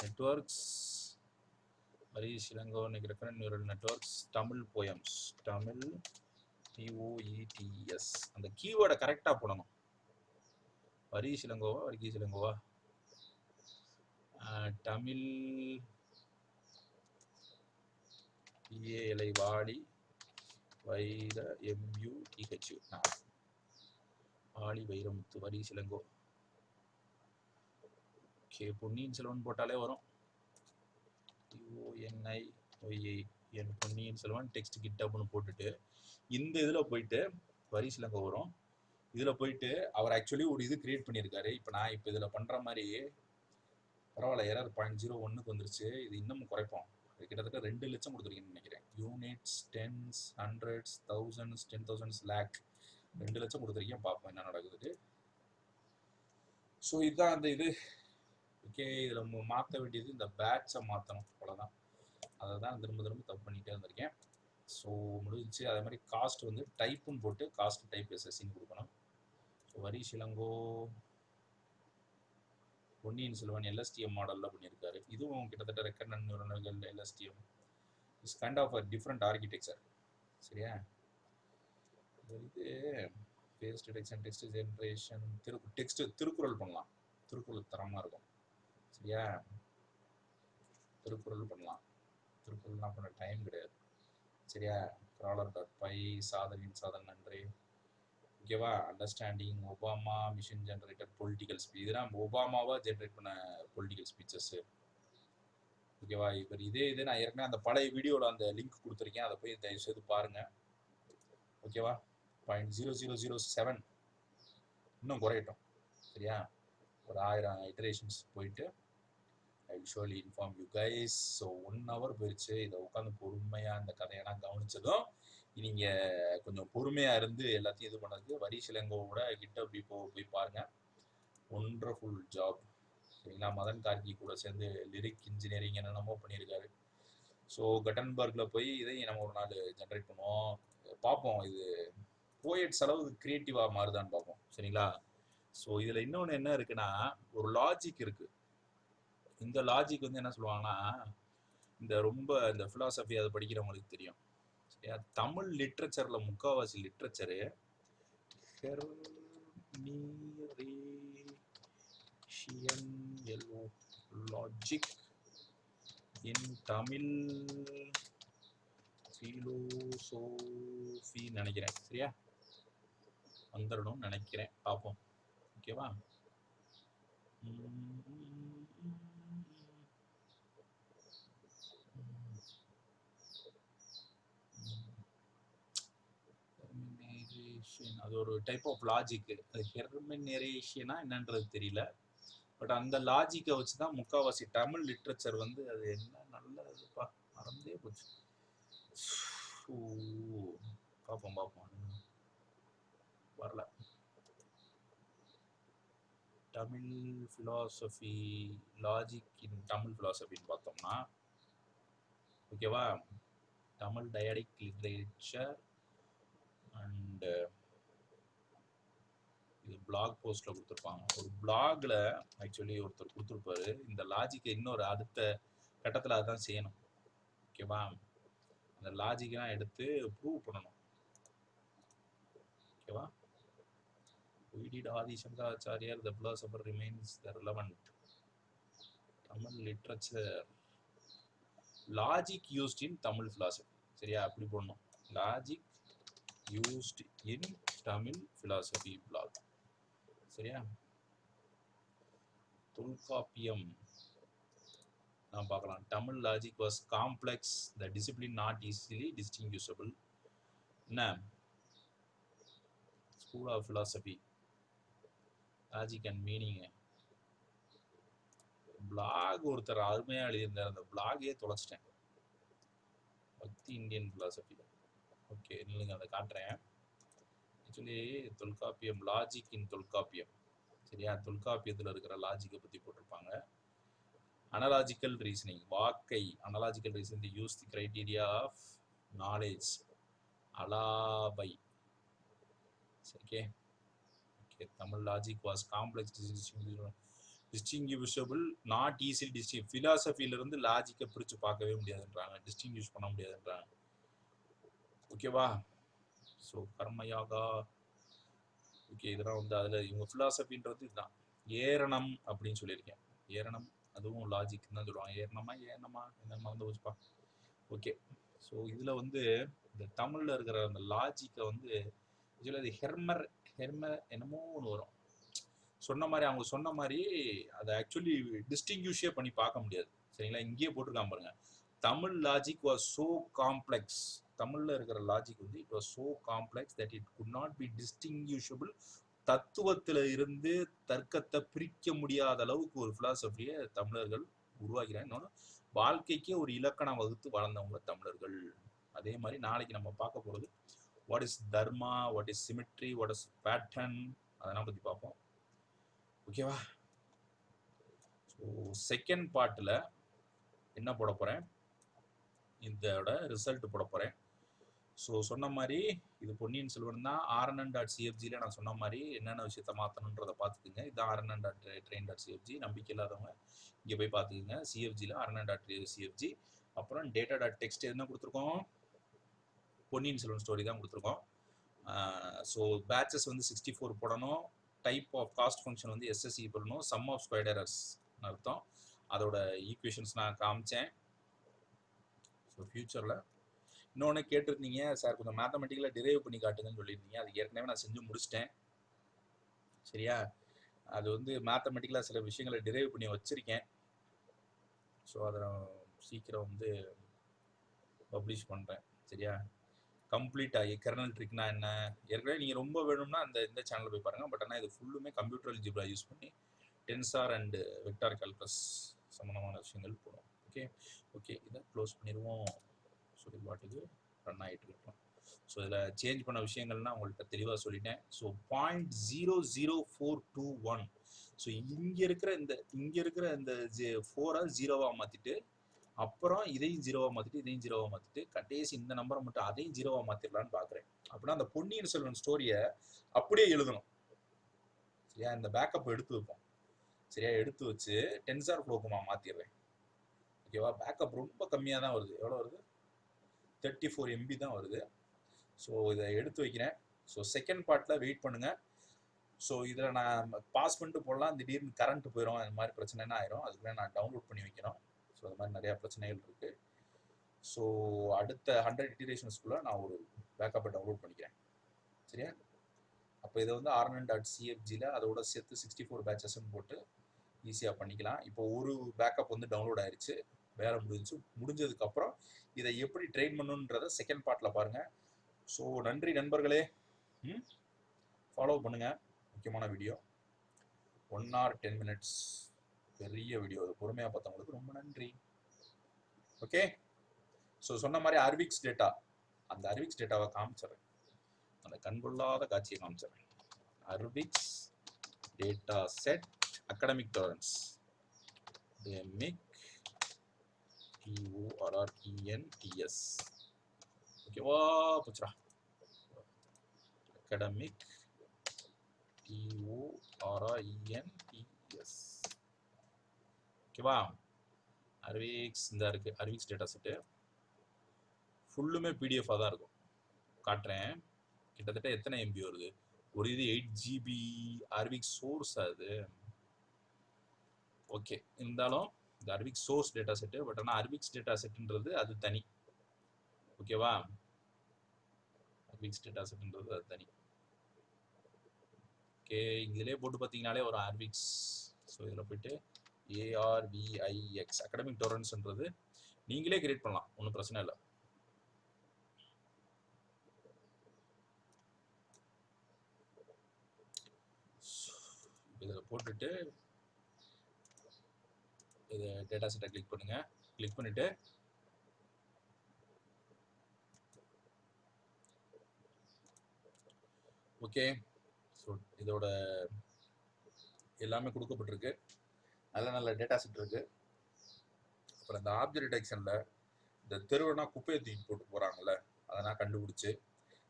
networks, Varghese Ilango recurrent neural networks, Tamil poems, Tamil POETS, அந்த கீவேர்டை கரெக்டாக போடணும். வர்கீஸ் இளங்கோவா, தமிழ் PALI வாலி வைர MUTHU, வாலி வைரமுத்து, வர்கீஸ் இளங்கோ. ஓகே, பொன்னியின் செல்வன் போட்டாலே வரும். PONIYN பொன்னியின் செல்வன் டெக்ஸ்ட் கிட்டப்னு போட்டுட்டு இந்த இதில் போயிட்டு வர்கீஸ் இளங்கோ வரும். இதில் போயிட்டு அவர் ஆக்சுவலி ஒரு இது கிரியேட் பண்ணியிருக்காரு. இப்போ நான் இப்போ இதில் பண்ணுற மாதிரி பரவாயில்ல, எரர் 0.01க்கு வந்துருச்சு. இது இன்னமும் குறைப்போம். கிட்டத்தட்ட 2 லட்சம் கொடுத்துருக்கீங்கன்னு நினைக்கிறேன். Units, tens, hundreds, thousands, 10,000, lakh, 2 லட்சம் கொடுத்துருக்கேன். பார்ப்போம் என்ன நடக்குது. ஸோ இதுதான் அந்த இது. ஓகே, இதில் மாற்ற வேண்டியது இந்த பேட்சை மாற்றணும், அவ்வளோதான். அதை தான் திரும்ப தப்பு பண்ணிகிட்டே இருந்திருக்கேன். ஸோ முடிஞ்சிச்சு. அதே மாதிரி காஸ்ட் வந்து டைப்புன்னு போட்டு காஸ்ட் டைப் எஸ்எஸ்சின்னு கொடுக்கணும். ஸோ வர்கீஸ் இளங்கோ பொன்னியின் செல்வன் LSTM மாடலில் பண்ணியிருக்காரு. இதுவும் கிட்டத்தட்ட ரெக்கரண்ட் நியூரல்கள் LSTM is kind of a different architecture, சரியா? இது face detection, text generation, Thirukkural பண்ணலாம். திருக்குறள் தரமாக இருக்கும், சரியா? திருக்குறள் பண்ணலாம். திருக்குறள்லாம் பண்ண டைம் கிடையாது, சரியா? crawler.py, சாதனின் சாதன் நன்றி, ஓகேவா? Understanding Obama machine generator political speech, இதெல்லாம் ஒபாமாவா ஜென்ரேட் பண்ண பொலிட்டிக்கல் ஸ்பீச்சஸ், ஓகேவா? இப்போ இதே நான் ஏற்கனவே அந்த பழைய வீடியோவில் அந்த லிங்க் கொடுத்துருக்கேன், அதை போய் தயவு செய்து பாருங்க, ஓகேவா? 0.0007 இன்னும் குறையட்டும், சரியா? ஒரு 1000 இட்டரேஷன்ஸ் போயிட்டு I will surely inform you guys. So 1 hour போயிடுச்சு. இதை உட்காந்து பொறுமையாக இந்த கதையெல்லாம் கவனிச்சதும் நீங்கள் கொஞ்சம் பொறுமையாக இருந்து எல்லாத்தையும் இது பண்ணதுக்கு வரிசிலங்கோட கிட்ட அப்படி போய் பாருங்கள். Wonderful job. சரிங்களா? மதன் கார்கி கூட சேர்ந்து லிரிக் இன்ஜினியரிங் என்னென்னமோ பண்ணியிருக்காரு. ஸோ கட்டன்பர்கில் போய் இதையும் நம்ம ஒரு நாள் ஜென்ரேட் பண்ணுவோம், பார்ப்போம். இது போயட்ஸ் அளவுக்கு கிரியேட்டிவாக மாறுதான்னு பார்ப்போம். சரிங்களா? ஸோ இதில் இன்னொன்று என்ன இருக்குன்னா, ஒரு லாஜிக் இருக்குது. இந்த லாஜிக் வந்து என்ன சொல்லுவாங்கன்னா, இந்த ஃபிலாசபி அதை படிக்கிறவங்களுக்கு தெரியும். சரியா? தமிழ் லிட்ரேச்சரில் முக்கால்வாசி லிட்ரேச்சரு லாஜிக் இன் தமிழ் ஃபிலோசோஃபி நினைக்கிறேன். சரியா? வந்துடணும்னு நினைக்கிறேன், பார்ப்போம். ஓகேவா? அது ஒரு டைப் ஆஃப் லாஜிக். அது ஹெர்மெனேரேஷனா என்னன்றது தெரியல. பட் அந்த லாஜிக்கை வச்சு தான் முக்கால்வாசி தமிழ் லிட்ரேச்சர் வந்து அது என்ன நல்லதுப்பா, மறந்தே போச்சு. பார்ப்போம் வரல. தமிழ் ஃபிலாசபி லாஜிக் இன் தமிழ் ஃபிலாசபின்னு பார்த்தோம்னா, ஓகேவா, தமிழ் டயடிக் லிட்ரேச்சர் அண்ட் இது பிளாக் போஸ்ட்ல கொடுத்துருப்பாங்க. ஒரு பிளாக்ல ஆக்சுவலி ஒருத்தர் கொடுத்துருப்பாரு. இந்த லாஜிக்கை இன்னொரு அடுத்த கட்டத்தில் அதான் செய்யணும். ஓகேவா? அந்த லாஜிக்கெல்லாம் எடுத்து ப்ரூவ் பண்ணணும். ஓகேவா? We did Adi Shankaracharya, the philosopher remains the relevant. Tamil literature. Logic used in Tamil philosophy. சரியா? அப்படி போடணும். Logic used in Tamil philosophy blog. சரியா? தொல்காப்பியம் நான் பார்க்கலாம். Tamil logic was complex, the discipline not easily distinguishable. என்ன? School of philosophy. Logic and meaning. Blog ஒருத்தர் அருமையாக எழுதியிருந்தார். அந்த பிளாகே தொலைச்சிட்டேன். பக்தி இந்தியன் பிலாசபி. ஓகே, இல்லைங்க, அதை காட்டுறேன். Actually Tolkappiyam, logic in Tolkappiyam. சரியா? தொல்காப்பியத்தில் இருக்கிற லாஜிக்கை பற்றி போட்டிருப்பாங்க. அனலாஜிக்கல் ரீசனிங், வாக்கை analogical reasoning use the criteria of knowledge அலாபை. Okay okay. Tamil logic was complex distinguishable not easily distinct. ஃபிலாசபியிலிருந்து லாஜிக்கை பிரித்து பார்க்கவே முடியாதுன்றாங்க, டிஸ்டிங்விஷ் பண்ண முடியாதுன்றாங்க. ஓகேவா? ஸோ கர்மயாகா. ஓகே, இதெல்லாம் வந்து அதில் இவங்க ஃபிலாசபின்றது இதுதான். ஏரணம் அப்படின்னு சொல்லியிருக்கேன். ஏரணம் அதுவும் லாஜிக் தான் சொல்லுவாங்க. ஏரணமா என்ன மறந்து போச்சுப்பா. ஓகே, ஸோ இதில் வந்து இந்த தமிழில் இருக்கிற அந்த லாஜிக்கை வந்து ஆக்சுவலி அது ஹெர்மர் என்னமோ ஒன்று வரும். சொன்ன மாதிரி அவங்க சொன்ன மாதிரி அதை ஆக்சுவலி டிஸ்டிங்யூஷே பண்ணி பார்க்க முடியாது. சரிங்களா? இங்கேயே போட்டிருக்காம பாருங்க. Tamil logic was so complex. தமிழில் இருக்கிற லாஜிக் வந்து it was so complex that it could not be distinguishable. தத்துவத்தில் இருந்து தர்க்கத்தை பிரிக்க முடியாத அளவுக்கு ஒரு பிலாசபியை தமிழர்கள் உருவாக்கிறாங்க. இன்னொன்று, வாழ்க்கைக்கே ஒரு இலக்கணம் வகுத்து வாழ்ந்தவங்க தமிழர்கள். அதே மாதிரி நாளைக்கு நம்ம பார்க்க போகிறது what is dharma, what is symmetry, what is pattern, அதெல்லாம் பற்றி பார்ப்போம். ஓகேவா? ஸோ செகண்ட் பார்ட்டில் என்ன போட போகிறேன், இதோட ரிசல்ட் போட போகிறேன். ஸோ சொன்ன மாதிரி இது பொன்னியின் செல்வன் தான். rnn.cfgல நான் சொன்ன மாதிரி என்னென்ன விஷயத்த மாற்றணுன்றதை பார்த்துக்குங்க. இதுதான் rnn.train.cfg. நம்பிக்கை இல்லாதவங்க இங்கே போய் பார்த்துக்குங்க. சிஎஃப்ஜியில் rnn.cfg. அப்புறம் data.text என்ன கொடுத்துருக்கோம், பொன்னியின் செல்வன் ஸ்டோரி தான் கொடுத்துருக்கோம். ஸோ பேட்சஸ் வந்து 64 போடணும். டைப் ஆஃப் காஸ்ட் ஃபங்க்ஷன் வந்து எஸ்எஸ்சி பண்ணணும். சம் ஆஃப் ஸ்கொயர்ட் எரர்ஸ்னு அர்த்தம். அதோட ஈக்குவேஷன்ஸ் நான் காமிச்சேன். ஸோ ஃபியூச்சரில் இன்னொன்று கேட்டிருந்தீங்க, சார் கொஞ்சம் மேத்தமெட்டிக்கலாக டிரைவ் பண்ணி காட்டுங்கன்னு சொல்லியிருந்தீங்க. அது ஏற்கனவே நான் செஞ்சு முடிச்சிட்டேன். சரியா? அது வந்து மேத்தமெட்டிக்கலாக சில விஷயங்களை டிரைவ் பண்ணி வச்சுருக்கேன். ஸோ அதை நான் சீக்கிரம் வந்து பப்ளிஷ் பண்ணுறேன். சரியா? கம்ப்ளீட்டாக கெர்னல் ட்ரிக்னா என்ன ஏற்கனவே நீங்கள் ரொம்ப வேணும்னா இந்த சேனலில் போய் பாருங்கள். பட் ஆனால் இது ஃபுல்லுமே கம்ப்யூட்டர் அல்ஜிப்ரா யூஸ் பண்ணி டென்சார் அண்ட் வெக்டார் கால்குலஸ் சம்மந்தமான விஷயங்கள் போடும். ஓகே ஓகே, இதை க்ளோஸ் பண்ணிடுவோம். ஸோ இது பாட்டுக்கு ரன் ஆகிட்டு இருக்கோம். ஸோ இதில் சேஞ்ச் பண்ண விஷயங்கள்னா உங்கள்கிட்ட தெளிவாக சொல்லிட்டேன். ஸோ 0.00421. ஸோ இங்கே இருக்கிற இந்த 4-ஆ 0-வா மாற்றிட்டு, அப்புறம் இதையும் 0-வா மாற்றிட்டு, இதையும் 0-வா மாற்றிட்டு, கடைசி இந்த நம்பரை மட்டும் அதையும் 0-வா மாற்றிடலான்னு பார்க்குறேன். அப்படின்னா அந்த பொன்னியின் செல்வன் ஸ்டோரியை அப்படியே எழுதணும். சரியா? இந்த பேக்கப் எடுத்து வைப்போம். சரியா? எடுத்து வச்சு டென்சார் ஃப்ளோக்குமா மாற்றிடுறேன். ஓகேவா? பேக்கப் ரொம்ப கம்மியாக தான் வருது. எவ்வளோ வருது? 34 MB தான் வருது. ஸோ இதை எடுத்து வைக்கிறேன். ஸோ செகண்ட் பார்ட்டில் வெயிட் பண்ணுங்கள். ஸோ இதில் நான் பாஸ் பண்ணிட்டு போடலாம், திடீர்னு கரண்ட் போயிடும், அந்த மாதிரி பிரச்சனைனா ஆயிரும். அதுக்குள்ளே நான் டவுன்லோட் பண்ணி வைக்கணும். ஸோ அது மாதிரி நிறையா பிரச்சனைகள் இருக்குது. ஸோ அடுத்த 100 இட்டரேஷன்ஸ்குள்ளே நான் ஒரு பேக்கப்பை டவுன்லோட் பண்ணிக்கிறேன். சரியா? அப்போ இதை வந்து rnn.cfgல அதோட சேர்த்து 64 பேட்சஸ்ன்னு போட்டு ஈஸியாக பண்ணிக்கலாம். இப்போ ஒரு பேக்கப் வந்து டவுன்லோட் ஆயிடுச்சு, வேலை முடிஞ்சதுக்கப்புறம் இதை எப்படி ட்ரெயின் பண்ணணுன்றதை செகண்ட் பார்ட்டில் பாருங்கள். ஸோ நன்றி நண்பர்களே. ஃபாலோ பண்ணுங்கள். முக்கியமான வீடியோ 1 hour 10 minutes, பெரிய வீடியோ. பொறுமையாக பார்த்தவங்களுக்கு ரொம்ப நன்றி. ஓகே, ஸோ சொன்ன மாதிரி அர்விக்ஸ் டேட்டா, அந்த அர்விக்ஸ் டேட்டாவை காமிச்சிடுறேன். அந்த கண்கொள்ளாத காட்சியை காமிச்சிடுறேன். ArXiv data set academic tolerance, TORRENTS. ஓகேவா? புச்சுரா அகாடமிக் TORRENTS. ஓகேவா? அர்விக்ஸ் இந்த இருக்கு. அர்விக்ஸ் டேட்டா செட்டு ஃபுல்லுமே பிடிஎஃபாக தான் இருக்கும். காட்டுறேன். கிட்டத்தட்ட எத்தனை MB வருது? ஒரு இது 8 GB அர்விக்ஸ் சோர்ஸ். அது ஓகே. இருந்தாலும் இந்த அர்விக்ஸ் சோர்ஸ் டேட்டா செட்டு, பட் ஆனால் அர்விக்ஸ் டேட்டா செட்டுன்றது அது தனி. ஓகேவா? அர்விக்ஸ் டேட்டா செட்டுன்றது அது தனி. ஓகே, இதிலே போட்டு பார்த்தீங்கனாலே ஒரு அர்விக்ஸ். ஸோ இதில் போயிட்டு ARVIX அகாடமிக் டாலரன்ஸ்ன்றது நீங்களே கிரியேட் பண்ணலாம், ஒன்றும் பிரச்சனை இல்லை. இதில் போட்டுட்டு இது டேட்டா செட்டை கிளிக் பண்ணுங்க. கிளிக் பண்ணிட்டு ஓகே. ஸோ இதோட எல்லாமே கொடுக்கப்பட்டிருக்கு. நல்ல நல்ல டேட்டா செட் இருக்கு. அப்புறம் இந்த ஆப்ஜெக்ட் டிடெக்ஷனில் இந்த தெருவுனா குப்பையை தூக்கி போட்டு போகிறாங்கல்ல, அதை நான் கண்டுபிடிச்சி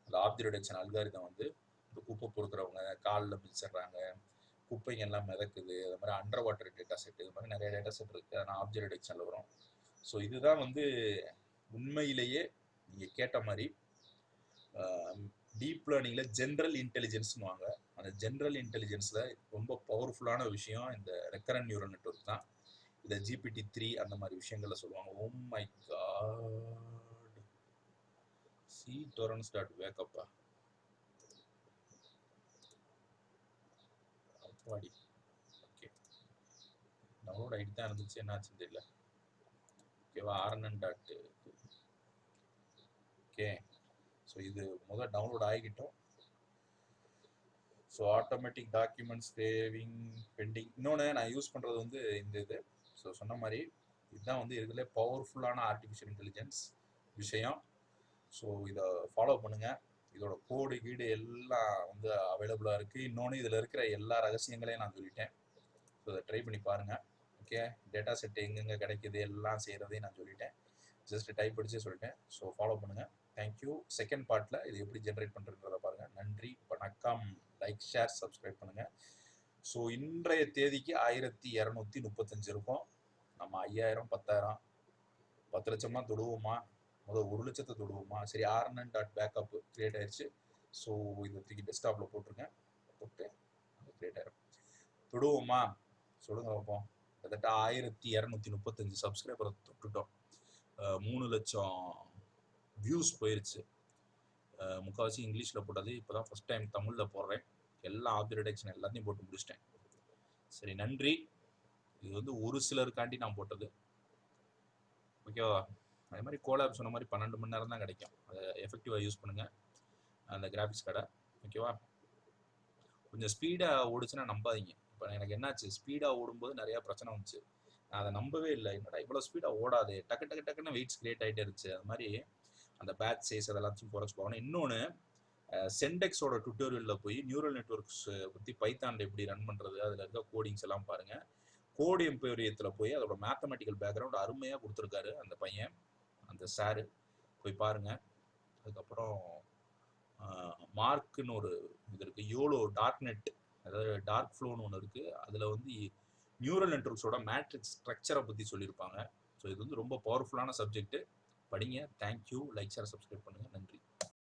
அந்த ஆப்ஜெக்ட் டிடெக்ஷன் அல்காரிதம் வந்து இந்த குப்பை பொறுக்கிறவங்க காலில் மிதிச்சிடுறாங்க, குப்பைங்க எல்லாம் மிதக்குது, அது மாதிரி அண்டர் வாட்டர் டேட்டா செட், இது மாதிரி நிறைய டேட்டா செட் இருக்குது. ஆனால் ஆப்ஜெக்ட் டிடெக்ஷனில் வரும். ஸோ இதுதான் வந்து உண்மையிலேயே நீங்கள் கேட்ட மாதிரி டீப் லேர்னிங்கில் ஜென்ரல் இன்டெலிஜென்ஸ்னு வாங்க. அந்த ஜென்ரல் இன்டெலிஜென்ஸில் ரொம்ப பவர்ஃபுல்லான விஷயம் இந்த ரெக்கரண்ட் நியூரல் நெட்வொர்க் தான். இதை GPT-3 அந்த மாதிரி விஷயங்கள்ல சொல்லுவாங்க. ஓ மை காட், ctorrents.wake-up அப்பாடி. ஓகே, டவுன்லோட் ஆகிட்டு தான் இருந்துச்சு, என்ன ஆச்சுன்னு தெரியல. ஓகேவா? RNN. ஓகே, ஸோ இது முதல் டவுன்லோட் ஆகிக்கிட்டோம். So automatic document saving pending. இன்னொன்று நான் யூஸ் பண்ணுறது வந்து இந்த இது. ஸோ சொன்ன மாதிரி இதுதான் வந்து இதில் பவர்ஃபுல்லான ஆர்டிஃபிஷியல் இன்டெலிஜென்ஸ் விஷயம். ஸோ இதை ஃபாலோ பண்ணுங்கள். இதோட கோடு கீடு எல்லாம் வந்து அவைலபிளாக இருக்குது. இன்னொன்று இதில் இருக்கிற எல்லா ரகசியங்களையும் நான் சொல்லிட்டேன். ஸோ இதை ட்ரை பண்ணி பாருங்கள். ஓகே, டேட்டா செட் எங்கெங்கே கிடைக்கிது எல்லாம் செய்கிறதையும் நான் சொல்லிட்டேன். ஜஸ்ட் டைப் அடிச்சே சொல்லிட்டேன். ஸோ ஃபாலோ பண்ணுங்கள். தேங்க்யூ. செகண்ட் பார்ட்டில் இது எப்படி ஜென்ரேட் பண்ணுறதுன்றதை பாருங்கள். நன்றி, வணக்கம். லைக், ஷேர், சப்ஸ்கிரைப் பண்ணுங்கள். ஸோ இன்றைய தேதிக்கு 1235 இருக்கும். நம்ம 5000, 10,000, 10 லட்சம்லாம் தொடுவோமா? முதல் 1 லட்சத்தை தொடுவோமா? சரி, RNN.backup கிரியேட் ஆயிடுச்சு. ஸோ இதை தூக்கி டெஸ்க்டாப்பில் போட்டிருங்க. போட்டு கிரியேட் ஆயிரும். தொடுவோமா? சொல்லுங்க பார்ப்போம். கிட்டத்தட்ட 1235 சப்ஸ்கிரைபரை தொட்டுட்டோம். 3 லட்சம் வியூஸ் போயிருச்சு. முக்கால்வாசி இங்கிலீஷில் போட்டது. இப்போ தான் ஃபஸ்ட் டைம் தமிழில் போடுறேன். எல்லா ஆப்ஜெக்ட் டிடெக்ஷன் எல்லாத்தையும் போட்டு முடிச்சிட்டேன். சரி, நன்றி. இது வந்து ஒரு சிலருக்காண்டி நான் போட்டது. ஓகேவா? அதே மாதிரி கோலாப் சொன்ன மாதிரி 12 மணி நேரம் தான் கிடைக்கும். அதை எஃபெக்டிவாக யூஸ் பண்ணுங்கள் அந்த கிராஃபிக்ஸ் கார்டை. ஓகேவா? கொஞ்சம் ஸ்பீடாக ஓடிச்சுன்னா நம்பாதீங்க. இப்போ எனக்கு என்னாச்சு, ஸ்பீடாக ஓடும்போது நிறையா பிரச்சனை வந்துச்சு. நான் அதை நம்பவே இல்லை, என்னடா இவ்வளோ ஸ்பீடாக ஓடாது, டக்கு டக்கு டக்குன்னு வெயிட்ஸ் கிரியேட் ஆகிட்டே இருந்துச்சு. அது மாதிரி அந்த பேட்ச் சைஸ் அதெல்லாத்தையும் குறைச்சி போகணும். இன்னொன்று, சென்டெக்ஸோட டுட்டோரியலில் போய் நியூரல் நெட்ஒர்க்ஸ் பற்றி பைத்தானில் எப்படி ரன் பண்ணுறது, அதில் இருக்க கோடிங்ஸ் எல்லாம் பாருங்கள். கோட் எம்பீரியத்தில் போய் அதோட மேத்தமெட்டிக்கல் பேக்ரவுண்ட் அருமையாக கொடுத்துருக்காரு அந்த பையன், அந்த சாரு, போய் பாருங்கள். அதுக்கப்புறம் மார்க்குன்னு ஒரு இது இருக்குது, யோலோ டார்க் நெட், அதாவது டார்க் ஃப்ளோன்னு ஒன்று இருக்குது. அதில் வந்து நியூரல் நெட்ஒர்க்ஸோட மேட்ரிக்ஸ் ஸ்ட்ரக்சரை பற்றி சொல்லியிருப்பாங்க. ஸோ இது வந்து ரொம்ப பவர்ஃபுல்லான சப்ஜெக்ட், படிங்க. தேங்க்யூ. லைக் ஷேர் சப்ஸ்கிரைப் பண்ணுங்கள். நன்றி.